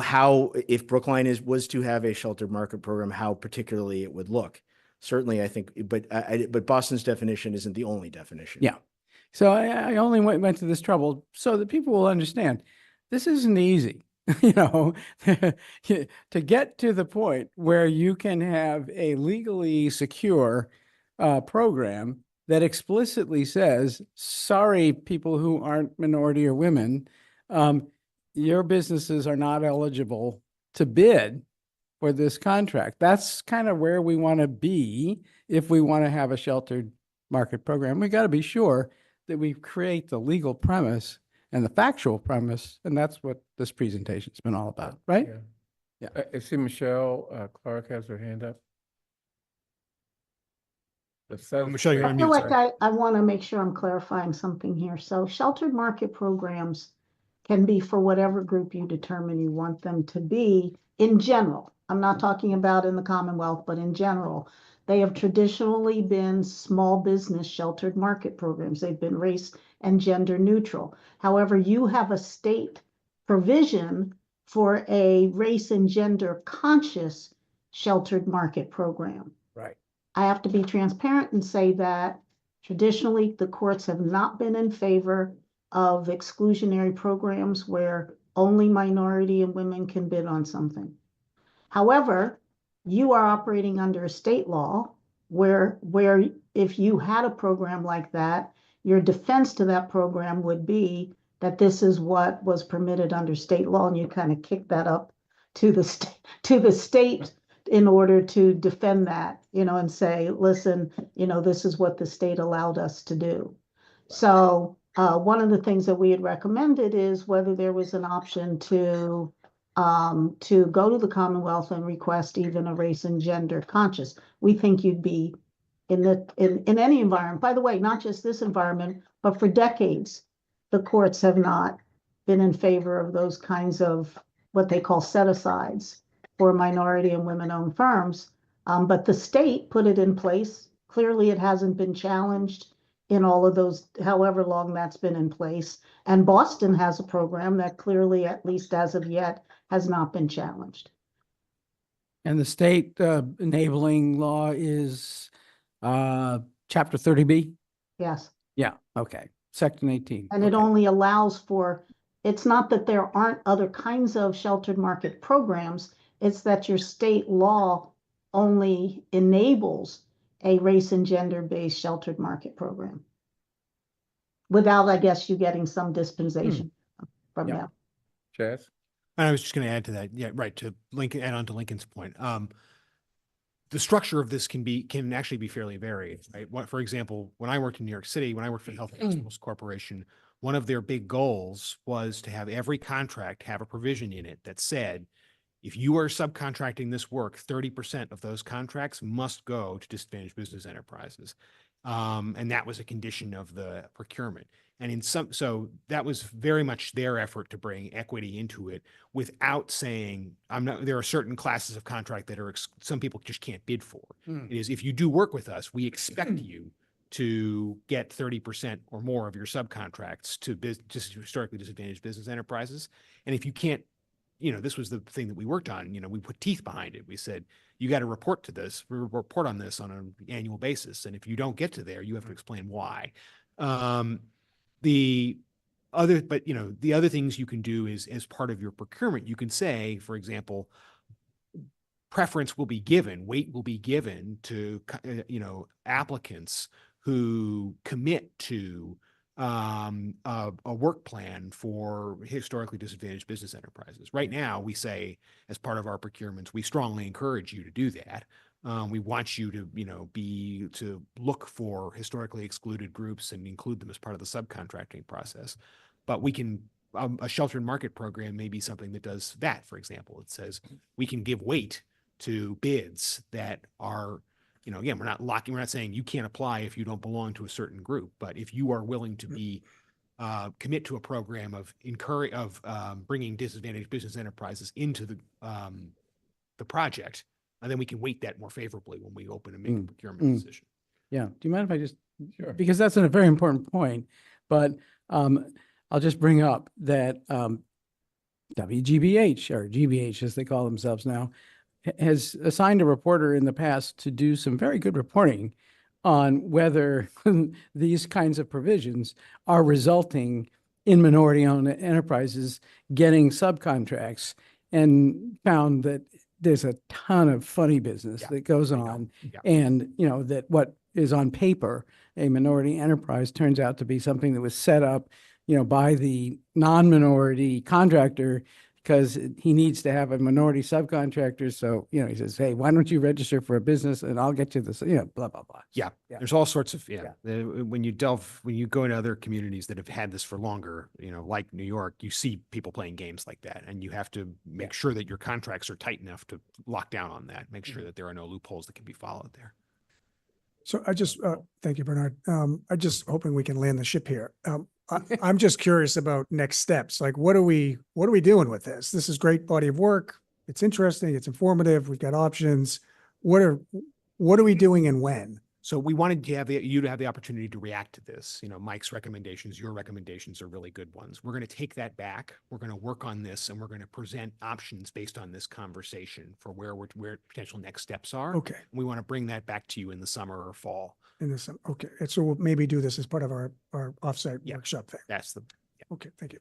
how, if Brookline was to have a sheltered market program, how particularly it would look. Certainly, I think, but Boston's definition isn't the only definition. Yeah. So I only went to this trouble so that people will understand this isn't easy. You know, to get to the point where you can have a legally secure program that explicitly says, sorry, people who aren't minority or women, your businesses are not eligible to bid for this contract. That's kind of where we want to be if we want to have a sheltered market program. We got to be sure that we create the legal premise and the factual premise, and that's what this presentation's been all about, right? Yeah. I see Michelle Clark has her hand up. Michelle, you're I on feel mute. like I want to make sure I'm clarifying something here. So sheltered market programs can be for whatever group you determine you want them to be in general. I'm not talking about in the Commonwealth, but in general. They have traditionally been small business sheltered market programs. They've been race and gender neutral. However, you have a state provision for a race and gender conscious sheltered market program. Right. I have to be transparent and say that traditionally the courts have not been in favor of exclusionary programs where only minority and women can bid on something. However, you are operating under a state law where if you had a program like that, your defense to that program would be that this is what was permitted under state law, and you kind of kick that up to the state in order to defend that, you know, and say, listen, you know, this is what the state allowed us to do. So one of the things that we had recommended is whether there was an option to go to the Commonwealth and request even a race and gender conscious. We think you'd be in any environment, by the way, not just this environment, but for decades, the courts have not been in favor of those kinds of what they call set-asides for minority and women-owned firms. But the state put it in place. Clearly, it hasn't been challenged in all of those, however long that's been in place. And Boston has a program that clearly, at least as of yet, has not been challenged. And the state enabling law is Chapter 30B? Yes. Yeah, okay. Section 18. And it only allows for, it's not that there aren't other kinds of sheltered market programs, it's that your state law only enables a race and gender-based sheltered market program. Without, I guess, you getting some dispensation from them. Chaz? And I was just going to add to that. Yeah, right. To add on to Lincoln's point. The structure of this can actually be fairly varied. Right? For example, when I worked in New York City, when I worked for the Health Hospitals Corporation, one of their big goals was to have every contract have a provision in it that said, if you are subcontracting this work, 30% of those contracts must go to disadvantaged business enterprises. And that was a condition of the procurement. And so that was very much their effort to bring equity into it without saying, there are certain classes of contract that some people just can't bid for. It is, if you do work with us, we expect you to get 30% or more of your subcontracts to just historically disadvantaged business enterprises. And if you can't, this was the thing that we worked on, we put teeth behind it. We said, you got to report on this on an annual basis. And if you don't get to there, you have to explain why. The other things you can do is, as part of your procurement, you can say, for example, preference will be given, weight will be given to, applicants who commit to a work plan for historically disadvantaged business enterprises. Right now, we say, as part of our procurements, we strongly encourage you to do that. We want you to, to look for historically excluded groups and include them as part of the subcontracting process. But we can, a sheltered market program may be something that does that, for example. It says we can give weight to bids that are, again, we're not saying you can't apply if you don't belong to a certain group, but if you are willing to be, commit to a program of bringing disadvantaged business enterprises into the project, and then we can weight that more favorably when we open and make a procurement decision. Yeah. Do you mind if I just, because that's a very important point, but I'll just bring up that WGBH, or GBH as they call themselves now, has assigned a reporter in the past to do some very good reporting on whether these kinds of provisions are resulting in minority-owned enterprises getting subcontracts, and found that there's a ton of funny business that goes on, and that what is on paper a minority enterprise turns out to be something that was set up, by the non-minority contractor because he needs to have a minority subcontractor. So, he says, hey, why don't you register for a business and I'll get you this, blah, blah, blah. Yeah. There's all sorts of, when you go into other communities that have had this for longer, like New York, you see people playing games like that, and you have to make sure that your contracts are tight enough to lock down on that, make sure that there are no loopholes that can be followed there. So I just, thank you, Bernard. I just hoping we can land the ship here. I'm just curious about next steps. Like, what are we doing with this? This is great body of work. It's interesting. It's informative. We've got options. What are we doing and when? So we wanted to have you to have the opportunity to react to this. Mike's recommendations, your recommendations are really good ones. We're going to take that back. We're going to work on this, and we're going to present options based on this conversation for where potential next steps are. Okay. And we want to bring that back to you in the summer or fall. Okay. And so we'll maybe do this as part of our offsite workshop thing. Okay. Thank you.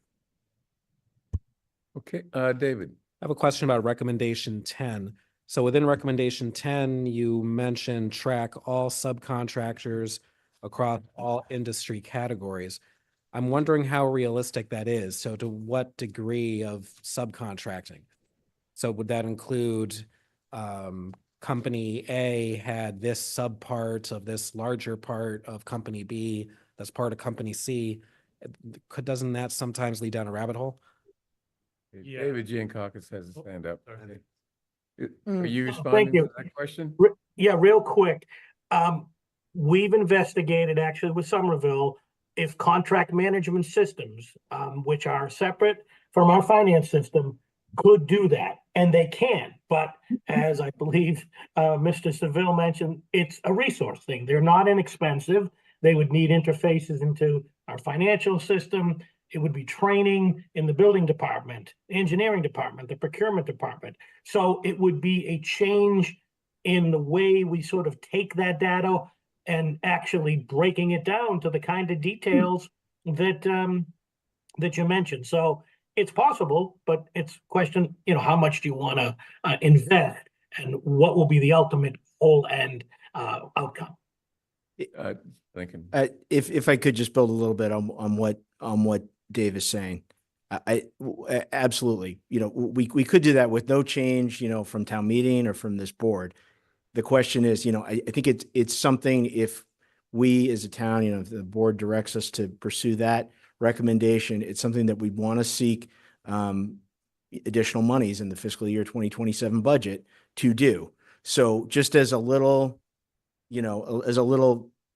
Okay, David. I have a question about recommendation 10. So within recommendation 10, you mentioned track all subcontractors across all industry categories. I'm wondering how realistic that is. So to what degree of subcontracting? So would that include company A had this subpart of this larger part of company B that's part of company C? Doesn't that sometimes lead down a rabbit hole? David Giancakis has his hand up. Are you Thank responding you. to that question? Yeah, real quick. We've investigated actually with Somerville if contract management systems, which are separate from our finance system, could do that, and they can. But as I believe Mr. Seville mentioned, it's a resource thing. They're not inexpensive. They would need interfaces into our financial system. It would be training in the building department, engineering department, the procurement department. So it would be a change in the way we sort of take that data and actually breaking it down to the kind of details that that you mentioned. So it's possible, but it's a question, how much do you want to invest, and what will be the ultimate whole end outcome? Thank you. If I could just build a little bit on what Dave is saying. Absolutely. We could do that with no change, from town meeting or from this board. The question is, I think it's something, if we as a town, if the board directs us to pursue that recommendation, it's something that we want to seek additional monies in the fiscal year 2027 budget to do. So just as a little,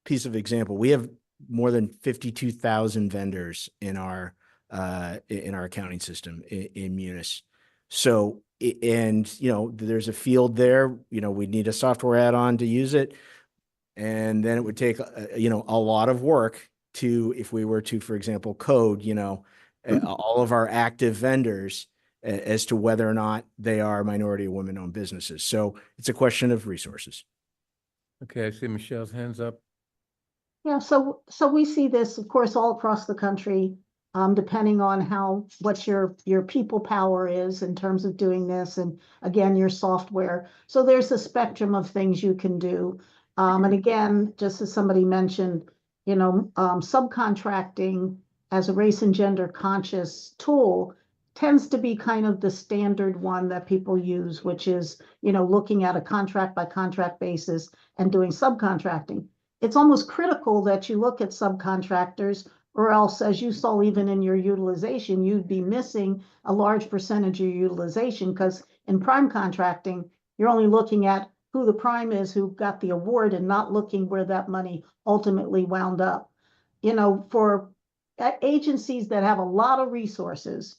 piece of example, we have more than 52,000 vendors in our accounting system in Munis. So, and, you know, there's a field there, you know, we need a software add-on to use it. And then it would take, you know, a lot of work to, if we were to, for example, code, you know, all of our active vendors as to whether or not they are minority or women-owned businesses. So it's a question of resources. Okay, I see Michelle's hands up. Yeah, so we see this, of course, all across the country, depending on what your people power is in terms of doing this, and again, your software. So there's a spectrum of things you can do. And again, just as somebody mentioned, you know, subcontracting as a race and gender conscious tool tends to be kind of the standard one that people use, which is, you know, looking at a contract by contract basis and doing subcontracting. It's almost critical that you look at subcontractors, or else, as you saw even in your utilization, you'd be missing a large percentage of your utilization, because in prime contracting, you're only looking at who the prime is who got the award and not looking where that money ultimately wound up. You know, for agencies that have a lot of resources,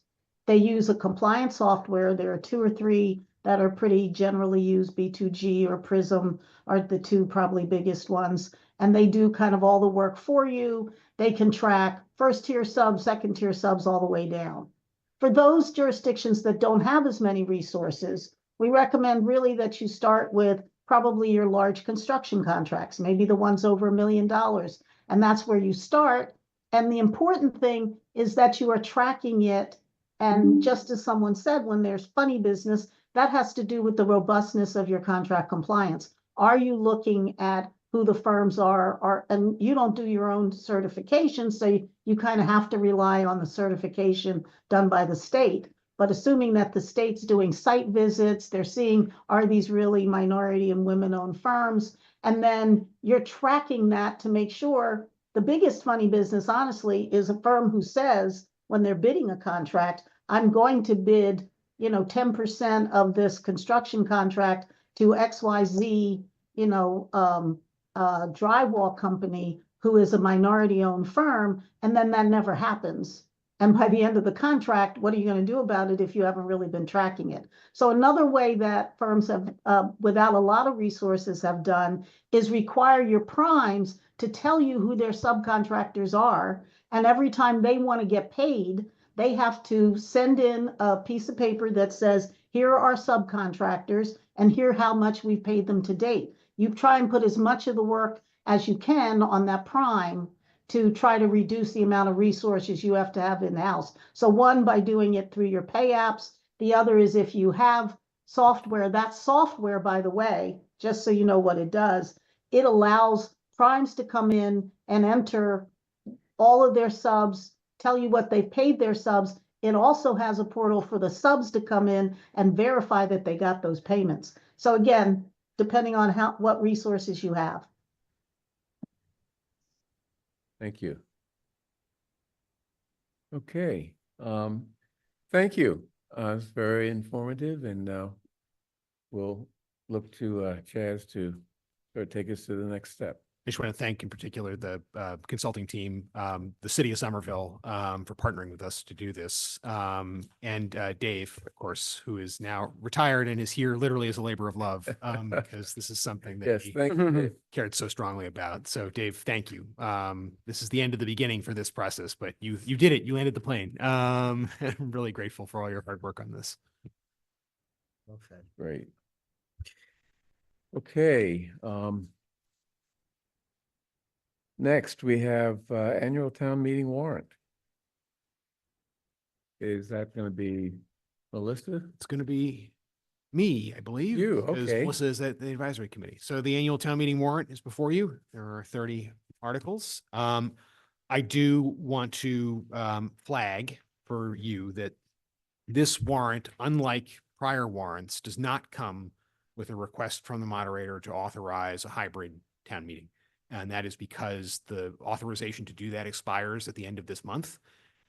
they use a compliance software. There are 2 or 3 that are pretty generally used. B2G or Prism are the 2 probably biggest ones. And they do kind of all the work for you. They can track first tier subs, second tier subs, all the way down. For those jurisdictions that don't have as many resources, we recommend really that you start with probably your large construction contracts, maybe the ones over $1 million. And that's where you start. And the important thing is that you are tracking it. And just as someone said, when there's funny business, that has to do with the robustness of your contract compliance. Are you looking at who the firms are, and you don't do your own certification, so you kind of have to rely on the certification done by the state. But assuming that the state's doing site visits, they're seeing, are these really minority and women-owned firms? And then you're tracking that to make sure. The biggest funny business, honestly, is a firm who says, when they're bidding a contract, I'm going to bid, you know, 10% of this construction contract to XYZ, you know, drywall company who is a minority-owned firm, and then that never happens. And by the end of the contract, what are you going to do about it if you haven't really been tracking it? So another way that firms have, without a lot of resources, have done is require your primes to tell you who their subcontractors are. And every time they want to get paid, they have to send in a piece of paper that says, here are our subcontractors, and here how much we've paid them to date. You try and put as much of the work as you can on that prime to try to reduce the amount of resources you have to have in-house. So one, by doing it through your pay apps. The other is if you have software. That software, by the way, just so you know what it does, it allows primes to come in and enter all of their subs, tell you what they've paid their subs. It also has a portal for the subs to come in and verify that they got those payments. So again, depending on what resources you have. Thank you. Okay, thank you. It's very informative, and we'll look to Chaz to sort of take us to the next step. I just want to thank in particular the consulting team, the city of Somerville, for partnering with us to do this. And Dave, of course, who is now retired and is here literally as a labor of love, because this is something that Yes, thank you, Dave. cared so strongly about. So Dave, thank you. This is the end of the beginning for this process, but you did it. You landed the plane. I'm really grateful for all your hard work on this. Well said. Great. Okay. Next, we have annual town meeting warrant. Is that going to be Melissa? It's going to be me, I believe. You, because okay. Melissa is at the advisory committee. So the annual town meeting warrant is before you. There are 30 articles. I do want to flag for you that this warrant, unlike prior warrants, does not come with a request from the moderator to authorize a hybrid town meeting. And that is because the authorization to do that expires at the end of this month.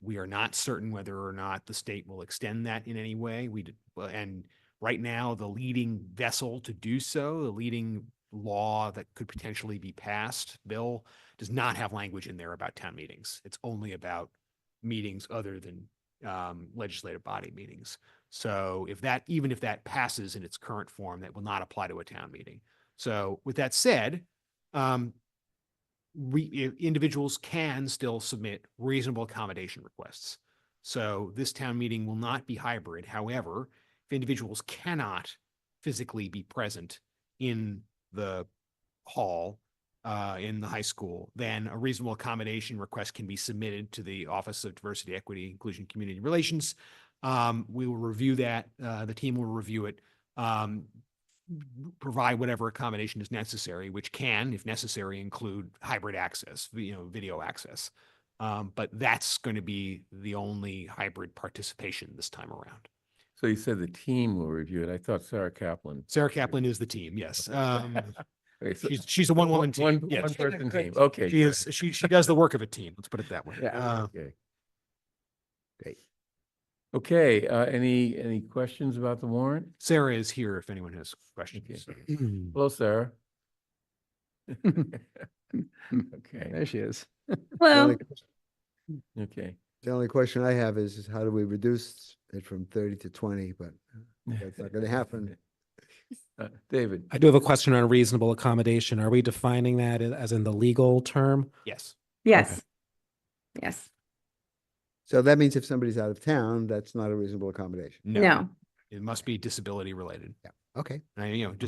We are not certain whether or not the state will extend that in any way. And right now, the leading vessel to do so, the leading law that could potentially be passed, bill, does not have language in there about town meetings. It's only about meetings other than legislative body meetings. So even if that passes in its current form, that will not apply to a town meeting. So with that said, individuals can still submit reasonable accommodation requests. So this town meeting will not be hybrid. However, if individuals cannot physically be present in the hall, in the high school, then a reasonable accommodation request can be submitted to the Office of Diversity, Equity, Inclusion, Community Relations. We will review that. The team will review it, provide whatever accommodation is necessary, which can, if necessary, include hybrid access, video access. But that's going to be the only hybrid participation this time around. So you said the team will review it. I thought Sarah Kaplan. Sarah Kaplan is the team, yes. Okay, so She's a one-woman team. One Yes. person team. Okay. She is, she does the work of a team, let's put it that way. Okay. Great. Okay, any questions about the warrant? Sarah is here if anyone has questions. Okay. Hello, Sarah. Okay. There she is. Well, Okay. the only question I have is how do we reduce it from 30 to 20, but that's not gonna happen. David. I do have a question on reasonable accommodation. Are we defining that as in the legal term? Yes. Yes. Okay. Yes. So that means if somebody's out of town, that's not a reasonable accommodation. No. It must be disability related. Yeah. Okay. And,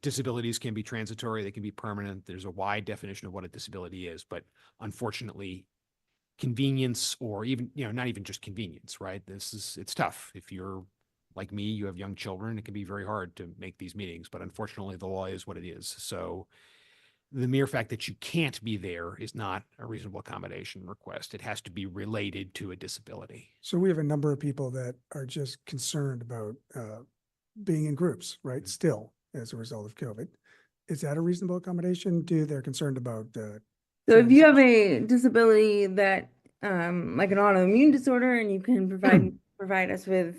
disabilities can be transitory, they can be permanent. There's a wide definition of what a disability is, but unfortunately, convenience or even, not even just convenience, right? It's tough. If you're like me, you have young children, it can be very hard to make these meetings, but unfortunately the law is what it is. So the mere fact that you can't be there is not a reasonable accommodation request. It has to be related to a disability. So we have a number of people that are just concerned about being in groups, right? Still, as a result of COVID. Is that a reasonable accommodation? They're concerned about So if you have a disability that, like an autoimmune disorder, and you can provide us with,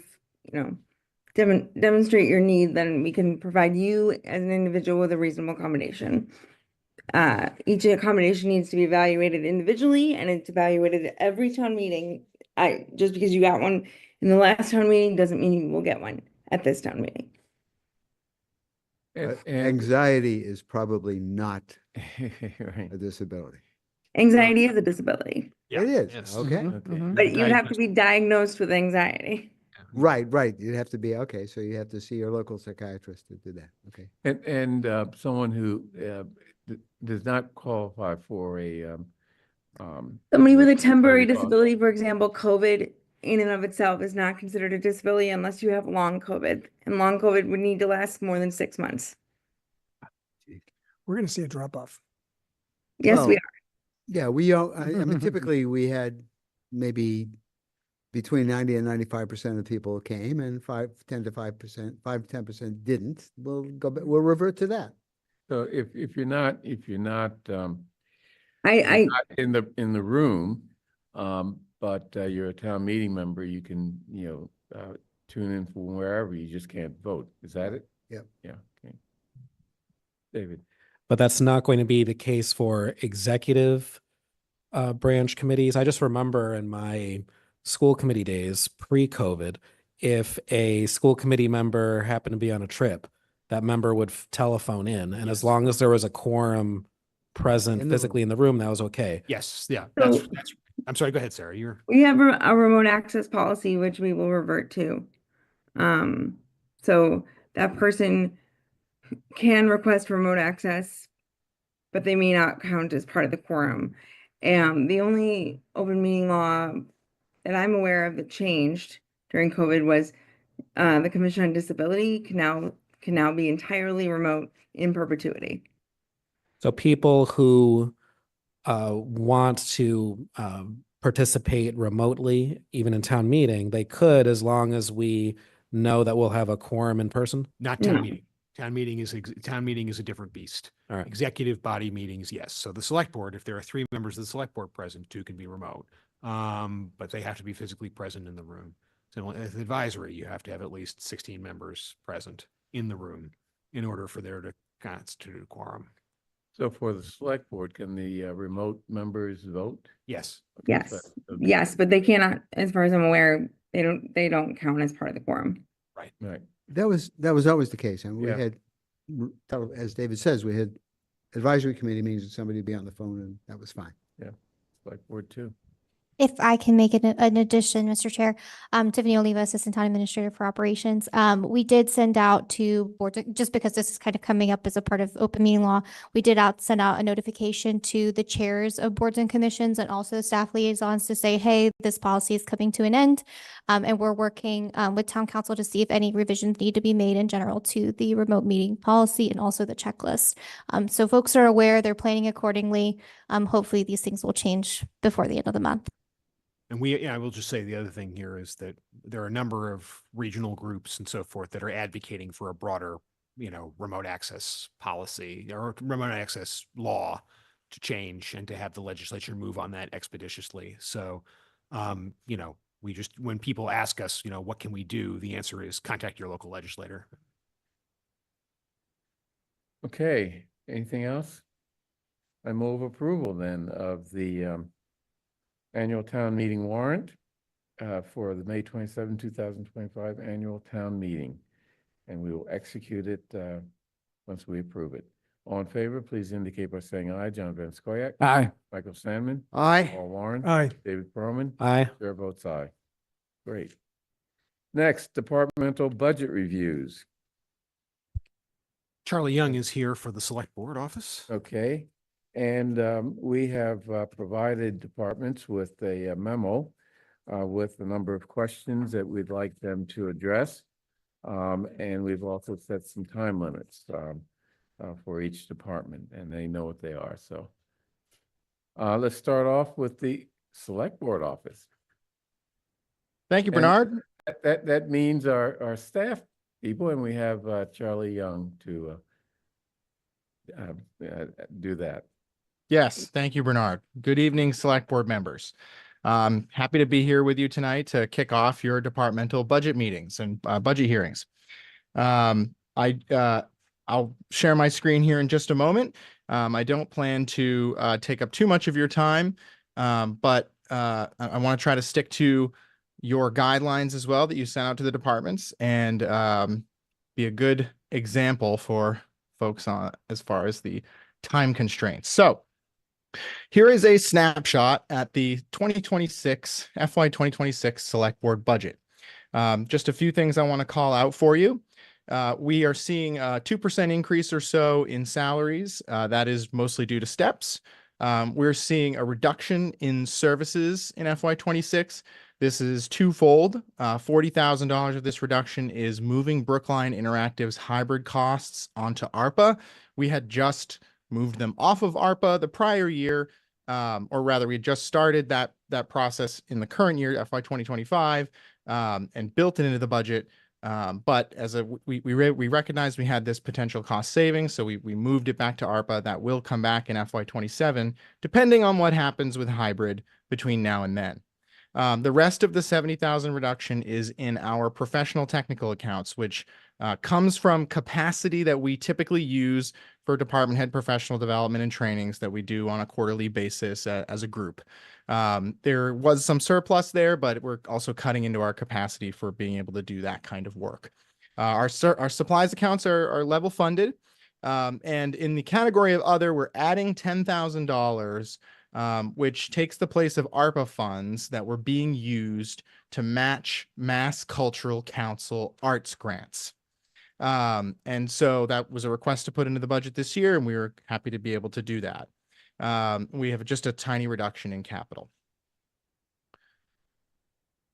demonstrate your need, then we can provide you as an individual with a reasonable accommodation. Each accommodation needs to be evaluated individually, and it's evaluated at every town meeting. Just because you got one in the last town meeting doesn't mean you will get one at this town meeting. Anxiety is probably not Right. a disability. Anxiety is a disability. Yeah, It is. yes. Okay. But you have to be diagnosed with anxiety. Right. You'd have to be, okay. So you have to see your local psychiatrist to do that. Okay. And someone who does not qualify for a Somebody with a temporary Very disability, for example, COVID in and of itself is not considered a disability unless you have long COVID. And long COVID would need to last more than 6 months. We're going to see a drop off. Yes, we Well, are. Yeah, I mean, typically we had maybe between 90 and 95% of people came and 10 to 10% didn't. We'll revert to that. So if you're not I in the room, but you're a town meeting member, you can tune in from wherever. You just can't vote. Is that it? Yep. Yeah. Okay. David. But that's not going to be the case for executive branch committees. I just remember in my school committee days pre-COVID, if a school committee member happened to be on a trip, that member would telephone in, and as long as there was a quorum present physically in the room, that was okay. Yes. Yeah. So- That's, I'm sorry. Go ahead, Sarah. We have a remote access policy, which we will revert to. So that person can request remote access, but they may not count as part of the quorum. And the only open meeting law that I'm aware of that changed during COVID was the Commission on Disability can now be entirely remote in perpetuity. So people who want to participate remotely, even in town meeting, they could, as long as we know that we'll have a quorum in person? Not town meeting. Town meeting is a different beast. All right. Executive body meetings, yes. So the select board, if there are 3 members of the select board present, 2 can be remote. But they have to be physically present in the room. So as advisory, you have to have at least 16 members present in the room in order for there to constituted a quorum. So for the select board, can the remote members vote? Yes. Okay, Yes, so- yes, but they cannot, as far as I'm aware, they don't count as part of the quorum. Right. That was always the case. And we Yeah. had, as David says, we had advisory committee meetings and somebody would be on the phone and that was fine. Yeah, select board too. If I can make an addition, Mr. Chair, Tiffany Oliva, Assistant Town Administrator for Operations. We did send out to boards, just because this is kind of coming up as a part of open meeting law, we did send out a notification to the chairs of boards and commissions and also staff liaisons to say, hey, this policy is coming to an end. And we're working with town council to see if any revisions need to be made in general to the remote meeting policy and also the checklist. So folks are aware, they're planning accordingly. Hopefully these things will change before the end of the month. And I will just say the other thing here is that there are a number of regional groups and so forth that are advocating for a broader, remote access policy or remote access law to change and to have the legislature move on that expeditiously. So, when people ask us, what can we do? The answer is contact your local legislator. Okay, anything else? I move approval then of the annual town meeting warrant for the May 27, 2025 annual town meeting. And we will execute it once we approve it. All in favor, please indicate by saying aye. John Van Scoyac. Aye. Michael Sandman. Aye. Paul Warren. Aye. David Perlman. Aye. Chair votes aye. Great. Next, departmental budget reviews. Charlie Young is here for the select board office. Okay, and we have provided departments with a memo with a number of questions that we'd like them to address. And we've also set some time limits for each department, and they know what they are. So let's start off with the select board office. Thank you, And Bernard. that means our staff people, and we have Charlie Young to do that. Yes, thank you, Bernard. Good evening, select board members. Happy to be here with you tonight to kick off your departmental budget meetings and budget hearings. I'll share my screen here in just a moment. I don't plan to take up too much of your time, but I want to try to stick to your guidelines as well that you sent out to the departments and be a good example for folks on as far as the time constraints. So here is a snapshot at the 2026 FY 2026 select board budget. Just a few things I want to call out for you. We are seeing a 2% increase or so in salaries. That is mostly due to steps. We're seeing a reduction in services in FY 26. This is twofold. $40,000 of this reduction is moving Brookline Interactive's hybrid costs onto ARPA. We had just moved them off of ARPA the prior year, or rather we had just started that process in the current year, FY 2025, and built it into the budget. But as we recognized we had this potential cost savings, so we moved it back to ARPA. That will come back in FY 27, depending on what happens with hybrid between now and then. The rest of the 70,000 reduction is in our professional technical accounts, which comes from capacity that we typically use for department head professional development and trainings that we do on a quarterly basis as a group. There was some surplus there, but we're also cutting into our capacity for being able to do that kind of work. Our supplies accounts are level funded. And in the category of other, we're adding $10,000, which takes the place of ARPA funds that were being used to match Mass Cultural Council arts grants. And so that was a request to put into the budget this year, and we were happy to be able to do that. We have just a tiny reduction in capital.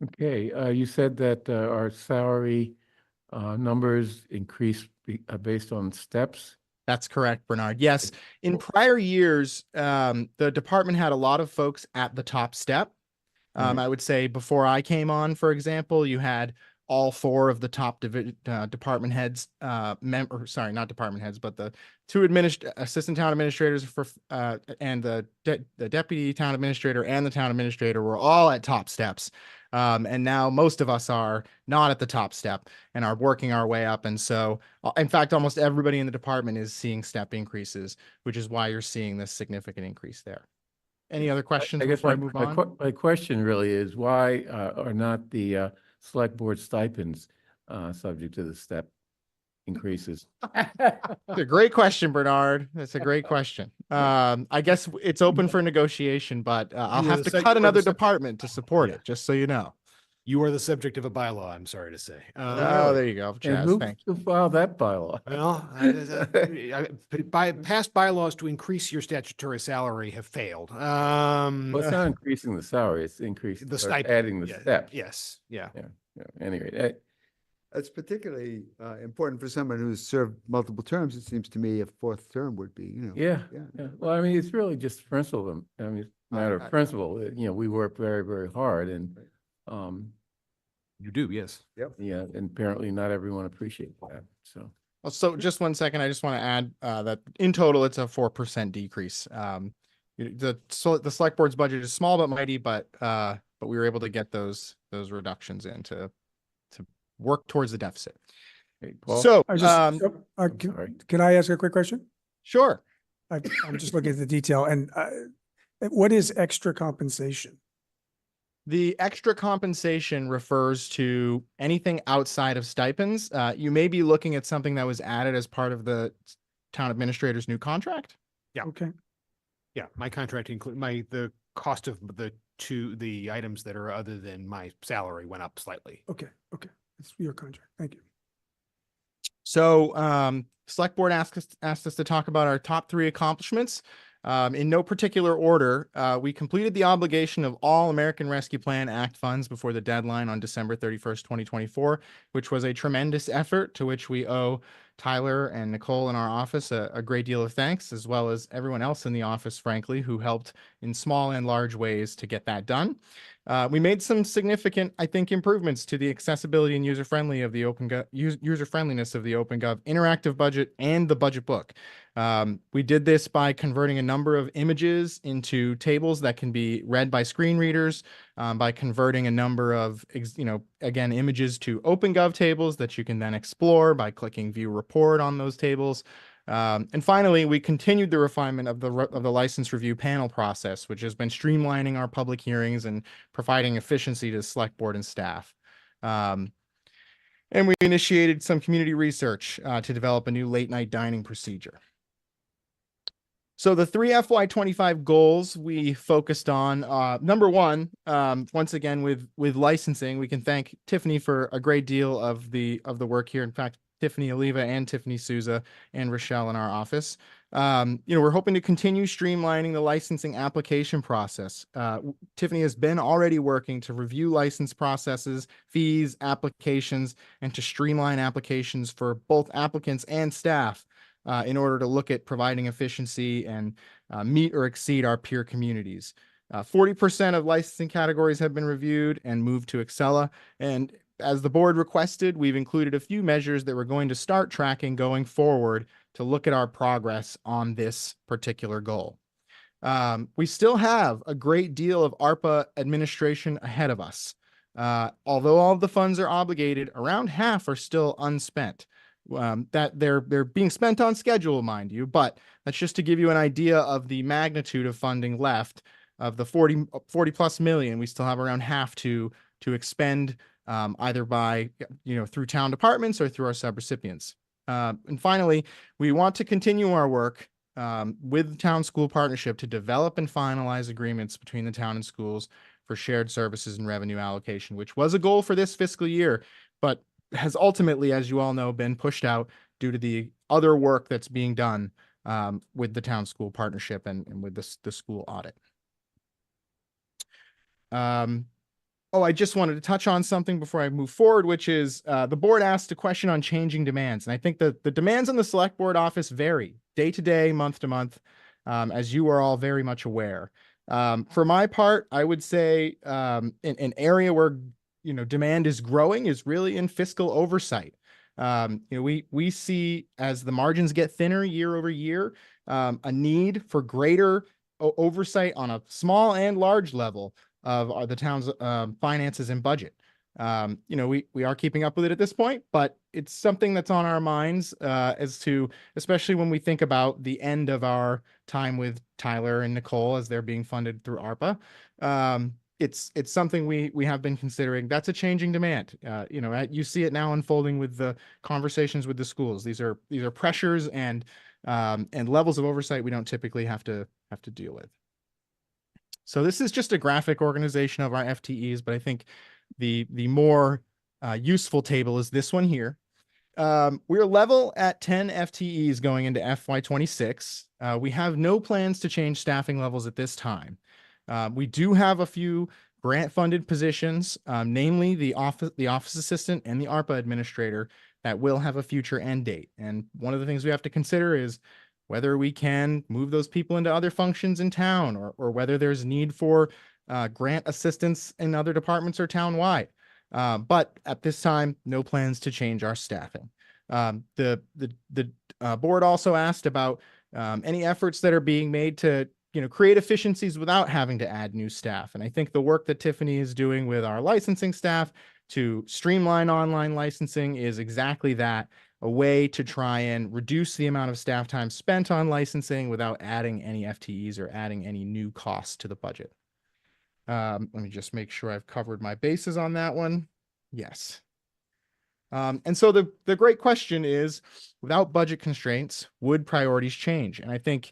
Okay, you said that our salary numbers increased based on steps. That's correct, Bernard. Yes. In prior years, the department had a lot of folks at the top step. I would say before I came on, for example, you had all four of the top department heads, not department heads, but the two assistant town administrators and the deputy town administrator and the town administrator were all at top steps. And now most of us are not at the top step and are working our way up. And so, in fact, almost everybody in the department is seeing step increases, which is why you're seeing this significant increase there. Any other questions I guess before I move on? my question really is why are not the select board stipends subject to the step increases? It's a great question, Bernard. That's a great question. I guess it's open for negotiation, but I'll You were have the to sec- cut you were the another sec- department to support it, just so you know. You are the subject of a bylaw, I'm sorry to say. Oh, there you go, And Chaz. who Thank who filed that bylaw? Well, by past bylaws to increase your statutory salary have failed. Well, it's not increasing the salary, it's increasing, The or stipend. adding the steps. Yes, yeah. Yeah. Anyway, That's particularly important for someone who's served multiple terms. It seems to me a fourth term would be, yeah. Well, I mean, it's really just principle. I mean, it's a matter of I- principle. We work very, very hard and, You do, yes. Yep. yeah, and apparently not everyone appreciates that, so. Well, so just 1 second, I just want to add that in total, it's a 4% decrease. The select board's budget is small but mighty, but we were able to get those reductions in to work towards the deficit. Hey, Paul? So, Can I ask a quick question? Sure. I'm just looking at the detail and what is extra compensation? The extra compensation refers to anything outside of stipends. You may be looking at something that was added as part of the town administrator's new contract. Yeah. Okay. Yeah, my contract include the cost of the items that are other than my salary went up slightly. Okay. It's your contract. Thank you. So, select board asked us to talk about our top 3 accomplishments. In no particular order, we completed the obligation of all American Rescue Plan Act funds before the deadline on December 31st, 2024, which was a tremendous effort to which we owe Tyler and Nicole in our office a great deal of thanks, as well as everyone else in the office, frankly, who helped in small and large ways to get that done. We made some significant, I think, improvements to the accessibility and user-friendliness of the OpenGov interactive budget and the budget book. We did this by converting a number of images into tables that can be read by screen readers, by converting a number of, again, images to OpenGov tables that you can then explore by clicking View Report on those tables. And finally, we continued the refinement of the license review panel process, which has been streamlining our public hearings and providing efficiency to the select board and staff. And we initiated some community research to develop a new late night dining procedure. So the 3 FY25 goals we focused on, number 1, once again with licensing, we can thank Tiffany for a great deal of the work here. In fact, Tiffany Oliva and Tiffany Souza and Rochelle in our office. We're hoping to continue streamlining the licensing application process. Tiffany has been already working to review license processes, fees, applications, and to streamline applications for both applicants and staff in order to look at providing efficiency and meet or exceed our peer communities. 40% of licensing categories have been reviewed and moved to Excella. And as the board requested, we've included a few measures that we're going to start tracking going forward to look at our progress on this particular goal. We still have a great deal of ARPA administration ahead of us. Although all of the funds are obligated, around half are still unspent. That they're being spent on schedule, mind you, but that's just to give you an idea of the magnitude of funding left. Of the 40 plus million, we still have around half to expend, either by, through town departments or through our subrecipients. And finally, we want to continue our work with the town school partnership to develop and finalize agreements between the town and schools for shared services and revenue allocation, which was a goal for this fiscal year, but has ultimately, as you all know, been pushed out due to the other work that's being done with the town school partnership and with the school audit. I just wanted to touch on something before I move forward, which is the board asked a question on changing demands. And I think that the demands on the select board office vary day to day, month to month, as you are all very much aware. For my part, I would say an area where demand is growing is really in fiscal oversight. We see as the margins get thinner year over year, a need for greater oversight on a small and large level of the town's finances and budget. You know, we are keeping up with it at this point, but it's something that's on our minds as to, especially when we think about the end of our time with Tyler and Nicole as they're being funded through ARPA. It's something we have been considering. That's a changing demand. You know, you see it now unfolding with the conversations with the schools. These are pressures and levels of oversight we don't typically have to deal with. So this is just a graphic organization of our FTEs, but I think the more useful table is this one here. We're level at 10 FTEs going into FY26. We have no plans to change staffing levels at this time. We do have a few grant-funded positions, namely the office assistant and the ARPA administrator, that will have a future end date. And one of the things we have to consider is whether we can move those people into other functions in town, or whether there's need for grant assistance in other departments or townwide. But at this time, no plans to change our staffing. The board also asked about any efforts that are being made to create efficiencies without having to add new staff. And I think the work that Tiffany is doing with our licensing staff to streamline online licensing is exactly that, a way to try and reduce the amount of staff time spent on licensing without adding any FTEs or adding any new costs to the budget. Let me just make sure I've covered my bases on that one. Yes. And so the great question is, without budget constraints, would priorities change? And I think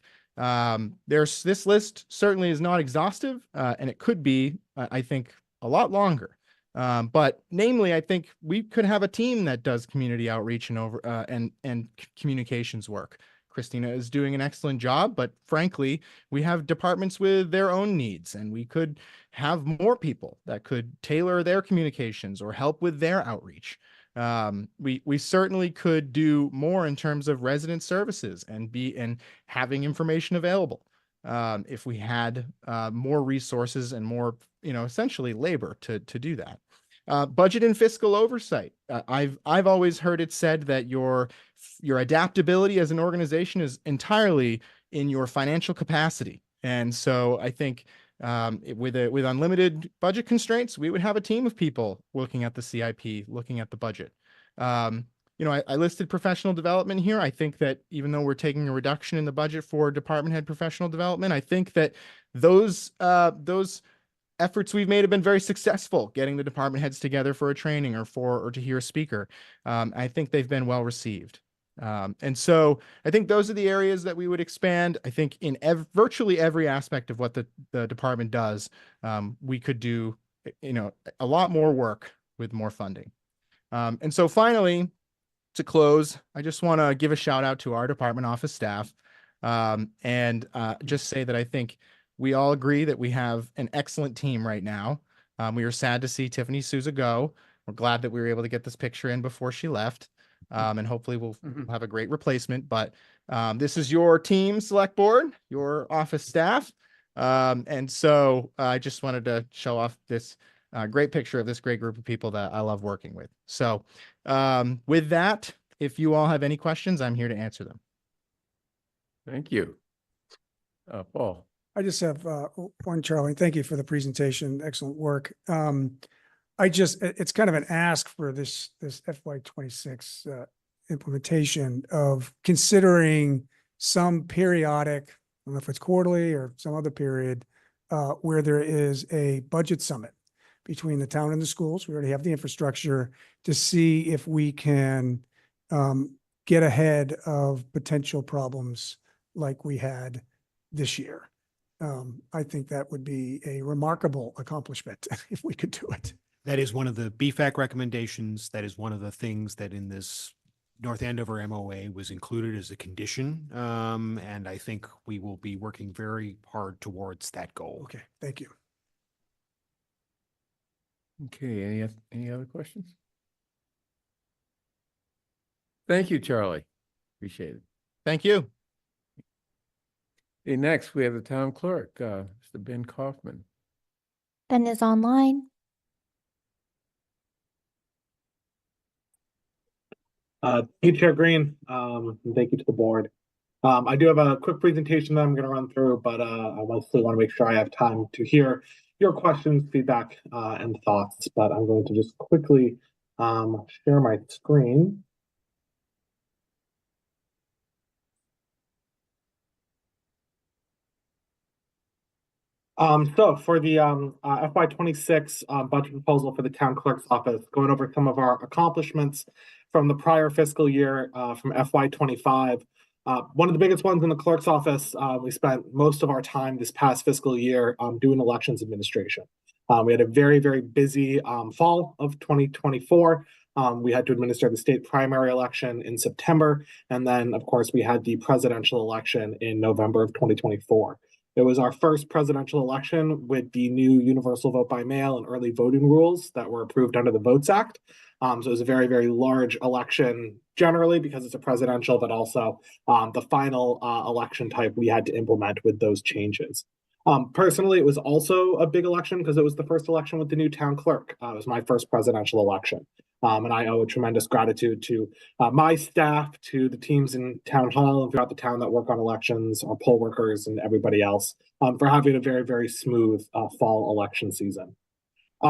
this list certainly is not exhaustive, and it could be, I think, a lot longer. But namely, I think we could have a team that does community outreach and communications work. Christina is doing an excellent job, but frankly, we have departments with their own needs, and we could have more people that could tailor their communications or help with their outreach. We certainly could do more in terms of resident services and having information available if we had more resources and more, essentially labor to do that. Budget and fiscal oversight. I've always heard it said that your adaptability as an organization is entirely in your financial capacity. And so I think with unlimited budget constraints, we would have a team of people looking at the CIP, looking at the budget. I listed professional development here. I think that even though we're taking a reduction in the budget for department head professional development, I think that those efforts we've made have been very successful, getting the department heads together for a training or to hear a speaker. I think they've been well received. And so I think those are the areas that we would expand. I think in virtually every aspect of what the department does, we could do, a lot more work with more funding. And so finally, to close, I just want to give a shout out to our department office staff and just say that I think we all agree that we have an excellent team right now. We are sad to see Tiffany Souza go. We're glad that we were able to get this picture in before she left. And hopefully we'll have a great replacement. But this is your team select board, your office staff. And so I just wanted to show off this great picture of this great group of people that I love working with. So with that, if you all have any questions, I'm here to answer them. Thank you. Paul. I just have one, Charlie. Thank you for the presentation. Excellent work. It's kind of an ask for this FY26 implementation of considering some periodic, I don't know if it's quarterly or some other period, where there is a budget summit between the town and the schools. We already have the infrastructure to see if we can get ahead of potential problems like we had this year. I think that would be a remarkable accomplishment if we could do it. That is one of the BFAC recommendations. That is one of the things that in this North Andover MOA was included as a condition. And I think we will be working very hard towards that goal. Okay, thank you. Okay, any other questions? Thank you, Charlie. Appreciate it. Thank you. Okay, next we have the town clerk, Mr. Ben Kaufman. Ben is online. Thank you, Chair Green, and thank you to the board. I do have a quick presentation that I'm going to run through, but I mostly want to make sure I have time to hear your questions, feedback, and thoughts, but I'm going to just quickly share my screen. So for the FY26 budget proposal for the town clerk's office, going over some of our accomplishments from the prior fiscal year from FY25. One of the biggest ones in the clerk's office, we spent most of our time this past fiscal year doing elections administration. We had a very, very busy fall of 2024. We had to administer the state primary election in September. And then, of course, we had the presidential election in November of 2024. It was our first presidential election with the new universal vote by mail and early voting rules that were approved under the Votes Act. So it was a very, very large election generally because it's a presidential, but also the final election type we had to implement with those changes. Personally, it was also a big election because it was the first election with the new town clerk. It was my first presidential election. And I owe a tremendous gratitude to my staff, to the teams in town hall and throughout the town that work on elections, our poll workers and everybody else for having a very, very smooth fall election season.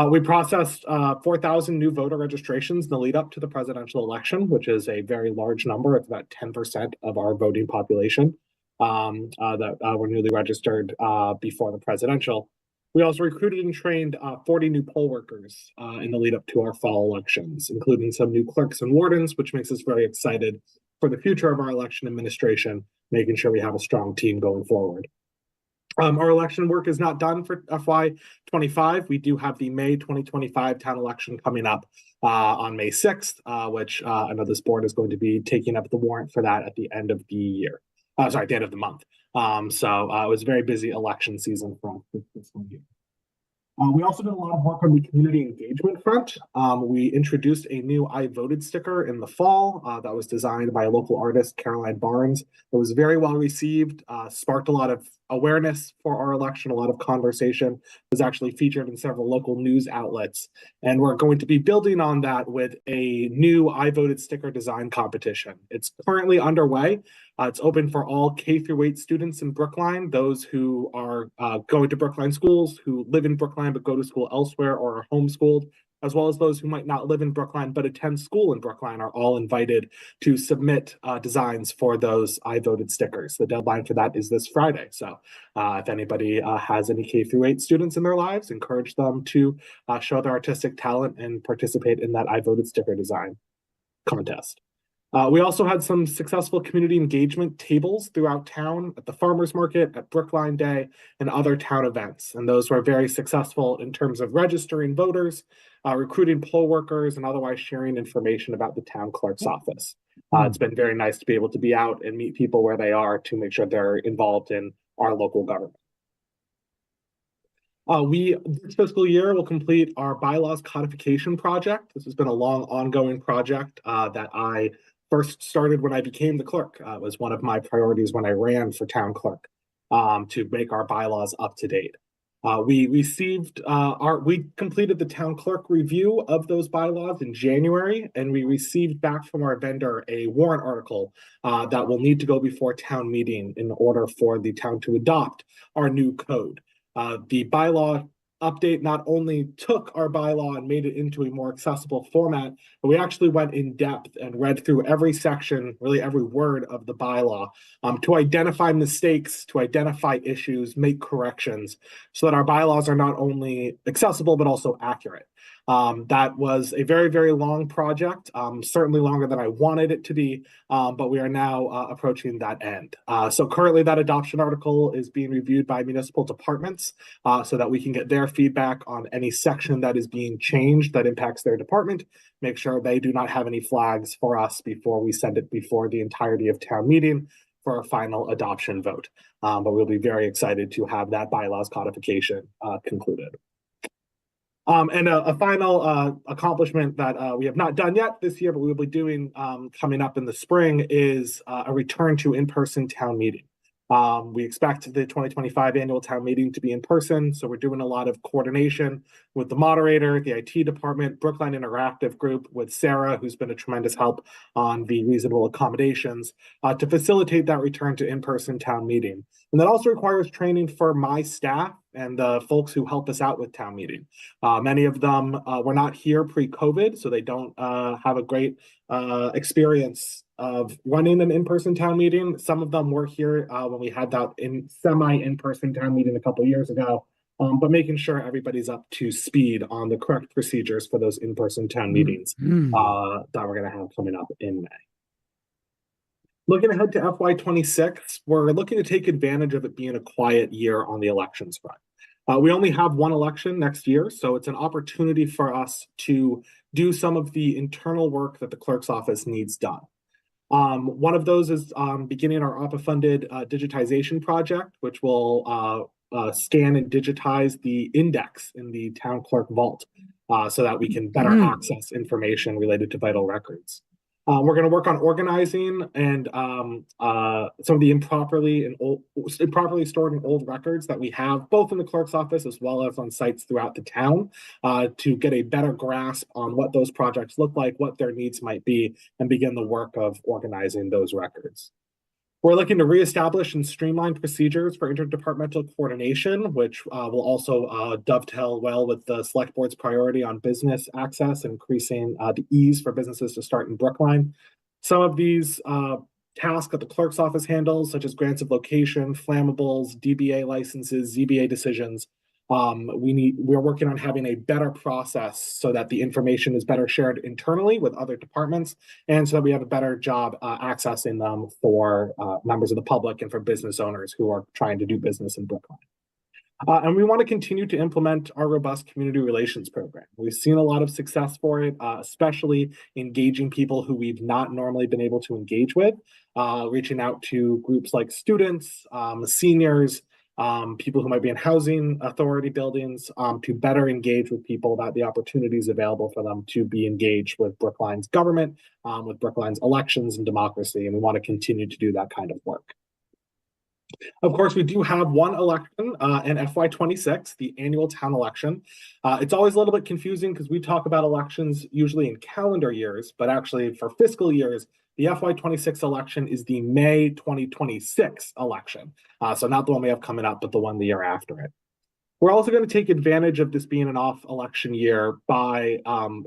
We processed 4,000 new voter registrations in the lead up to the presidential election, which is a very large number. It's about 10% of our voting population that were newly registered before the presidential. We also recruited and trained 40 new poll workers in the lead up to our fall elections, including some new clerks and wardens, which makes us very excited for the future of our election administration, making sure we have a strong team going forward. Our election work is not done for FY25. We do have the May 2025 town election coming up on May 6th, which I know this board is going to be taking up the warrant for that at the end of the year. Sorry, at the end of the month. So it was a very busy election season for this year. We also did a lot of work on the community engagement front. We introduced a new I Voted sticker in the fall that was designed by a local artist, Caroline Barnes. It was very well received, sparked a lot of awareness for our election, a lot of conversation. It was actually featured in several local news outlets. And we're going to be building on that with a new I Voted sticker design competition. It's currently underway. It's open for all K-8 students in Brookline, those who are going to Brookline schools, who live in Brookline but go to school elsewhere or are homeschooled, as well as those who might not live in Brookline but attend school in Brookline are all invited to submit designs for those I Voted stickers. The deadline for that is this Friday. So if anybody has any K-8 students in their lives, encourage them to show their artistic talent and participate in that I Voted sticker design contest. We also had some successful community engagement tables throughout town at the farmers market, at Brookline Day, and other town events. And those were very successful in terms of registering voters, recruiting poll workers, and otherwise sharing information about the town clerk's office. It's been very nice to be able to be out and meet people where they are to make sure they're involved in our local government. This fiscal year will complete our bylaws codification project. This has been a long ongoing project that I first started when I became the clerk. It was one of my priorities when I ran for town clerk to make our bylaws up to date. We completed the town clerk review of those bylaws in January, and we received back from our vendor a warrant article that will need to go before town meeting in order for the town to adopt our new code. The bylaw update not only took our bylaw and made it into a more accessible format, but we actually went in depth and read through every section, really every word of the bylaw to identify mistakes, to identify issues, make corrections, so that our bylaws are not only accessible, but also accurate. That was a very, very long project, certainly longer than I wanted it to be, but we are now approaching that end. So currently that adoption article is being reviewed by municipal departments so that we can get their feedback on any section that is being changed that impacts their department, make sure they do not have any flags for us before we send it before the entirety of town meeting for a final adoption vote. But we'll be very excited to have that bylaws codification concluded. And a final accomplishment that we have not done yet this year, but we will be doing coming up in the spring is a return to in-person town meeting. We expect the 2025 annual town meeting to be in person, so we're doing a lot of coordination with the moderator, the IT department, Brookline Interactive Group, with Sarah, who's been a tremendous help on the reasonable accommodations to facilitate that return to in-person town meeting. And that also requires training for my staff and the folks who help us out with town meeting. Many of them were not here pre-COVID, so they don't have a great experience of running an in-person town meeting. Some of them were here when we had that semi-in-person town meeting a couple years ago, but making sure everybody's up to speed on the correct procedures for those in-person town meetings that we're going to have coming up in May. Looking ahead to FY26, we're looking to take advantage of it being a quiet year on the elections front. We only have one election next year, so it's an opportunity for us to do some of the internal work that the clerk's office needs done. One of those is beginning our ARPA-funded digitization project, which will scan and digitize the index in the town clerk vault so that we can better access information related to vital records. We're going to work on organizing and some of the improperly stored and old records that we have, both in the clerk's office as well as on sites throughout the town, to get a better grasp on what those projects look like, what their needs might be, and begin the work of organizing those records. We're looking to reestablish and streamline procedures for interdepartmental coordination, which will also dovetail well with the select board's priority on business access, increasing the ease for businesses to start in Brookline. Some of these tasks that the clerk's office handles, such as grants of location, flammables, DBA licenses, ZBA decisions, we're working on having a better process so that the information is better shared internally with other departments, and so that we have a better job accessing them for members of the public and for business owners who are trying to do business in Brookline. And we want to continue to implement our robust community relations program. We've seen a lot of success for it, especially engaging people who we've not normally been able to engage with, reaching out to groups like students, seniors, people who might be in housing authority buildings, to better engage with people about the opportunities available for them to be engaged with Brookline's government, with Brookline's elections and democracy, and we want to continue to do that kind of work. Of course, we do have one election in FY26, the annual town election. It's always a little bit confusing because we talk about elections usually in calendar years, but actually for fiscal years, the FY26 election is the May 2026 election. So not the one we have coming up, but the one the year after it. We're also going to take advantage of this being an off election year by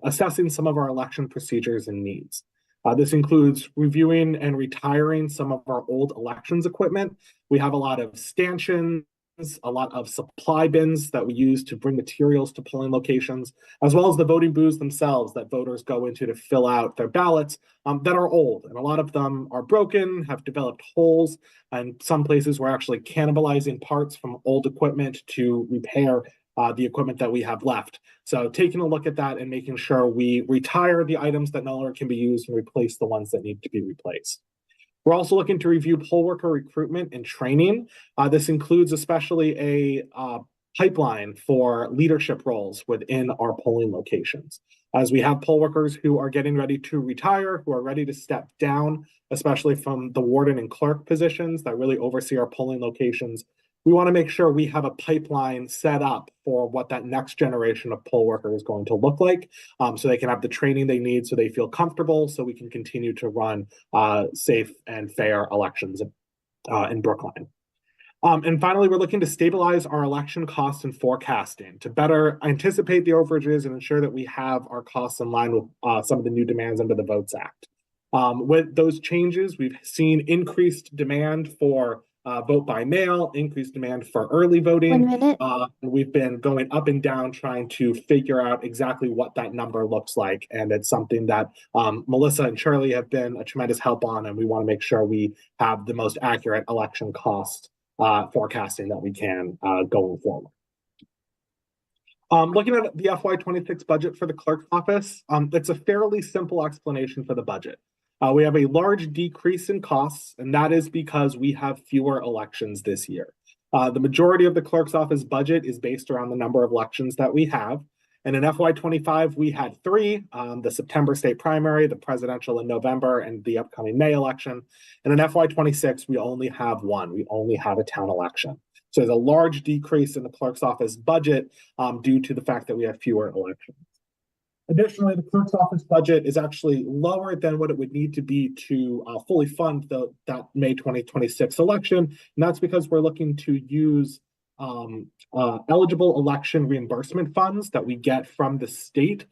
assessing some of our election procedures and needs. This includes reviewing and retiring some of our old elections equipment. We have a lot of stanchions, a lot of supply bins that we use to bring materials to polling locations, as well as the voting booths themselves that voters go into to fill out their ballots that are old. And a lot of them are broken, have developed holes, and some places we're actually cannibalizing parts from old equipment to repair the equipment that we have left. So taking a look at that and making sure we retire the items that no longer can be used and replace the ones that need to be replaced. We're also looking to review poll worker recruitment and training. This includes especially a pipeline for leadership roles within our polling locations. As we have poll workers who are getting ready to retire, who are ready to step down, especially from the warden and clerk positions that really oversee our polling locations, we want to make sure we have a pipeline set up for what that next generation of poll worker is going to look like, so they can have the training they need, so they feel comfortable, so we can continue to run safe and fair elections in Brookline. And finally, we're looking to stabilize our election costs and forecasting to better anticipate the overages and ensure that we have our costs in line with some of the new demands under the Votes Act. With those changes, we've seen increased demand for vote by mail, increased demand for early voting. 1 minute. We've been going up and down trying to figure out exactly what that number looks like. And it's something that Melissa and Charlie have been a tremendous help on, and we want to make sure we have the most accurate election cost forecasting that we can going forward. Looking at the FY26 budget for the clerk's office, it's a fairly simple explanation for the budget. We have a large decrease in costs, and that is because we have fewer elections this year. The majority of the clerk's office budget is based around the number of elections that we have. And in FY25, we had three, the September state primary, the presidential in November, and the upcoming May election. And in FY26, we only have one. We only have a town election. So there's a large decrease in the clerk's office budget due to the fact that we have fewer elections. Additionally, the clerk's office budget is actually lower than what it would need to be to fully fund that May 2026 election. And that's because we're looking to use eligible election reimbursement funds that we get from the state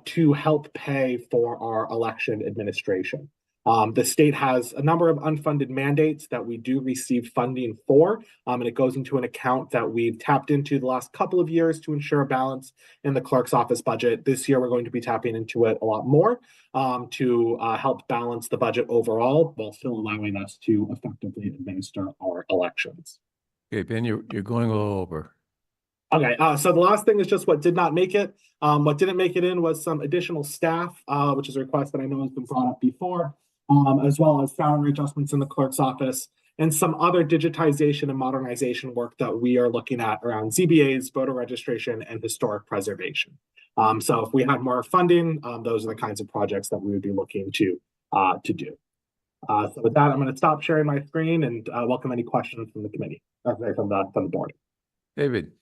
to help pay for our election administration. The state has a number of unfunded mandates that we do receive funding for, and it goes into an account that we've tapped into the last couple of years to ensure a balance in the clerk's office budget. This year, we're going to be tapping into it a lot more to help balance the budget overall, while still allowing us to effectively administer our elections. Okay, Ben, you're going a little over. Okay, so the last thing is just what did not make it. What didn't make it in was some additional staff, which is a request that I know has been brought up before, as well as salary adjustments in the clerk's office, and some other digitization and modernization work that we are looking at around ZBAs, voter registration, and historic preservation. So if we had more funding, those are the kinds of projects that we would be looking to do. So with that, I'm going to stop sharing my screen and welcome any questions from the committee, or from the board. David.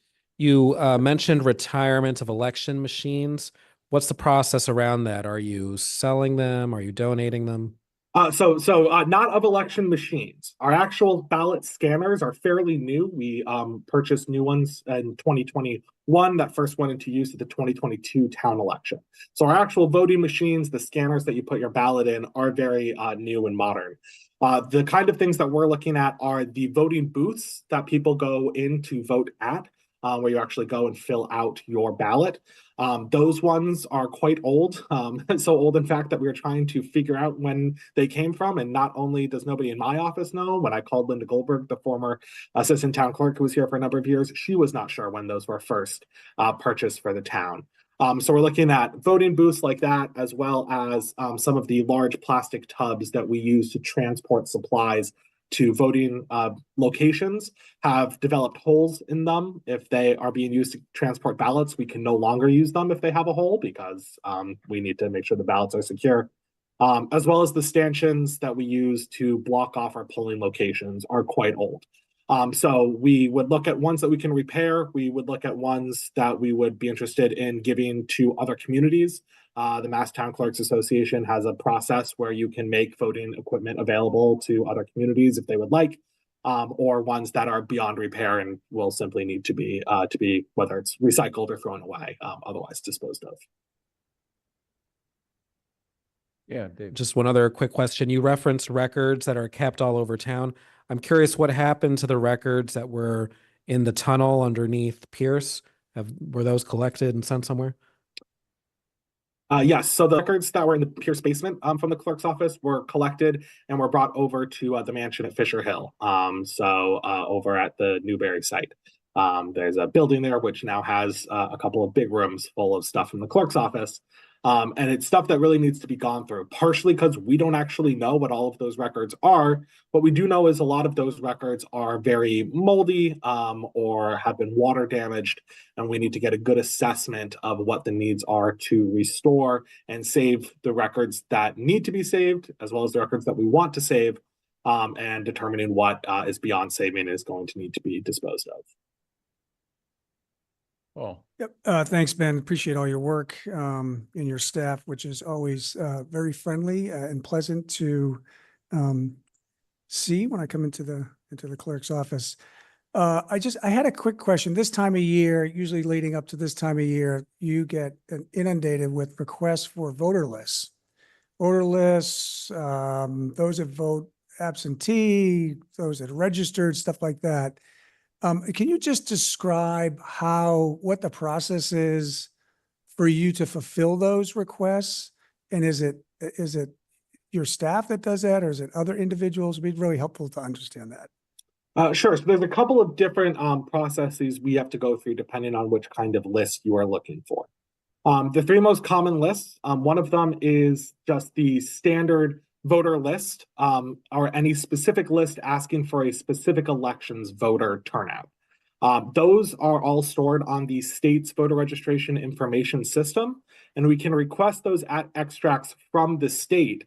You mentioned retirement of election machines. What's the process around that? Are you selling them? Are you donating them? So not of election machines. Our actual ballot scanners are fairly new. We purchased new ones in 2021 that first went into use at the 2022 town election. So our actual voting machines, the scanners that you put your ballot in, are very new and modern. The kind of things that we're looking at are the voting booths that people go in to vote at, where you actually go and fill out your ballot. Those ones are quite old, so old in fact that we were trying to figure out when they came from. And not only does nobody in my office know, when I called Linda Goldberg, the former assistant town clerk who was here for a number of years, she was not sure when those were first purchased for the town. So we're looking at voting booths like that, as well as some of the large plastic tubs that we use to transport supplies to voting locations have developed holes in them. If they are being used to transport ballots, we can no longer use them if they have a hole, because we need to make sure the ballots are secure. As well as the stanchions that we use to block off our polling locations are quite old. So we would look at ones that we can repair. We would look at ones that we would be interested in giving to other communities. The Mass Town Clerks Association has a process where you can make voting equipment available to other communities if they would like, or ones that are beyond repair and will simply need to be whether it's recycled or thrown away, otherwise disposed of. Yeah, Dave. Just one other quick question. You referenced records that are kept all over town. I'm curious what happened to the records that were in the tunnel underneath Pierce. Were those collected and sent somewhere? Yes, so the records that were in the Pierce basement from the clerk's office were collected and were brought over to the mansion at Fisher Hill. Over at the Newberry site. There's a building there which now has a couple of big rooms full of stuff from the clerk's office. And it's stuff that really needs to be gone through, partially because we don't actually know what all of those records are. What we do know is a lot of those records are very moldy or have been water damaged, and we need to get a good assessment of what the needs are to restore and save the records that need to be saved, as well as the records that we want to save, and determining what is beyond saving is going to need to be disposed of. Oh. Yep. Thanks, Ben. Appreciate all your work and your staff, which is always very friendly and pleasant to see when I come into the clerk's office. I had a quick question. This time of year, usually leading up to this time of year, you get inundated with requests for voter lists. Voter lists, those that vote absentee, those that registered, stuff like that. Can you just describe what the process is for you to fulfill those requests? And is it your staff that does that, or is it other individuals? It'd be really helpful to understand that. Sure. So there's a couple of different processes we have to go through depending on which kind of list you are looking for. The three most common lists, one of them is just the standard voter list, or any specific list asking for a specific election's voter turnout. Those are all stored on the state's voter registration information system, and we can request those extracts from the state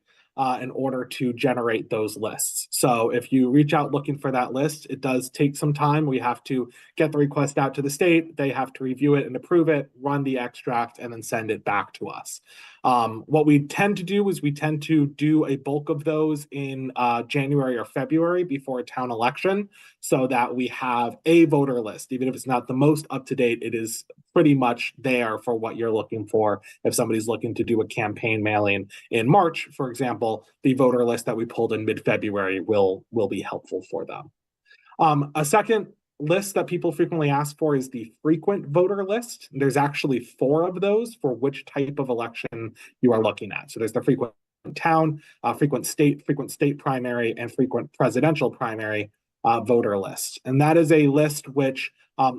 in order to generate those lists. So if you reach out looking for that list, it does take some time. We have to get the request out to the state. They have to review it and approve it, run the extract, and then send it back to us. What we tend to do is we tend to do a bulk of those in January or February before a town election, so that we have a voter list. Even if it's not the most up-to-date, it is pretty much there for what you're looking for. If somebody's looking to do a campaign mailing in March, for example, the voter list that we pulled in mid-February will be helpful for them. A second list that people frequently ask for is the frequent voter list. There's actually 4 of those for which type of election you are looking at. So there's the frequent town, frequent state primary, and frequent presidential primary voter list. And that is a list which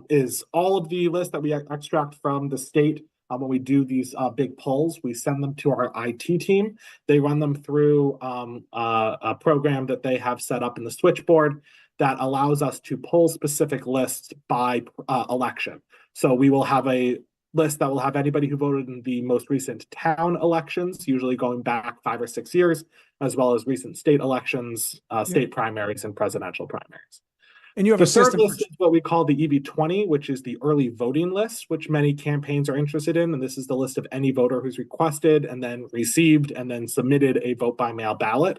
is all of the lists that we extract from the state. When we do these big polls, we send them to our IT team. They run them through a program that they have set up in the switchboard that allows us to pull specific lists by election. So we will have a list that will have anybody who voted in the most recent town elections, usually going back 5 or 6 years, as well as recent state elections, state primaries, and presidential primaries. And you have the a system third for list is what we call the EV20, which is the early voting list, which many campaigns are interested in. And this is the list of any voter who's requested and then received and then submitted a vote by mail ballot.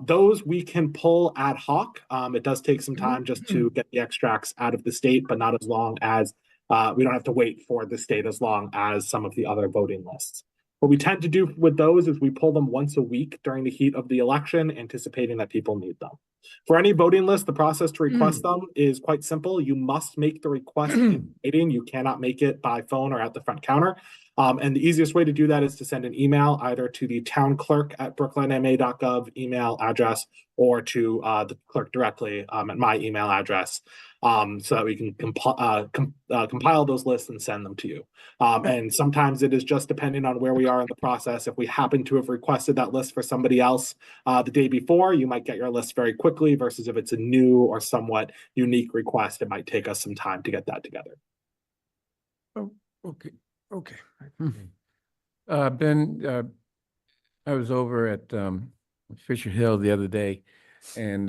Those we can pull ad hoc. It does take some time just to get the extracts out of the state, but not as long as we don't have to wait for the state as long as some of the other voting lists. What we tend to do with those is we pull them once a week during the heat of the election, anticipating that people need them. For any voting list, the process to request them is quite simple. You must make the request in writing. You cannot make it by phone or at the front counter. And the easiest way to do that is to send an email either to the town clerk at brooklinema.gov email address or to the clerk directly at my email address, so that we can compile those lists and send them to you. And sometimes it is just depending on where we are in the process. If we happen to have requested that list for somebody else the day before, you might get your list very quickly, versus if it's a new or somewhat unique request, it might take us some time to get that together. Oh, okay. Okay. Ben, I was over at Fisher Hill the other day, and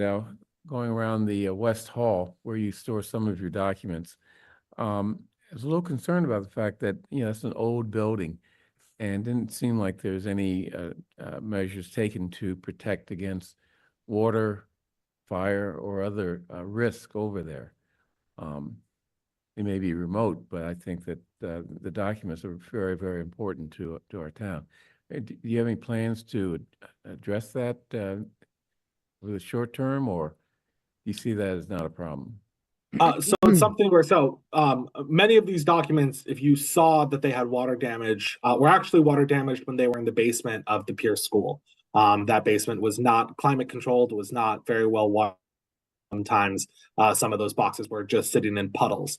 going around the West Hall where you store some of your documents. I was a little concerned about the fact that, it's an old building, and didn't seem like there's any measures taken to protect against water, fire, or other risk over there. It may be remote, but I think that the documents are very, very important to our town. Do you have any plans to address that with a short term, or do you see that as not a problem? So it's something where, many of these documents, if you saw that they had water damage, were actually water damaged when they were in the basement of the Pierce School. That basement was not climate controlled, was not very well watered. Sometimes some of those boxes were just sitting in puddles,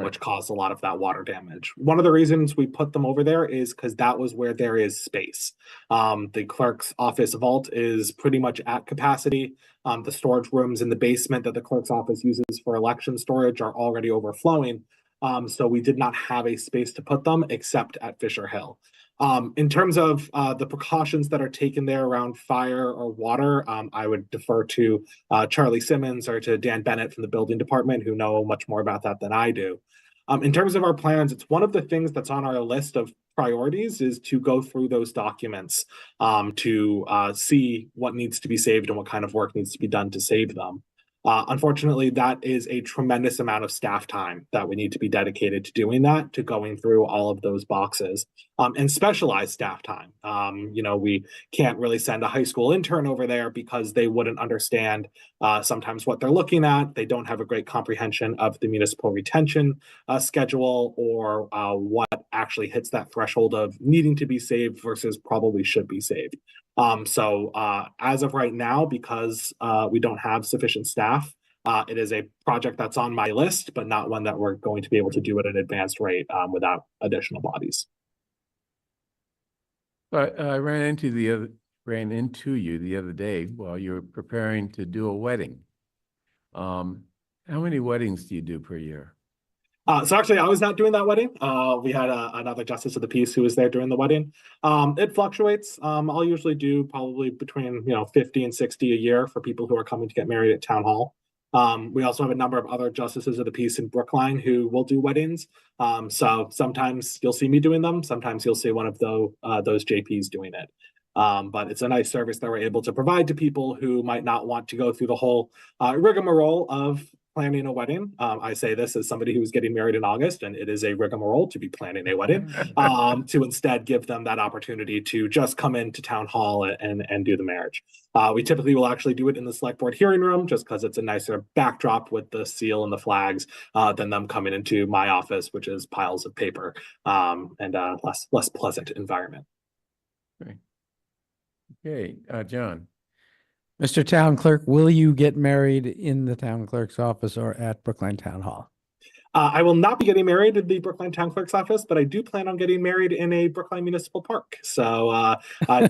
which caused a lot of that water damage. One of the reasons we put them over there is because that was where there is space. The clerk's office vault is pretty much at capacity. The storage rooms in the basement that the clerk's office uses for election storage are already overflowing. So we did not have a space to put them except at Fisher Hill. In terms of the precautions that are taken there around fire or water, I would defer to Charlie Simmons or to Dan Bennett from the building department, who know much more about that than I do. In terms of our plans, it's one of the things that's on our list of priorities is to go through those documents to see what needs to be saved and what kind of work needs to be done to save them. Unfortunately, that is a tremendous amount of staff time that we need to be dedicated to doing that, to going through all of those boxes, and specialized staff time. We can't really send a high school intern over there because they wouldn't understand sometimes what they're looking at. They don't have a great comprehension of the municipal retention schedule, or what actually hits that threshold of needing to be saved versus probably should be saved. As of right now, because we don't have sufficient staff, it is a project that's on my list, but not one that we're going to be able to do at an advanced rate without additional bodies. I ran into you the other day while you were preparing to do a wedding. How many weddings do you do per year? So actually, I was not doing that wedding. We had another justice of the peace who was there during the wedding. It fluctuates. I'll usually do probably between 50 and 60 a year for people who are coming to get married at town hall. We also have a number of other justices of the peace in Brookline who will do weddings. So sometimes you'll see me doing them. Sometimes you'll see one of those JPs doing it. But it's a nice service that we're able to provide to people who might not want to go through the whole rigmarole of planning a wedding. I say this as somebody who's getting married in August, and it is a rigmarole to be planning a wedding, to instead give them that opportunity to just come into town hall and do the marriage. We typically will actually do it in the select board hearing room just because it's a nicer backdrop with the seal and the flags than them coming into my office, which is piles of paper and less pleasant environment. Great. Okay, John. Mr. Town Clerk, will you get married in the town clerk's office or at Brookline Town Hall? I will not be getting married in the Brookline Town Clerk's office, but I do plan on getting married in a Brookline Municipal Park. So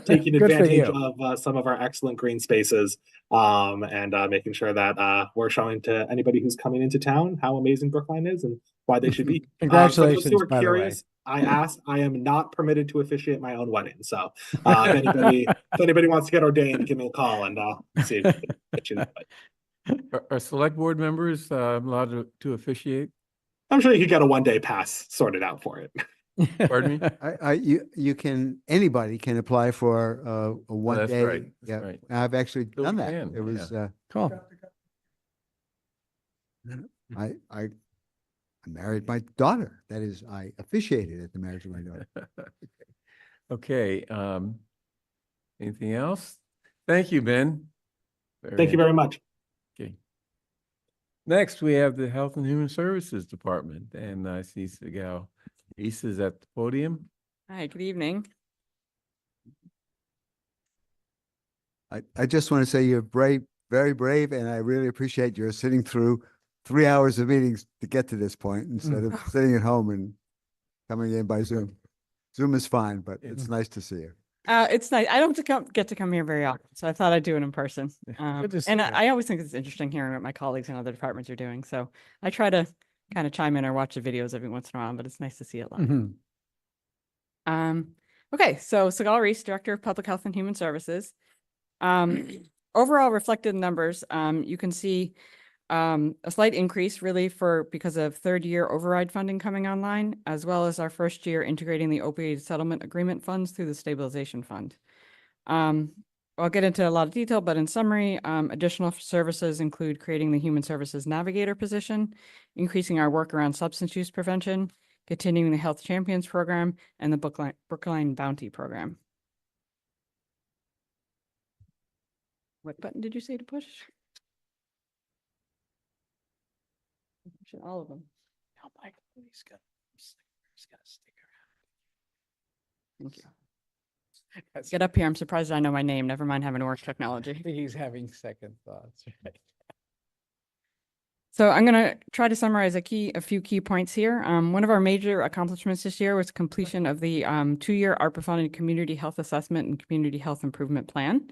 taking advantage of some of our excellent green spaces and making sure that we're showing to anybody who's coming into town how amazing Brookline is and why they should be. Congratulations, for those who are by the way. curious, I am not permitted to officiate my own wedding. So if anybody wants to get ordained, give me a call and see if we can get you that. Are select board members allowed to officiate? I'm sure you could get a one-day pass sorted out for it. Pardon me? You can, anybody can apply for a one that's day. right. That's Yeah, right. I've actually Still done that. can, It was, Cool. I married my daughter. That is, I officiated at the marriage of my daughter. Okay, anything else? Thank you, Ben. Thank you very much. Okay. Next, we have the Health and Human Services Department, and I see Sigal East is at the podium. Hi, good evening. I just want to say you're brave, very brave, and I really appreciate your sitting through 3 hours of meetings to get to this point instead of sitting at home and coming in by Zoom. Zoom is fine, but it's nice to see you. It's nice. I don't get to come here very often, so I thought I'd do it in person. Good to see And you. I always think it's interesting hearing what my colleagues in other departments are doing. So I try to kind of chime in or watch the videos every once in a while, but it's nice to see it live. Okay, so Sigal Reese, Director of Public Health and Human Services. Overall reflected numbers, you can see a slight increase really because of third year override funding coming online, as well as our first year integrating the opioid settlement agreement funds through the stabilization fund. I'll get into a lot of detail, but in summary, additional services include creating the Human Services Navigator position, increasing our work around substance use prevention, continuing the Health Champions program, and the Brookline Bounty program. What button did you say to push? All of them. Oh, Michael, he's got a sticker. Thank you. Get up here. I'm surprised I know my name. Never mind having to work technology. He's having second thoughts. Right? So I'm going to try to summarize a few key points here. One of our major accomplishments this year was completion of the 2-year ARPA funded community health assessment and community health improvement plan.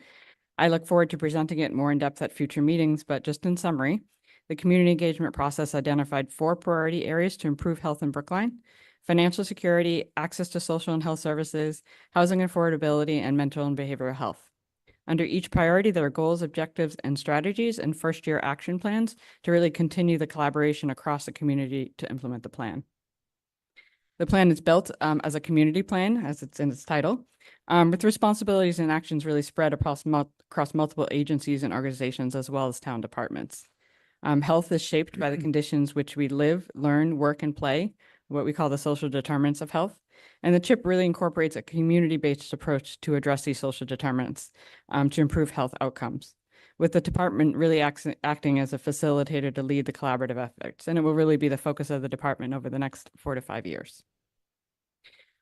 I look forward to presenting it more in depth at future meetings, but just in summary, the community engagement process identified 4 priority areas to improve health in Brookline: financial security, access to social and health services, housing affordability, and mental and behavioral health. Under each priority, there are goals, objectives, and strategies and first-year action plans to really continue the collaboration across the community to implement the plan. The plan is built as a community plan, as it's in its title, with responsibilities and actions really spread across multiple agencies and organizations, as well as town departments. Health is shaped by the conditions which we live, learn, work, and play, what we call the social determinants of health. And the CHIP really incorporates a community-based approach to address these social determinants to improve health outcomes, with the department really acting as a facilitator to lead the collaborative efforts. And it will really be the focus of the department over the next 4 to 5 years.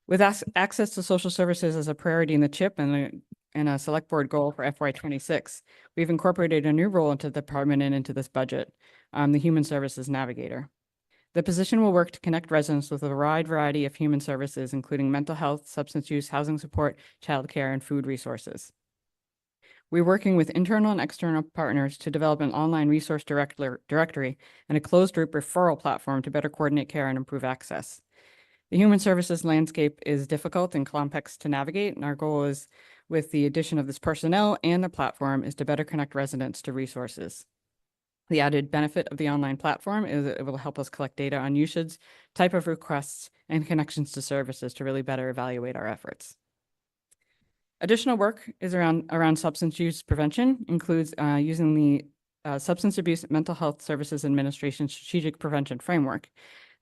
With access to social services as a priority in the CHIP and a select board goal for FY26, we've incorporated a new role into the department and into this budget, the Human Services Navigator. The position will work to connect residents with a wide variety of human services, including mental health, substance use, housing support, childcare, and food resources. We're working with internal and external partners to develop an online resource directory and a closed group referral platform to better coordinate care and improve access. The human services landscape is difficult and complex to navigate, and our goal is, with the addition of this personnel and the platform, is to better connect residents to resources. The added benefit of the online platform is that it will help us collect data on usage, type of requests, and connections to services to really better evaluate our efforts. Additional work is around substance use prevention, includes using the Substance Abuse Mental Health Services Administration Strategic Prevention Framework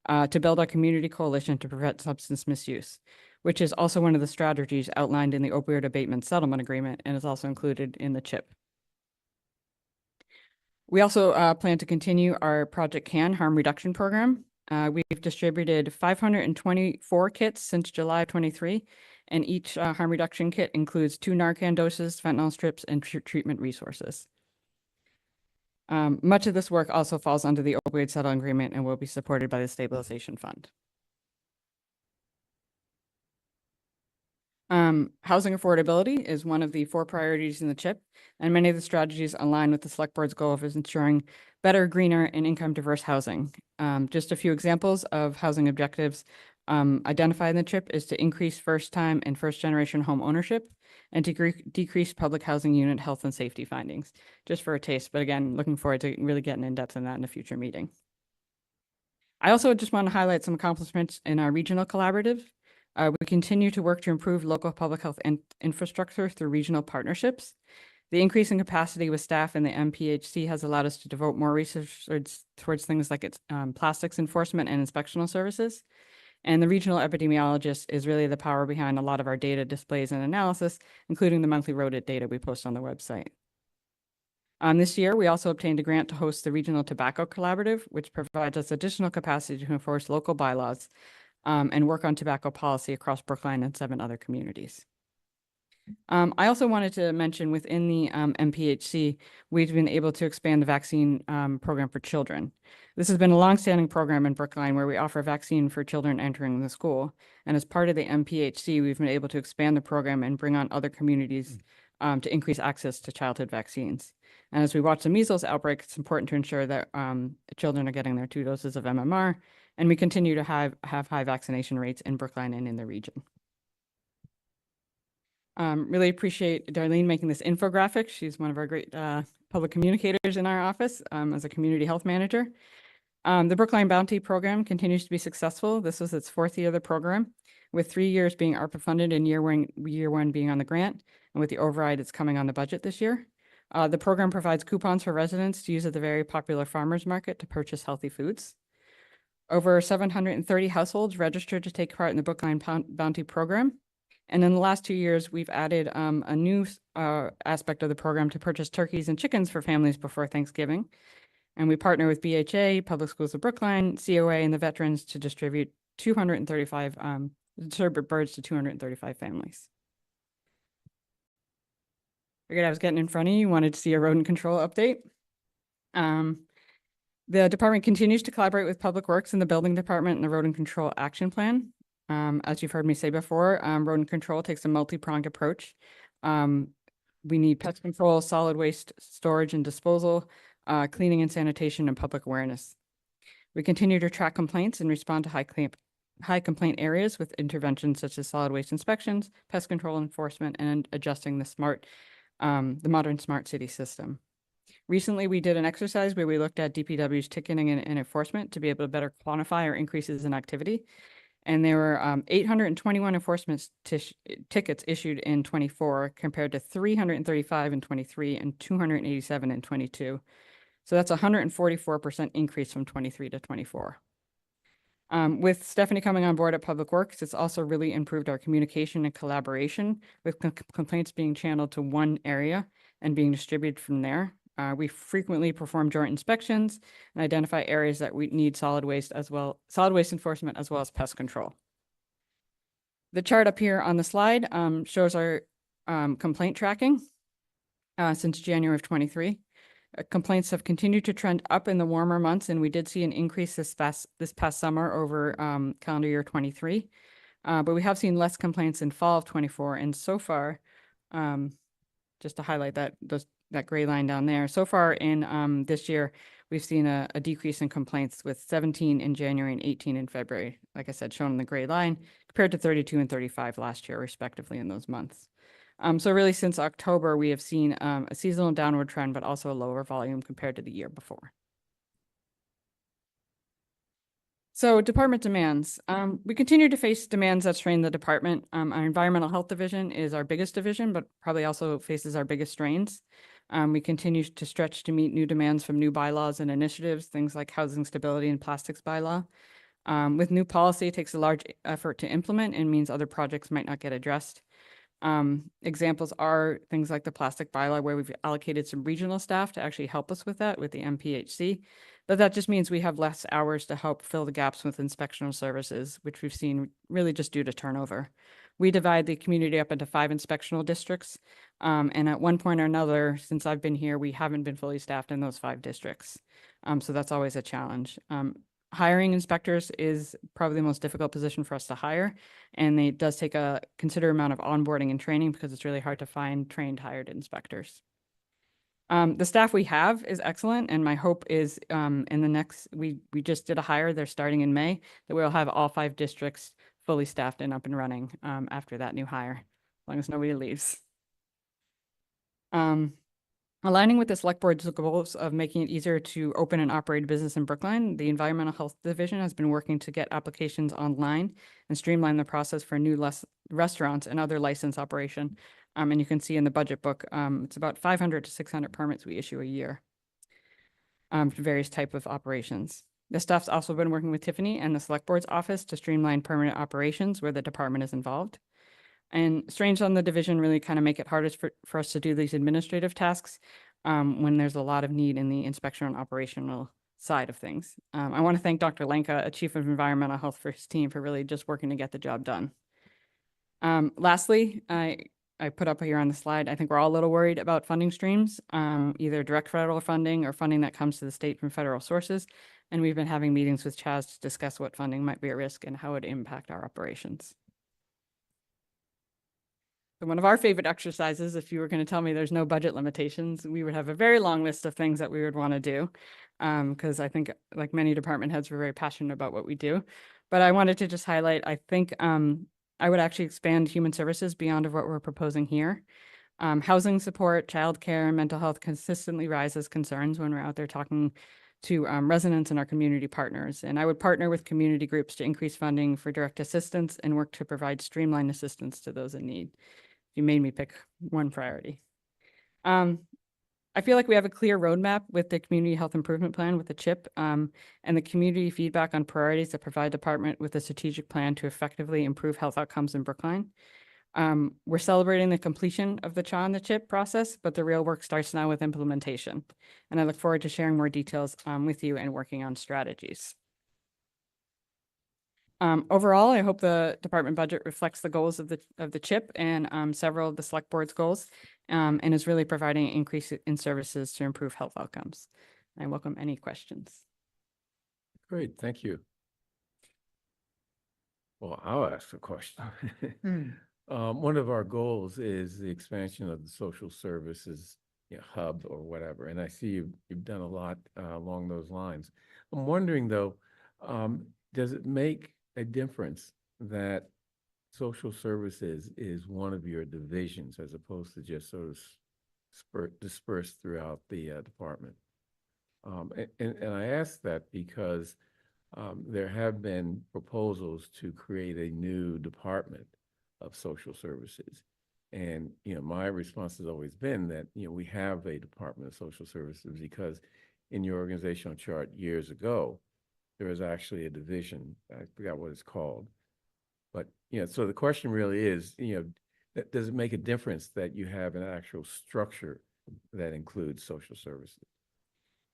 to build our community coalition to prevent substance misuse, which is also one of the strategies outlined in the Opioid Abatement Settlement Agreement and is also included in the CHIP. We also plan to continue our Project CAN harm reduction program. We've distributed 524 kits since July of 23, and each harm reduction kit includes 2 Narcan doses, fentanyl strips, and treatment resources. Much of this work also falls under the Opioid Settlement Agreement and will be supported by the Stabilization Fund. Housing affordability is one of the 4 priorities in the CHIP, and many of the strategies align with the Select Board's goal of ensuring better, greener, and income diverse housing. Just a few examples of housing objectives identified in the CHIP is to increase first-time and first-generation home ownership and to decrease public housing unit health and safety findings, just for a taste. But again, looking forward to really getting in depth on that in a future meeting. I also just want to highlight some accomplishments in our regional collaborative. We continue to work to improve local public health infrastructure through regional partnerships. The increase in capacity with staff in the MPHC has allowed us to devote more resources towards things like its plastics enforcement and inspectional services. And the regional epidemiologist is really the power behind a lot of our data displays and analysis, including the monthly rodent data we post on the website. This year, we also obtained a grant to host the Regional Tobacco Collaborative, which provides us additional capacity to enforce local bylaws and work on tobacco policy across Brookline and 7 other communities. I also wanted to mention within the MPHC, we've been able to expand the vaccine program for children. This has been a longstanding program in Brookline where we offer vaccine for children entering the school. And as part of the MPHC, we've been able to expand the program and bring on other communities to increase access to childhood vaccines. And as we watch the measles outbreak, it's important to ensure that children are getting their 2 doses of MMR, and we continue to have high vaccination rates in Brookline and in the region. Really appreciate Darlene making this infographic. She's one of our great public communicators in our office as a community health manager. The Brookline Bounty Program continues to be successful. This was its 4th year of the program, with 3 years being ARPA funded and year one being on the grant. And with the override, it's coming on the budget this year. The program provides coupons for residents to use at the very popular farmers market to purchase healthy foods. Over 730 households registered to take part in the Brookline Bounty Program. And in the last 2 years, we've added a new aspect of the program to purchase turkeys and chickens for families before Thanksgiving. And we partner with BHA, Public Schools of Brookline, COA, and the veterans to distribute 235 birds to 235 families. Figured I was getting in front of you, wanted to see a rodent control update. The department continues to collaborate with Public Works and the Building Department and the Rodent Control Action Plan. As you've heard me say before, rodent control takes a multi-pronged approach. We need pest control, solid waste storage and disposal, cleaning and sanitation, and public awareness. We continue to track complaints and respond to high complaint areas with interventions such as solid waste inspections, pest control enforcement, and adjusting the modern smart city system. Recently, we did an exercise where we looked at DPW's ticketing and enforcement to be able to better quantify our increases in activity. And there were 821 enforcement tickets issued in 24 compared to 335 in 23 and 287 in 22. So that's a 144% increase from 23 to 24. With Stephanie coming on board at Public Works, it's also really improved our communication and collaboration with complaints being channeled to one area and being distributed from there. We frequently perform joint inspections and identify areas that we need solid waste enforcement as well as pest control. The chart up here on the slide shows our complaint tracking since January of 23. Complaints have continued to trend up in the warmer months, and we did see an increase this past summer over calendar year 23. But we have seen less complaints in fall of 24, and so far, just to highlight that gray line down there. So far in this year, we've seen a decrease in complaints with 17 in January and 18 in February, like I said, shown in the gray line, compared to 32 and 35 last year, respectively, in those months. So really, since October, we have seen a seasonal downward trend, but also a lower volume compared to the year before. So department demands. We continue to face demands that strain the department. Our environmental health division is our biggest division, but probably also faces our biggest strains. We continue to stretch to meet new demands from new bylaws and initiatives, things like housing stability and plastics bylaw. With new policy, it takes a large effort to implement and means other projects might not get addressed. Examples are things like the plastic bylaw, where we've allocated some regional staff to actually help us with that with the MPHC. But that just means we have less hours to help fill the gaps with inspectional services, which we've seen really just due to turnover. We divide the community up into 5 inspectional districts. And at one point or another, since I've been here, we haven't been fully staffed in those 5 districts. So that's always a challenge. Hiring inspectors is probably the most difficult position for us to hire, and it does take a considerable amount of onboarding and training because it's really hard to find trained hired inspectors. The staff we have is excellent, and my hope is in the next, we just did a hire, they're starting in May, that we'll have all 5 districts fully staffed and up and running after that new hire, as long as nobody leaves. Aligning with the select board's goals of making it easier to open and operate a business in Brookline, the Environmental Health Division has been working to get applications online and streamline the process for new restaurants and other license operation. And you can see in the budget book, it's about 500 to 600 permits we issue a year for various type of operations. The staff's also been working with Tiffany and the select board's office to streamline permanent operations where the department is involved. And strains on the division really kind of make it hardest for us to do these administrative tasks when there's a lot of need in the inspection and operational side of things. I want to thank Dr. Lenka, a chief of environmental health, for his team for really just working to get the job done. Lastly, I put up here on the slide, I think we're all a little worried about funding streams, either direct federal funding or funding that comes to the state from federal sources. And we've been having meetings with Chaz to discuss what funding might be at risk and how it would impact our operations. So one of our favorite exercises, if you were going to tell me there's no budget limitations, we would have a very long list of things that we would want to do. Because I think, like many department heads, we're very passionate about what we do. But I wanted to just highlight, I think I would actually expand human services beyond of what we're proposing here. Housing support, childcare, and mental health consistently rise as concerns when we're out there talking to residents and our community partners. And I would partner with community groups to increase funding for direct assistance and work to provide streamlined assistance to those in need. You made me pick one priority. I feel like we have a clear roadmap with the Community Health Improvement Plan with the CHIP and the community feedback on priorities that provide department with a strategic plan to effectively improve health outcomes in Brookline. We're celebrating the completion of the CHA and the CHIP process, but the real work starts now with implementation. And I look forward to sharing more details with you and working on strategies. Overall, I hope the department budget reflects the goals of the CHIP and several of the select board's goals, and is really providing an increase in services to improve health outcomes. I welcome any questions. Great, thank you. Well, I'll ask a question. One of our goals is the expansion of the social services hub or whatever, and I see you've done a lot along those lines. I'm wondering though, does it make a difference that social services is one of your divisions as opposed to just sort of dispersed throughout the department? And I ask that because there have been proposals to create a new department of social services. And, my response has always been that, we have a Department of Social Services because in your organizational chart years ago, there was actually a division. I forgot what it's called. But, so the question really is, does it make a difference that you have an actual structure that includes social services?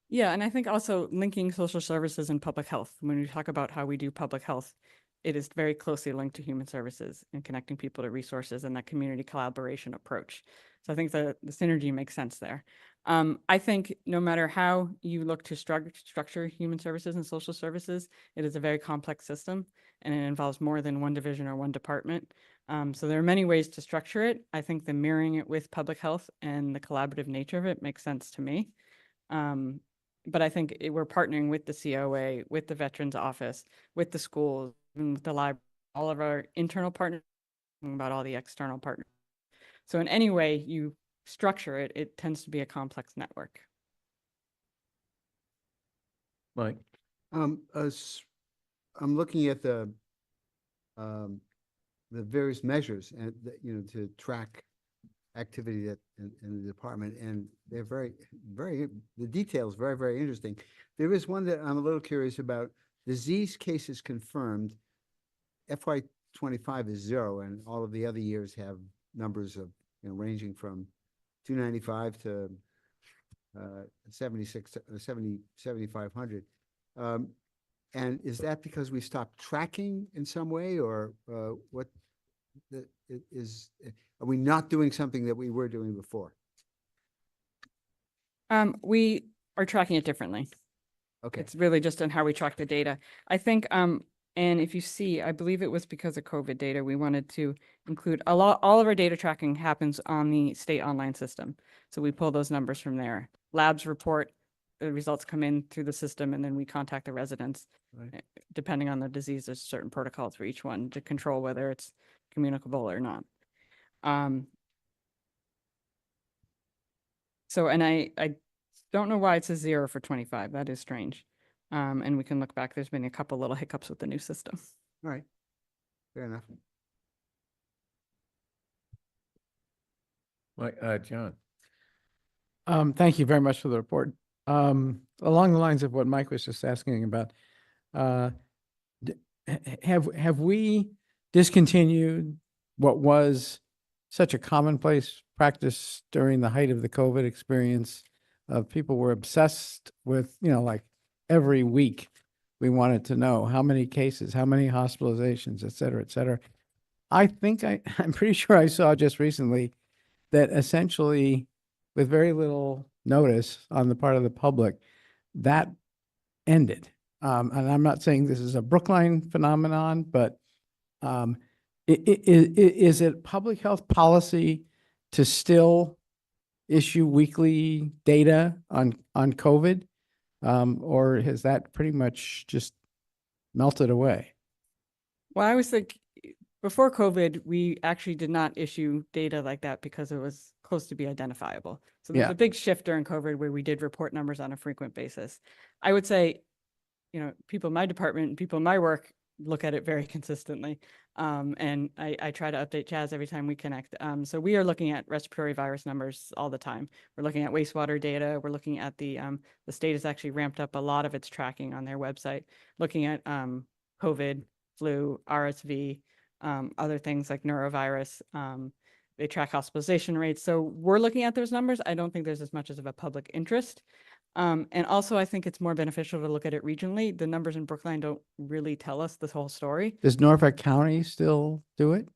Yeah, and I think also linking social services and public health, when we talk about how we do public health, it is very closely linked to human services and connecting people to resources and that community collaboration approach. So I think the synergy makes sense there. I think no matter how you look to structure human services and social services, it is a very complex system and it involves more than one division or one department. So there are many ways to structure it. I think the mirroring it with public health and the collaborative nature of it makes sense to me. But I think we're partnering with the COA, with the Veterans Office, with the schools, and with the library, all of our internal partners, about all the external partners. So in any way you structure it, it tends to be a complex network. Mike? I'm looking at the various measures and, to track activity in the department, and they're the details very, very interesting. There is one that I'm a little curious about. Disease cases confirmed, FY 25 is 0, and all of the other years have numbers of, ranging from 295 to 7,500. And is that because we stopped tracking in some way, or what are we not doing something that we were doing before? We are tracking it differently. Okay. It's really just on how we track the data. I think, and if you see, I believe it was because of COVID data, we wanted to include all of our data tracking happens on the state online system. So we pull those numbers from there. Labs report, the results come in through the system, and then we contact the residents. Right. Depending on the disease, there's certain protocols for each one to control whether it's communicable or not. So, and I don't know why it says 0 for 25. That is strange. And we can look back. There's been a couple little hiccups with the new system. All right. Fair enough. Mike, John? Thank you very much for the report. Along the lines of what Mike was just asking about, have we discontinued what was such a commonplace practice during the height of the COVID experience? People were obsessed with, like every week we wanted to know how many cases, how many hospitalizations, et cetera, et cetera. I think I'm pretty sure I saw just recently that essentially, with very little notice on the part of the public, that ended. And I'm not saying this is a Brookline phenomenon, but is it public health policy to still issue weekly data on COVID? Or has that pretty much just melted away? Well, I was think before COVID, we actually did not issue data like that because it was close to be identifiable. So there's Yeah. a big shift during COVID where we did report numbers on a frequent basis. I would say, people in my department and people in my work look at it very consistently. And I try to update Chaz every time we connect. So we are looking at respiratory virus numbers all the time. We're looking at wastewater data. We're looking at the state has actually ramped up a lot of its tracking on their website, looking at COVID, flu, RSV, other things like neurovirus. They track hospitalization rates. So we're looking at those numbers. I don't think there's as much as of a public interest. And also, I think it's more beneficial to look at it regionally. The numbers in Brookline don't really tell us this whole story. Does Norfolk County still do it?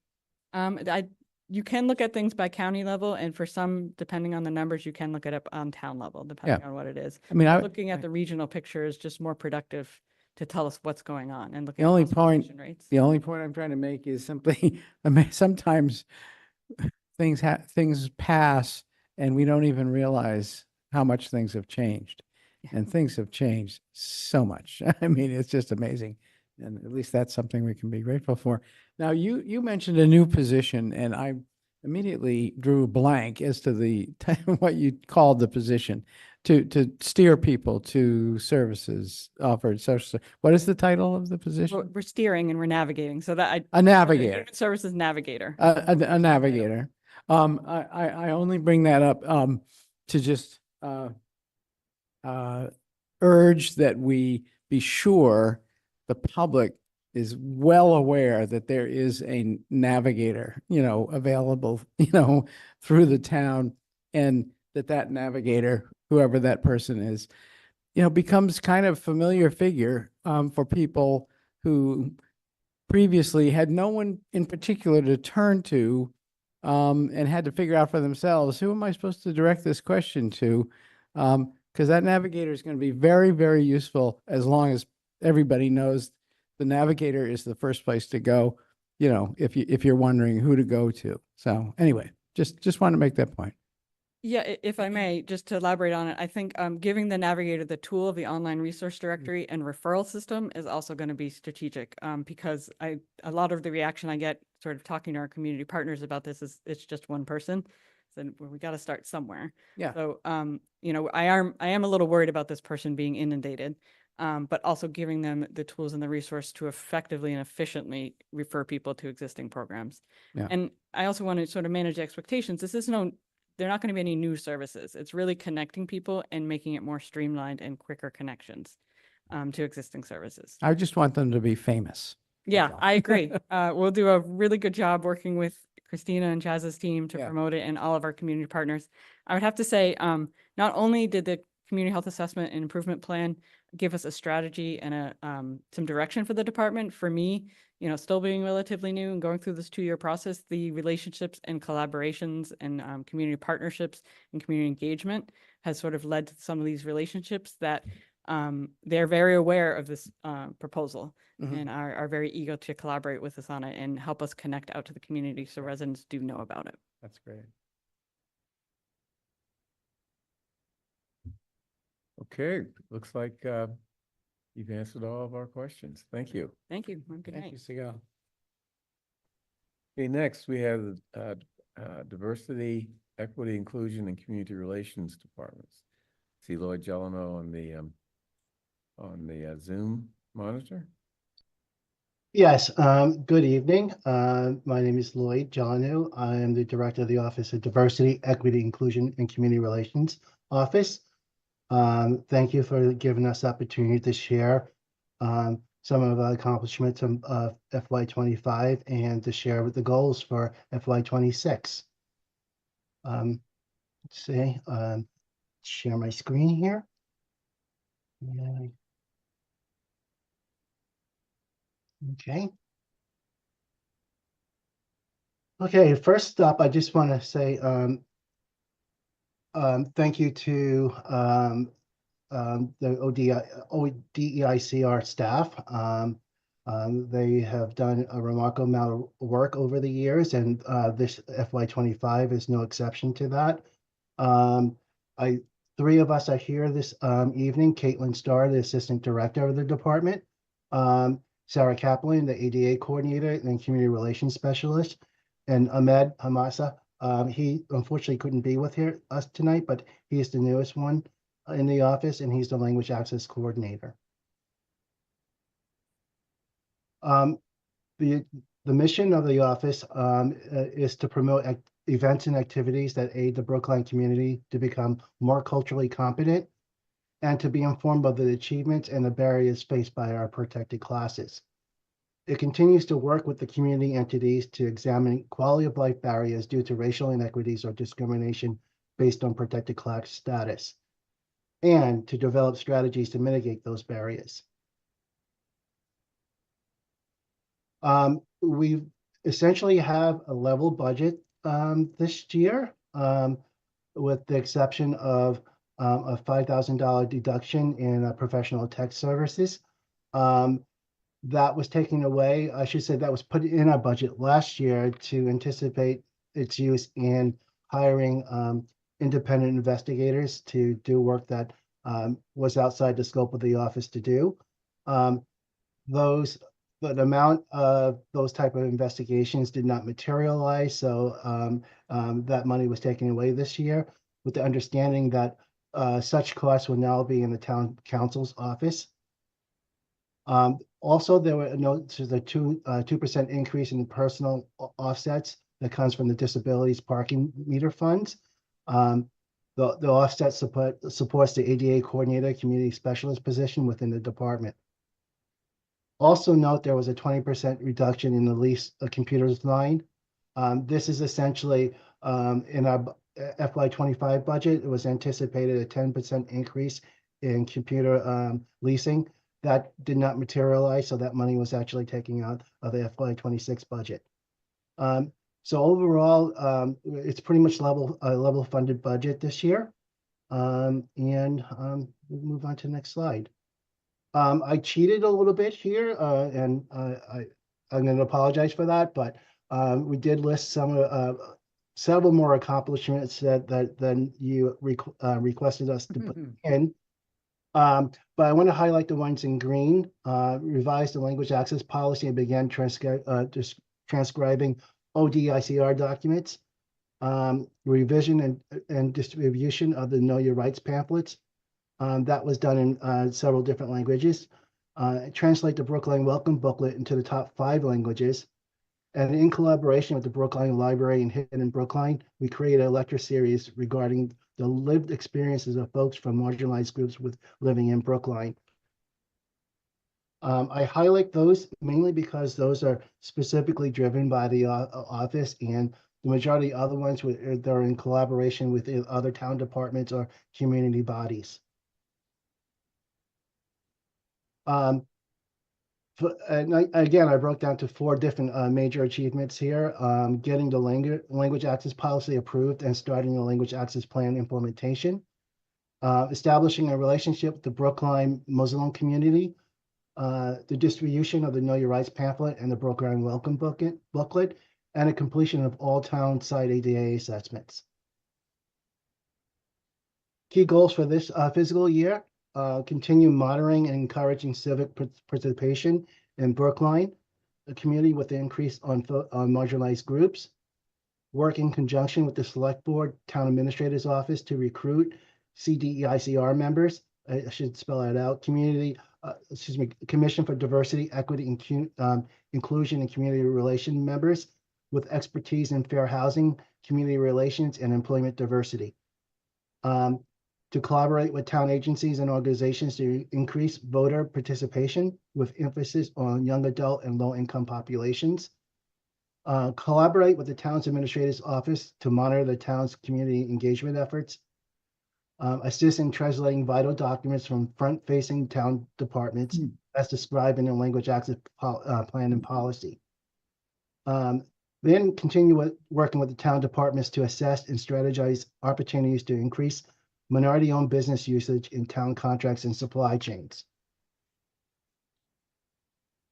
You can look at things by county level, and for some, depending on the numbers, you can look it up on town level, depending on what it is. I mean, looking at the regional picture is just more productive to tell us what's going on and looking The at only point, hospitalization rates. the only point I'm trying to make is simply, I mean, sometimes things pass and we don't even realize how much things have changed. And things have changed so much. I mean, it's just amazing. And at least that's something we can be grateful for. Now, you mentioned a new position, and I immediately drew a blank as to the what you called the position to steer people to services offered. What is the title of the position? We're steering and we're navigating. So that A navigator. Human Services navigator. A navigator. I only bring that up to just urge that we be sure the public is well aware that there is a navigator, available, through the town, and that navigator, whoever that person is, becomes kind of familiar figure for people who previously had no one in particular to turn to, and had to figure out for themselves, who am I supposed to direct this question to? Because that navigator is going to be very, very useful as long as everybody knows the navigator is the first place to go you know, if you're wondering who to go to. So anyway, just want to make that point. Yeah, if I may, just to elaborate on it, I think giving the navigator the tool of the online resource directory and referral system is also going to be strategic, because a lot of the reaction I get sort of talking to our community partners about this is it's just one person. So we got to start somewhere. Yeah. So, you know, I am a little worried about this person being inundated, but also giving them the tools and the resource to effectively and efficiently refer people to existing programs. Yeah. And I also want to sort of manage expectations. They're not going to be any new services. It's really connecting people and making it more streamlined and quicker connections to existing services. I just want them to be famous. Yeah, I agree. We'll do a really good job working with Christina and Chaz's team to Yeah. promote it and all of our community partners. I would have to say, not only did the Community Health Assessment and Improvement Plan give us a strategy and some direction for the department, for me, you know, still being relatively new and going through this 2-year process, the relationships and collaborations and community partnerships and community engagement has sort of led to some of these relationships that they're very aware of this proposal and are very eager to collaborate with us on it and help us connect out to the community so residents do know about it. That's great. Okay, looks like you've answered all of our questions. Thank you. Thank you. Have a good Thank night. you, Sigal. Okay, next we have Diversity, Equity, Inclusion, and Community Relations Departments. See Lloyd Gelano on the Zoom monitor. Yes, good evening. My name is Lloyd Gelano. I am the Director of the Office of Diversity, Equity, Inclusion, and Community Relations Office. Thank you for giving us the opportunity to share some of the accomplishments of FY25 and to share with the goals for FY26. Let's see, share my screen here. Yeah. Okay. Okay, first up, I just want to say thank you to the ODEICR staff. They have done a remarkable amount of work over the years, and this FY25 is no exception to that. Three of us are here this evening. Caitlin Starr, the Assistant Director of the department, Sarah Kaplan, the ADA Coordinator and Community Relations Specialist, and Ahmed Hamasa. He unfortunately couldn't be with us tonight, but he is the newest one in the office, and he's the Language Access Coordinator. The mission of the office is to promote events and activities that aid the Brookline community to become more culturally competent and to be informed of the achievements and the barriers faced by our protected classes. It continues to work with the community entities to examine quality of life barriers due to racial inequities or discrimination based on protected class status, and to develop strategies to mitigate those barriers. We essentially have a level budget this year, with the exception of a $5,000 deduction in professional tech services. That was taken away. I should say that was put in our budget last year to anticipate its use in hiring independent investigators to do work that was outside the scope of the office to do. The amount of those type of investigations did not materialize, so that money was taken away this year with the understanding that such costs will now be in the town council's office. Also, there were there's a 2% increase in the personal offsets that comes from the disabilities parking meter funds. The offset supports the ADA coordinator community specialist position within the department. Also note there was a 20% reduction in the lease computers line. This is essentially in our FY25 budget. It was anticipated a 10% increase in computer leasing. That did not materialize, so that money was actually taken out of the FY26 budget. So overall, it's pretty much level funded budget this year. We'll move on to the next slide. I cheated a little bit here, and I'm going to apologize for that, but we did list several more accomplishments than you requested us to put in. But I want to highlight the ones in green. Revised the language access policy and began transcribing ODICR documents. Revision and distribution of the Know Your Rights pamphlets. That was done in several different languages. Translate the Brookline Welcome Booklet into the top 5 languages. And in collaboration with the Brookline Library and Hidden Brookline, we created a lecture series regarding the lived experiences of folks from marginalized groups living in Brookline. I highlight those mainly because those are specifically driven by the office, and the majority of other ones they're in collaboration with other town departments or community bodies. Again, I broke down to 4 different major achievements here. Getting the language access policy approved and starting the language access plan implementation. Establishing a relationship with the Brookline Muslim community. The distribution of the Know Your Rights pamphlet and the Brookline Welcome booklet, and a completion of all town site ADA assessments. Key goals for this fiscal year. Continue monitoring and encouraging civic participation in Brookline, a community with an increase on marginalized groups. Work in conjunction with the Select Board, Town Administrator's Office to recruit CDEICR members. I should spell that out. Commission for Diversity, Equity, and Inclusion and Community Relation members with expertise in fair housing, community relations, and employment diversity. To collaborate with town agencies and organizations to increase voter participation with emphasis on young adult and low-income populations. Collaborate with the town's administrator's office to monitor the town's community engagement efforts. Assist in translating vital documents from front-facing town departments as described in the language access plan and policy. Then continue working with the town departments to assess and strategize opportunities to increase minority-owned business usage in town contracts and supply chains.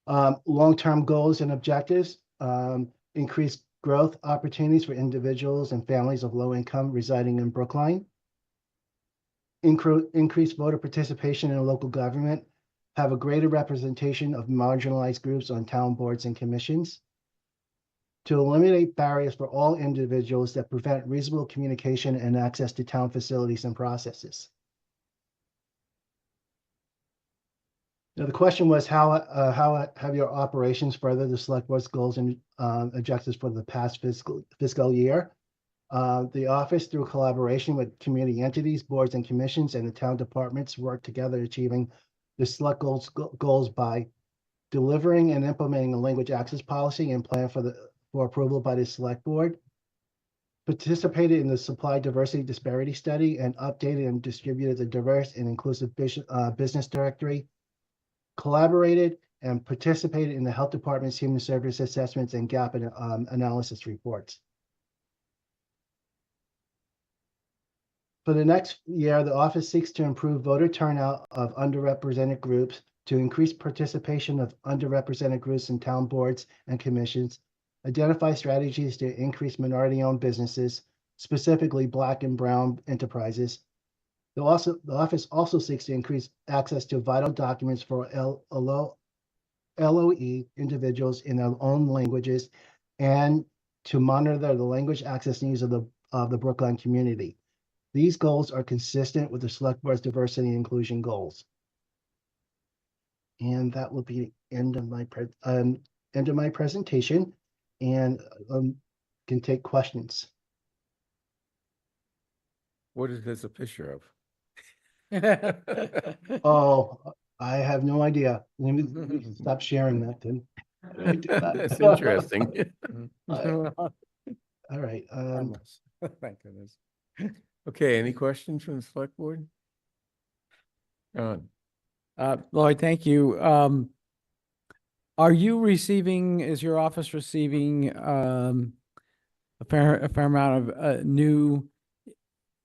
Long-term goals and objectives, increase growth opportunities for individuals and families of low income residing in Brookline. Increase voter participation in local government, have a greater representation of marginalized groups on town boards and commissions. To eliminate barriers for all individuals that prevent reasonable communication and access to town facilities and processes. Now, the question was how have your operations furthered the Select Board's goals and objectives for the past fiscal year? The office, through collaboration with community entities, boards and commissions, and the town departments, worked together achieving the Select goals by delivering and implementing a language access policy and plan for approval by the Select Board, participated in the Supply Diversity Disparity Study, and updated and distributed the diverse and inclusive business directory, collaborated and participated in the Health Department's Human Service Assessments and Gap Analysis reports. For the next year, the office seeks to improve voter turnout of underrepresented groups, to increase participation of underrepresented groups in town boards and commissions, identify strategies to increase minority-owned businesses, specifically Black and Brown enterprises. The office also seeks to increase access to vital documents for LOE individuals in their own languages, and to monitor the language access needs of the Brookline community. These goals are consistent with the Select Board's diversity and inclusion goals. And that will be end of my presentation, and can take questions. What is this a picture of? Oh, I have no idea. Let me stop sharing that then. That's interesting. All right. Thank goodness. Okay, any questions from the Select Board? John. Lloyd, thank you. Are you receiving, is your office receiving a fair amount of new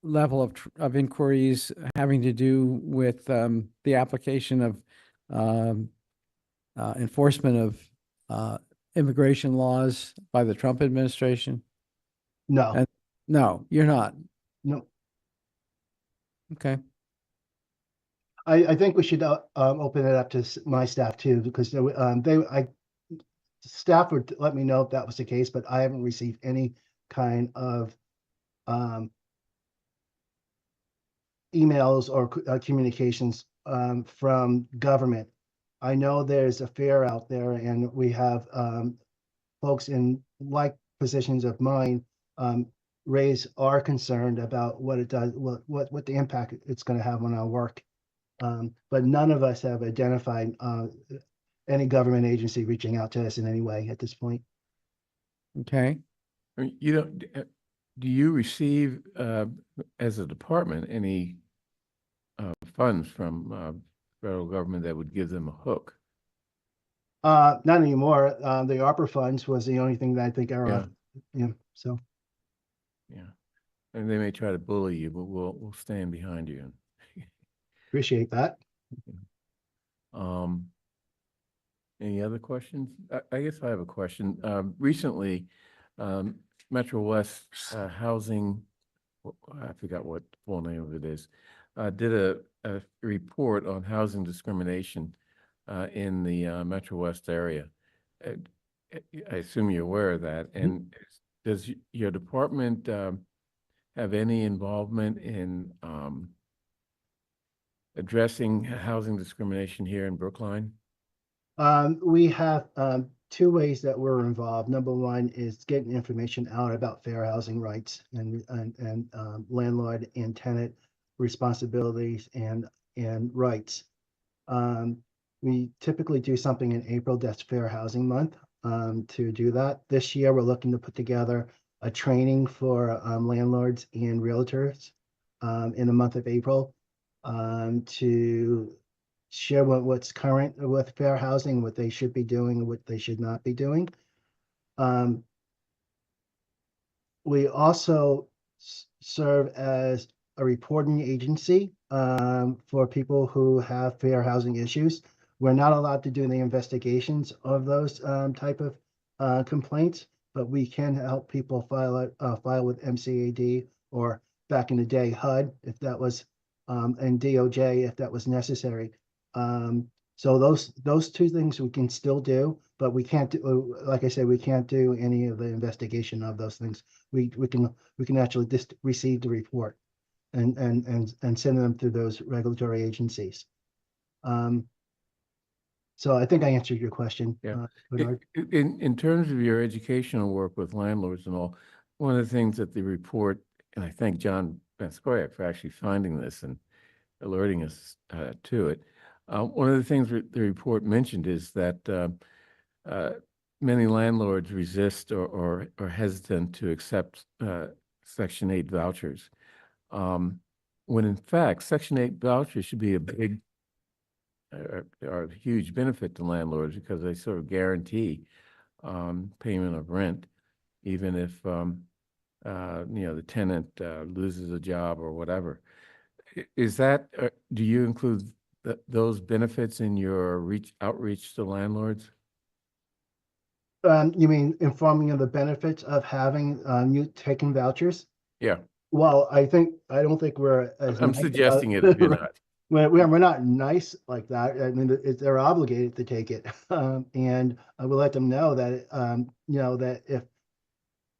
level of inquiries having to do with the application of enforcement of immigration laws by the Trump administration? No, And no, you're not. no. Okay. I think we should open it up to my staff too, because staff would let me know if that was the case, but I haven't received any kind of emails or communications from government. I know there's a fear out there, and we have folks in like positions of mine raise our concern about what it does, what the impact it's going to have on our work. But none of us have identified any government agency reaching out to us in any way at this point. Okay. I mean, you don't, do you receive, as a department, any funds from federal government that would give them a hook? Not anymore. The ARPA funds was the only thing that I think are, so. Yeah. And they may try to bully you, but we'll stand behind you. Appreciate that. Any other questions? I guess I have a question. Recently, Metro West Housing, I forgot what full name of it is, did a report on housing discrimination in the Metro West area. I assume you're aware of that. And does your department have any involvement in addressing housing discrimination here in Brookline? We have two ways that we're involved. Number one is getting information out about fair housing rights and landlord and tenant responsibilities and rights. We typically do something in April, that's Fair Housing Month, to do that. This year, we're looking to put together a training for landlords and realtors in the month of April to share what's current with fair housing, what they should be doing, and what they should not be doing. We also serve as a reporting agency for people who have fair housing issues. We're not allowed to do the investigations of those type of complaints, but we can help people file with MCAD, or back in the day HUD, if that was, and DOJ if that was necessary. So those two things we can still do, but we can't do, like I said, we can't do any of the investigation of those things. We can actually just receive the report and send them through those regulatory agencies. So I think I answered your question. Yeah. Bernard. In terms of your educational work with landlords and all, one of the things that the report, and I thank John Benskoyak for actually finding this and alerting us to it. One of the things the report mentioned is that many landlords resist or hesitant to accept Section 8 vouchers, when in fact Section 8 vouchers should be a big are a huge benefit to landlords, because they sort of guarantee payment of rent, even if the tenant loses a job or whatever. Is that do you include those benefits in your outreach to landlords? You mean informing of the benefits of having you taking vouchers? Yeah. Well, I don't think we're as I'm nice suggesting it if you're not. We're not nice like that. I mean, they're obligated to take it, and I will let them know that that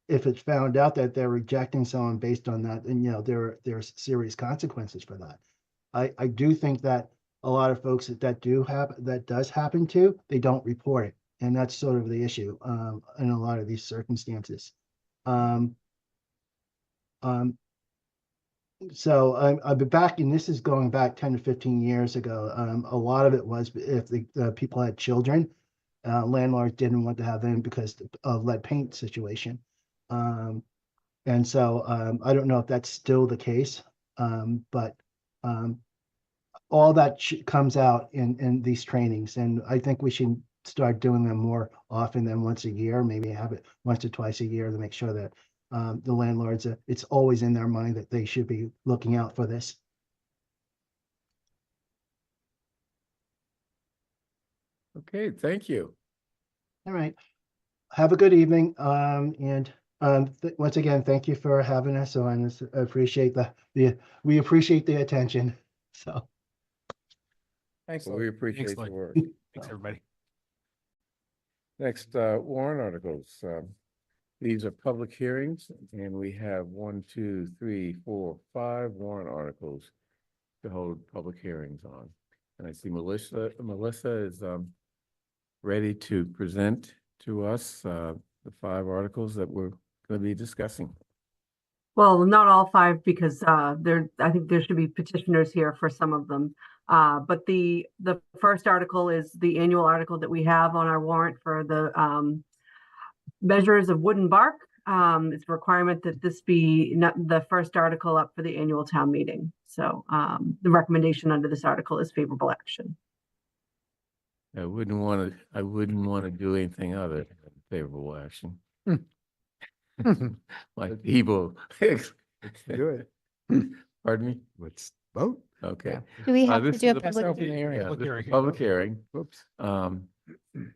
if it's found out that they're rejecting someone based on that, then there's serious consequences for that. I do think that a lot of folks that does happen to, they don't report it, and that's sort of the issue in a lot of these circumstances. So I've been back, and this is going back 10 to 15 years ago. A lot of it was if the people had children, landlords didn't want to have them because of lead paint situation. And so I don't know if that's still the case, but all that comes out in these trainings, and I think we should start doing them more often than once a year, maybe have it once or twice a year to make sure that the landlords, it's always in their mind that they should be looking out for this. Okay, thank you. All right. have a good evening. Once again, thank you for having us on this. I appreciate we appreciate the attention. So. Thanks. We appreciate the work. Thanks, everybody. Next, warrant articles. These are public hearings, and we have 1, 2, 3, 4, 5 warrant articles to hold public hearings on. And I see Melissa is ready to present to us the 5 articles that we're going to be discussing. Well, not all 5 because I think there should be petitioners here for some of them. But the first article is the annual article that we have on our warrant for the measures of wood and bark. It's a requirement that this be the first article up for the annual town meeting. So the recommendation under this article is favorable action. I wouldn't want to do anything other than favorable action. Like people. Let's do it. Pardon me? Let's vote. Okay. Do we have to This do is a public? public hearing? Public hearing. Whoops.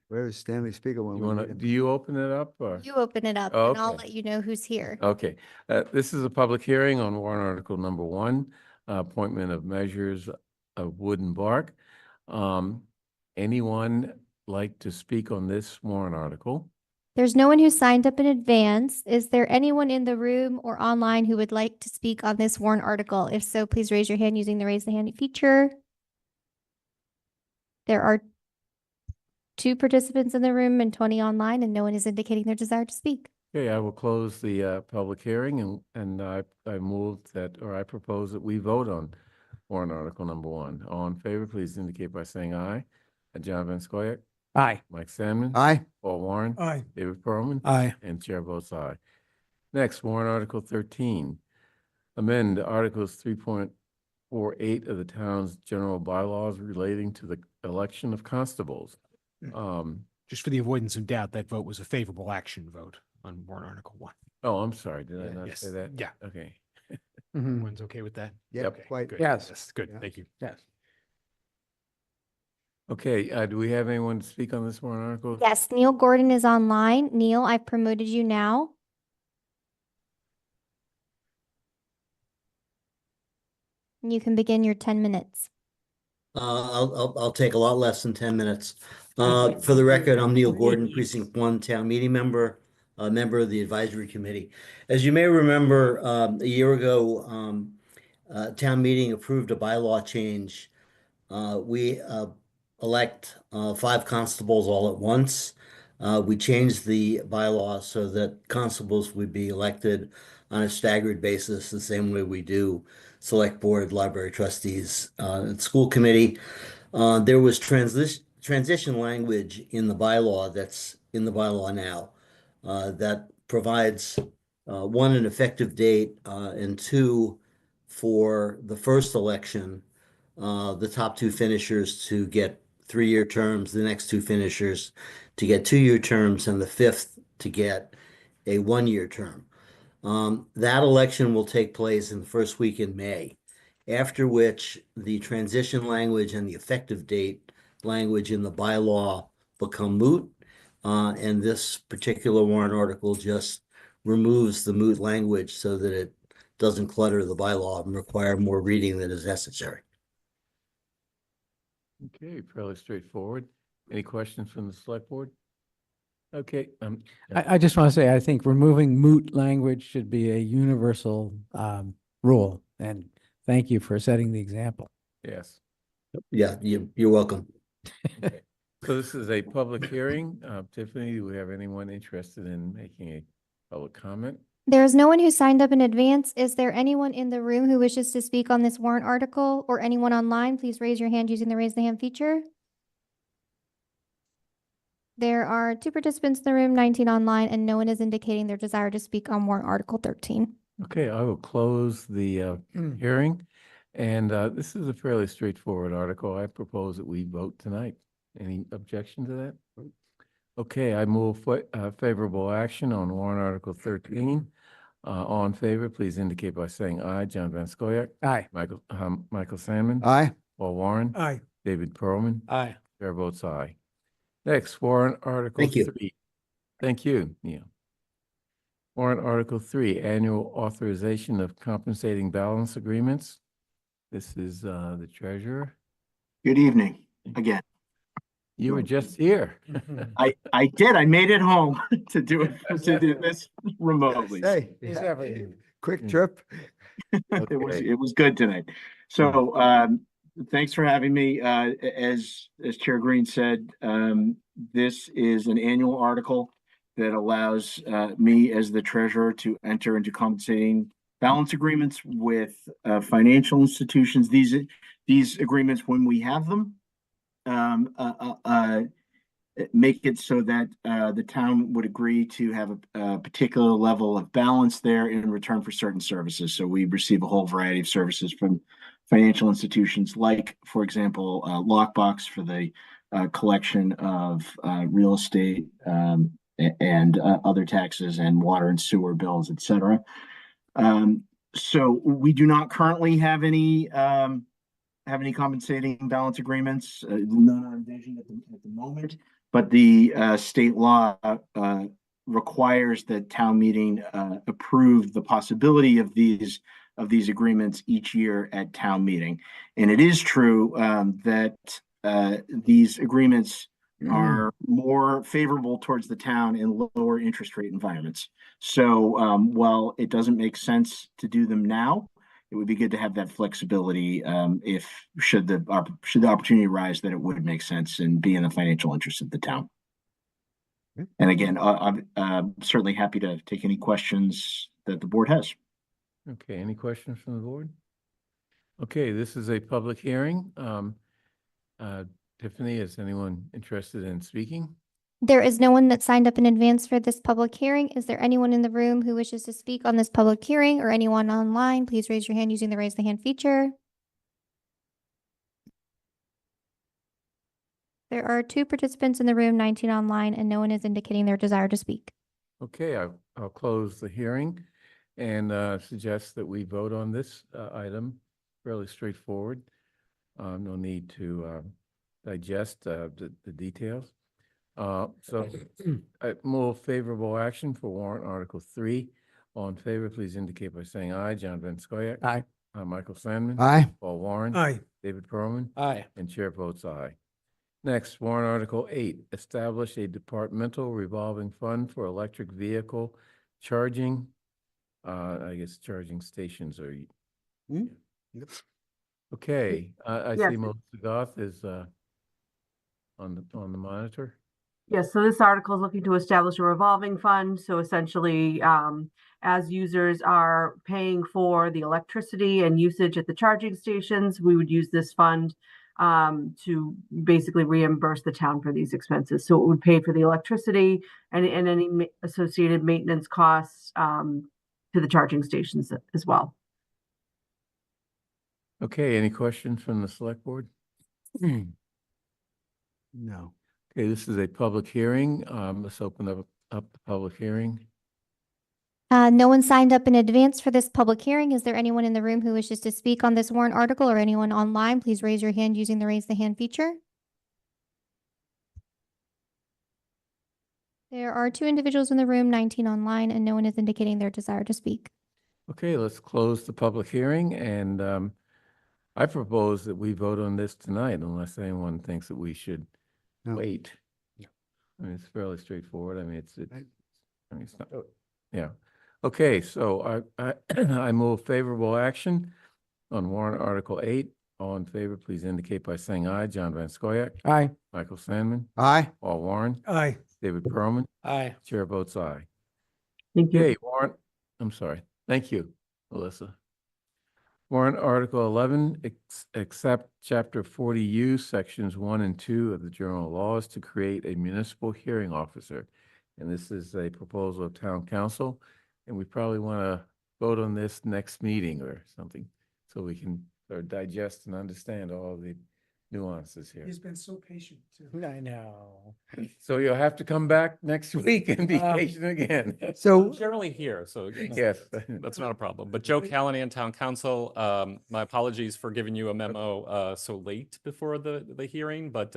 Where is Stanley Spiegel when we need him? Do you open it up or? You open it up Oh, and I'll okay. let you know who's here. Okay, this is a public hearing on warrant article number 1, appointment of measures of wood and bark. Anyone like to speak on this warrant article? There's no one who signed up in advance. Is there anyone in the room or online who would like to speak on this warrant article? If so, please raise your hand using the raise the hand feature. There are 2 participants in the room and 20 online, and no one is indicating their desire to speak. Okay, I will close the public hearing and I move that, or I propose that we vote on warrant article number 1. All in favor, please indicate by saying aye. John Van Scoyac. Aye. Mike Salmon. Aye. Paul Warren. Aye. David Perlman. Aye. And chair votes aye. Next, warrant article 13. Amend articles 3.48 of the town's general bylaws relating to the election of constables. Just for the avoidance of doubt, that vote was a favorable action vote on warrant article 1. Oh, I'm sorry. Did I not Yes. say that? Yeah. Okay. Everyone's okay with that? Yep, Okay, quite. good. Yes. Good. Yeah. Thank you. Yes. Okay, do we have anyone to speak on this warrant article? Yes, Neil Gordon is online. Neil, I've promoted you now. You can begin your 10 minutes. I'll take a lot less than 10 minutes. For the record, I'm Neil Gordon, Precinct 1 Town Meeting member, a member of the Advisory Committee. As you may remember, a year ago, Town Meeting approved a bylaw change. We elect 5 constables all at once. We changed the bylaw so that constables would be elected on a staggered basis, the same way we do select board, library trustees, and school committee. There was transition language in the bylaw that's in the bylaw now that provides 1, an effective date, and 2, for the first election, the top 2 finishers to get 3-year terms, the next 2 finishers to get 2-year terms, and the 5th to get a 1-year term. That election will take place in the first week in May, after which the transition language and the effective date language in the bylaw become moot. And this particular warrant article just removes the moot language so that it doesn't clutter the bylaw and require more reading than is necessary. Okay, fairly straightforward. Any questions from the select board? Okay. I just want to say, I think removing moot language should be a universal rule. And thank you for setting the example. Yes. Yeah, you're welcome. So this is a public hearing. Tiffany, do we have anyone interested in making a public comment? There is no one who signed up in advance. Is there anyone in the room who wishes to speak on this warrant article, or anyone online? Please raise your hand using the raise the hand feature. There are 2 participants in the room, 19 online, and no one is indicating their desire to speak on warrant article 13. Okay, I will close the hearing. And this is a fairly straightforward article. I propose that we vote tonight. Any objection to that? Okay, I move favorable action on warrant article 13. All in favor, please indicate by saying aye. John Van Scoyac. Aye. Michael Salmon. Aye. Paul Warren. Aye. David Perlman. Aye. Chair votes aye. Next, warrant article Thank you. 3. Thank you, Neil. Warrant Article 3, Annual Authorization of Compensating Balance Agreements. This is the treasurer. Good evening again. You were just here. I did. I made it home to do this remotely. Hey, quick trip. It was good tonight. So thanks for having me. As Chair Green said, this is an annual article that allows me as the treasurer to enter into compensating balance agreements with financial institutions. These agreements, when we have them, make it so that the town would agree to have a particular level of balance there in return for certain services. So we receive a whole variety of services from financial institutions, like, for example, lockbox for the collection of real estate and other taxes and water and sewer bills, et cetera. So we do not currently have any compensating balance agreements, none are envisioned at the moment, but the state law requires that town meeting approve the possibility of these agreements each year at town meeting. And it is true that these agreements are more favorable towards the town in lower interest rate environments. So while it doesn't make sense to do them now, it would be good to have that flexibility if should the opportunity arise that it would make sense and be in the financial interest of the town. And again, I'm certainly happy to take any questions that the board has. Okay, any questions from the board? Okay, this is a public hearing. Tiffany, is anyone interested in speaking? There is no one that signed up in advance for this public hearing. Is there anyone in the room who wishes to speak on this public hearing or anyone online? Please raise your hand using the raise the hand feature. There are 2 participants in the room, 19 online, and no one is indicating their desire to speak. Okay, I'll close the hearing and suggest that we vote on this item. Fairly straightforward. No need to digest the details. So I move favorable action for warrant Article 3. All in favor, please indicate by saying aye. John Van Scoyac. Aye. Michael Sandman. Aye. Paul Warren. Aye. David Perlman. Aye. And chair votes aye. Next, warrant Article 8, establish a departmental revolving fund for electric vehicle charging. I guess charging stations are. Okay, I Yes. see Melissa Goff is on the monitor. Yes, so this article is looking to establish a revolving fund. So essentially, as users are paying for the electricity and usage at the charging stations, we would use this fund to basically reimburse the town for these expenses. So it would pay for the electricity and any associated maintenance costs to the charging stations as well. Okay, any questions from the select board? No. Okay, this is a public hearing. Let's open up the public hearing. No one signed up in advance for this public hearing. Is there anyone in the room who wishes to speak on this warrant article or anyone online? Please raise your hand using the raise the hand feature. There are 2 individuals in the room, 19 online, and no one is indicating their desire to speak. Okay, let's close the public hearing and I propose that we vote on this tonight unless anyone thinks that we should wait. I mean, it's fairly straightforward. I mean, it's not, yeah. Okay, so I move favorable action on warrant Article 8. All in favor, please indicate by saying aye. John Van Scoyac. Aye. Michael Sandman. Aye. Paul Warren. Aye. David Perlman. Aye. Chair votes aye. Thank you. Okay, warrant, I'm sorry. Thank you, Melissa. Warrant Article 11, accept Chapter 40U, Sections 1 and 2 of the General Laws to create a municipal hearing officer. And this is a proposal of Town Council. And we probably want to vote on this next meeting or something so we can digest and understand all the nuances here. He's been so patient too. I know. So you'll have to come back next week and be Uh, patient again. I'm generally here, so Yes. that's not a problem. But Joe Callanan, Town Council, my apologies for giving you a memo so late before the hearing, but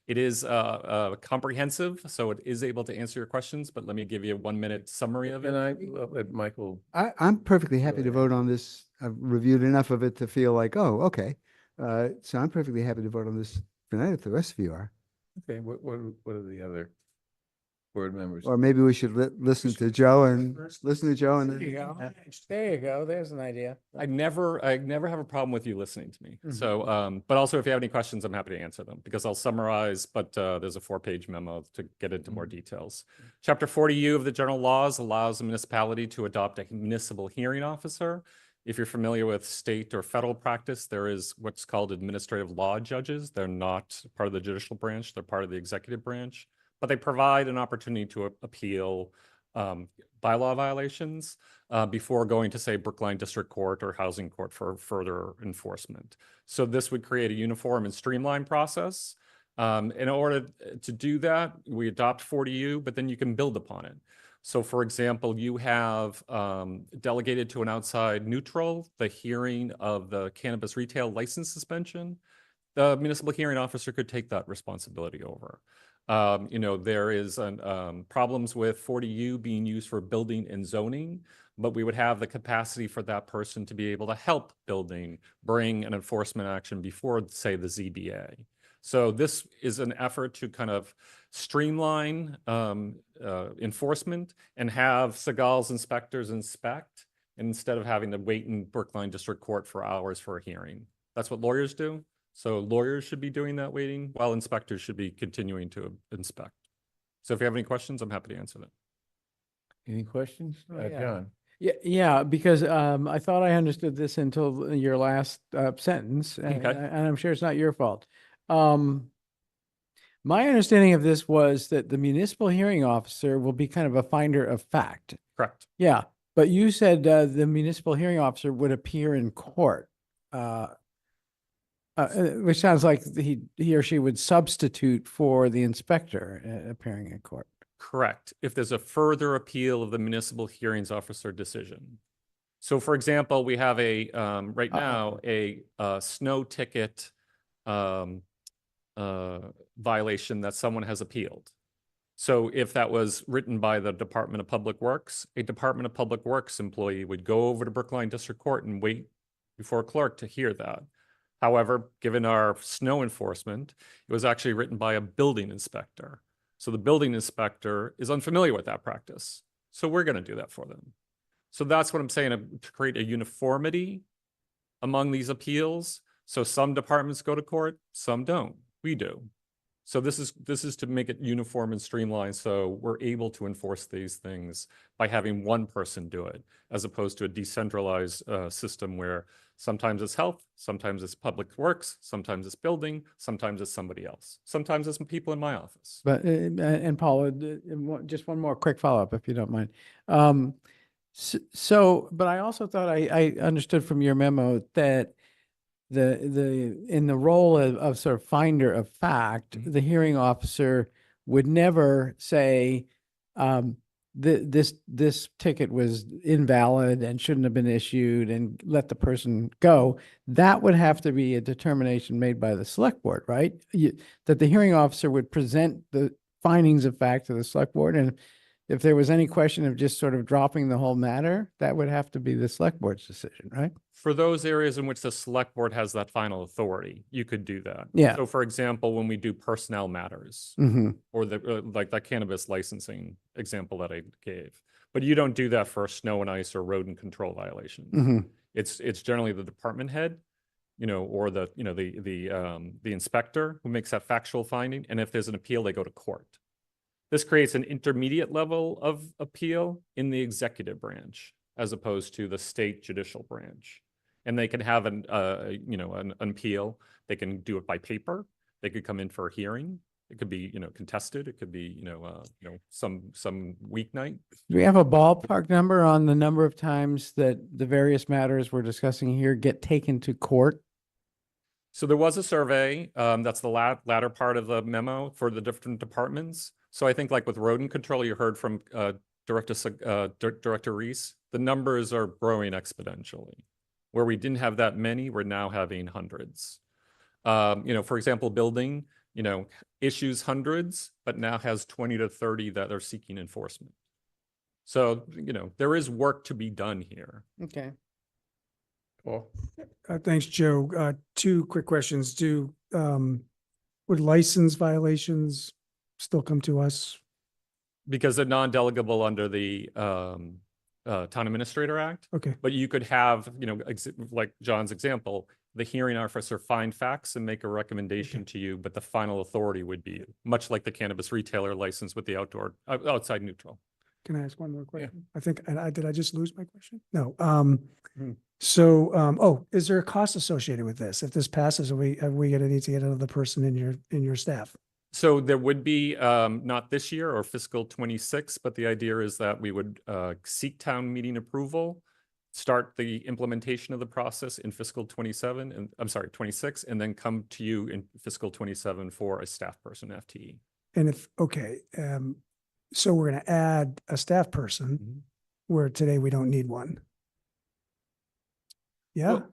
it is comprehensive, so it is able to answer your questions. But let me give you a 1-minute summary of it. And I let Michael. I'm perfectly happy to vote on this. I've reviewed enough of it to feel like, oh, okay. So I'm perfectly happy to vote on this tonight if the rest of you are. Okay, what are the other board members? Or maybe we should listen to Joe and listen to Joe and There you then. go. There you go. There's an idea. I never have a problem with you listening to me. So, but also if you have any questions, I'm happy to answer them because I'll summarize, but there's a 4-page memo to get into more details. Chapter 40U of the general laws allows a municipality to adopt a municipal hearing officer. If you're familiar with state or federal practice, there is what's called administrative law judges. They're not part of the judicial branch. They're part of the executive branch, but they provide an opportunity to appeal bylaw violations before going to, say, Brookline District Court or Housing Court for further enforcement. So this would create a uniform and streamlined process. In order to do that, we adopt 40U, but then you can build upon it. So for example, you have delegated to an outside neutral the hearing of the cannabis retail license suspension. The municipal hearing officer could take that responsibility over. There is problems with 40U being used for building and zoning, but we would have the capacity for that person to be able to help building, bring an enforcement action before, say, the ZBA. So this is an effort to kind of streamline enforcement and have Segal's inspectors inspect instead of having to wait in Brookline District Court for hours for a hearing. That's what lawyers do. So lawyers should be doing that waiting while inspectors should be continuing to inspect. So if you have any questions, I'm happy to answer them. Any questions? Yeah. John? Yeah, because I thought I understood this until your last sentence, and I'm sure it's not your fault. My understanding of this was that the municipal hearing officer will be kind of a finder of fact. Correct. Yeah, but you said the municipal hearing officer would appear in court, which sounds like he or she would substitute for the inspector appearing in court. Correct. If there's a further appeal of the municipal hearings officer decision. So for example, we have right now a snow ticket violation that someone has appealed. So if that was written by the Department of Public Works, a Department of Public Works employee would go over to Brookline District Court and wait before a clerk to hear that. However, given our snow enforcement, it was actually written by a building inspector. So the building inspector is unfamiliar with that practice. So we're going to do that for them. So that's what I'm saying, to create a uniformity among these appeals. So some departments go to court, some don't. We do. So this is to make it uniform and streamlined, so we're able to enforce these things by having one person do it, as opposed to a decentralized system where sometimes it's health, sometimes it's public works, sometimes it's building, sometimes it's somebody else, sometimes it's people in my office. But and Paula, just one more quick follow-up, if you don't mind. But I also thought I understood from your memo that in the role of sort of finder of fact, the hearing officer would never say, this ticket was invalid and shouldn't have been issued and let the person go. That would have to be a determination made by the select board, right? That the hearing officer would present the findings of fact to the select board, and if there was any question of just sort of dropping the whole matter, that would have to be the select board's decision, right? For those areas in which the select board has that final authority, you could do that. Yeah. So for example, when we do personnel matters, or like that cannabis licensing example that I gave, but you don't do that for snow and ice or rodent control violations. It's generally the department head, or the inspector who makes that factual finding. And if there's an appeal, they go to court. This creates an intermediate level of appeal in the executive branch, as opposed to the state judicial branch. And they can have an appeal. They can do it by paper. They could come in for a hearing. It could be, contested. It could be, some weeknight. Do we have a ballpark number on the number of times that the various matters we're discussing here get taken to court? So there was a survey, that's the latter part of the memo for the different departments. So I think like with rodent control, you heard from Director Reese, the numbers are growing exponentially. Where we didn't have that many, we're now having hundreds. For example, building, issues hundreds, but now has 20 to 30 that are seeking enforcement. So, there is work to be done here. Okay. Well, Thanks, Joe. Two quick questions. Would license violations still come to us? Because they're non-delegable under the Town Administrator Act. Okay. But you could have, like John's example, the hearing officer find facts and make a recommendation to you, but the final authority would be much like the cannabis retailer license with the outside neutral. Can I ask one more question? I think, did I just lose my question? No. Hmm. Is there a cost associated with this? If this passes, are we gonna need to get another person in your staff? So there would be, not this year or fiscal 26, but the idea is that we would seek town meeting approval, start the implementation of the process in fiscal 27, and I'm sorry, 26, and then come to you in fiscal 27 for a staff person FTE. And so we're gonna add a staff person where today we don't need one. Yeah. Well,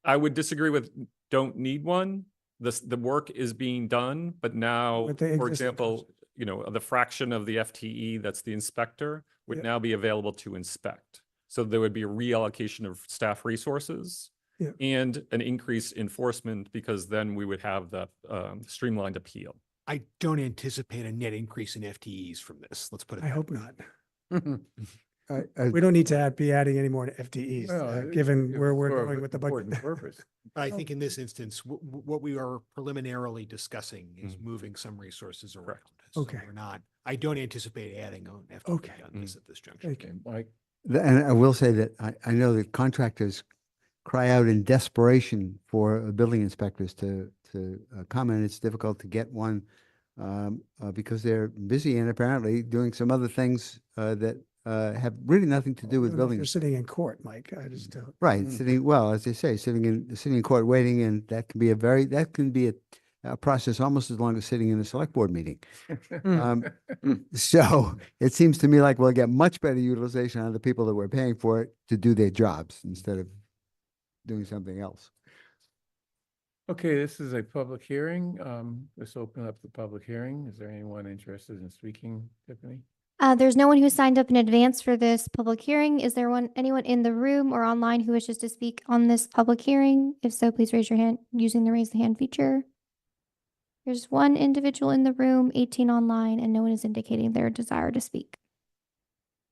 I would disagree with don't need one. The work is being done, but now, With the for existing example, the fraction of the FTE that's the inspector would Yeah. now be available to inspect. So there would be a reallocation of staff resources Yeah. and an increased enforcement because then we would have the streamlined appeal. I don't anticipate a net increase in FTEs from this. Let's put it. I that hope way. not. I- We don't need to be adding any more FTEs, Well, given it's where we're for going with the important budget. purpose. But I think in this instance, what we are preliminarily discussing is moving some resources around. So Okay. I don't anticipate adding an FTE Okay. on this at this juncture. Thank you. Mike? And I will say that I know that contractors cry out in desperation for building inspectors to come, and it's difficult to get one because they're busy and apparently doing some other things that have really nothing to do with building. They're sitting in court, Mike. I just don't. Right, sitting, well, as they say, sitting in court waiting, and that can be a process almost as long as sitting in a select board meeting. So it seems to me like we'll get much better utilization out of the people that we're paying for it to do their jobs instead of doing something else. Okay, this is a public hearing. Let's open up the public hearing. Is there anyone interested in speaking, Tiffany? There's no one who signed up in advance for this public hearing. Is there anyone in the room or online who wishes to speak on this public hearing? If so, please raise your hand using the raise the hand feature. There's one individual in the room, 18 online, and no one is indicating their desire to speak.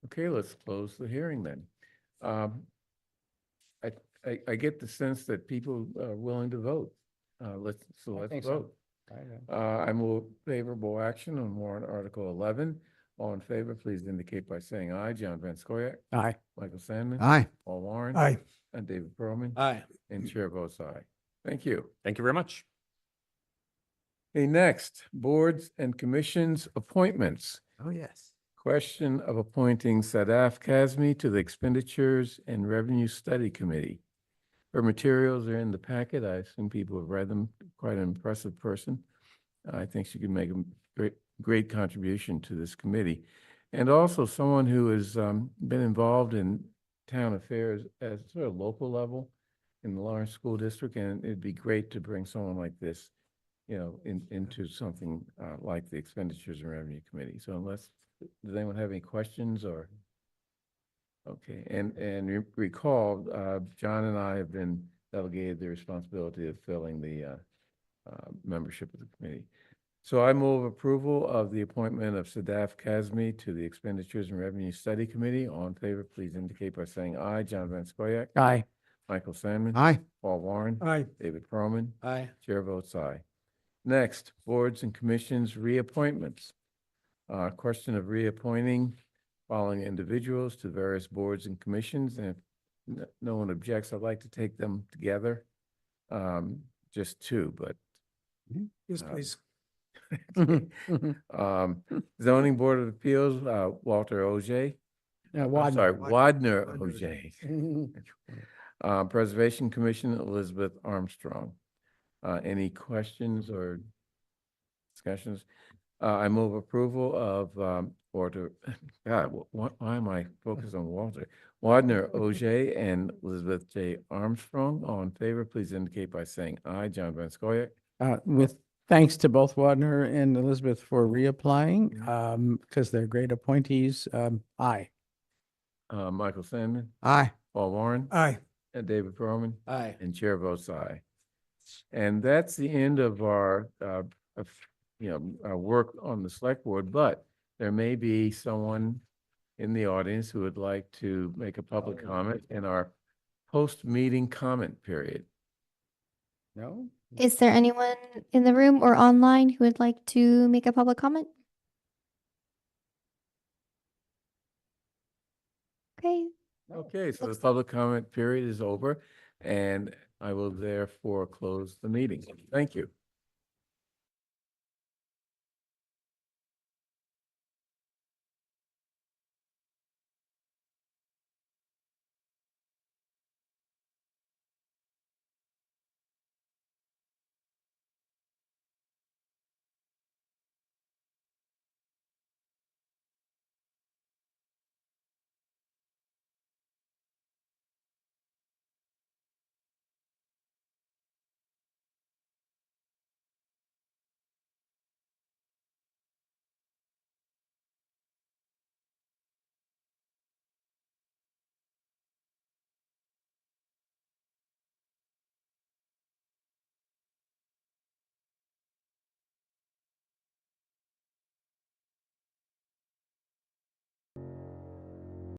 Okay, let's close the hearing then. I get the sense that people are willing to vote. Let's vote. I move favorable action on warrant article 11. All in favor, please indicate by saying aye. John Van Scoyac. Aye. Michael Sandman. Aye. Paul Warren. Aye. And David Perlman. Aye. And chair votes aye. Thank you. Thank you very much. Okay, next, boards and commissions appointments. Oh, yes. Question of appointing Sadaf Kazmi to the Expenditures and Revenue Study Committee. Her materials are in the packet. I assume people have read them. Quite an impressive person. I think she could make a great contribution to this committee. And also someone who has been involved in town affairs at sort of local level in the Lawrence School District. And it'd be great to bring someone like this, into something like the Expenditures and Revenue Committee. So does anyone have any questions or? Okay, and recall, John and I have been delegated the responsibility of filling the membership of the committee. So I move approval of the appointment of Sadaf Kazmi to the Expenditures and Revenue Study Committee. All in favor, please indicate by saying aye. John Van Scoyac. Aye. Michael Sandman. Aye. Paul Warren. Aye. David Perlman. Aye. Chair votes aye. Next, boards and commissions reappointments. Question of reappointing following individuals to various boards and commissions. And if no one objects, I'd like to take them together. Just two, but. Yes, please. Zoning Board of Appeals, Walter Oj. Wadner Oj. Preservation Commission, Elizabeth Armstrong. Any questions or discussions? I move approval of, order, God, why am I focused on Walter? Wardner, Ogier, and Elizabeth J. Armstrong. All in favor, please indicate by saying aye. John Van Scoyac. With thanks to both Wadner and Elizabeth for reapplying, because they're great appointees. Aye. Michael Sandman. Aye. Paul Warren. Aye. And David Perlman. Aye. And chair votes aye. And that's the end of our, our work on the select board, but there may be someone in the audience who would like to make a public comment in our post-meeting comment period. No? Is there anyone in the room or online who would like to make a public comment? Okay. Okay, so the public comment period is over, and I will therefore close the meeting. Thank you.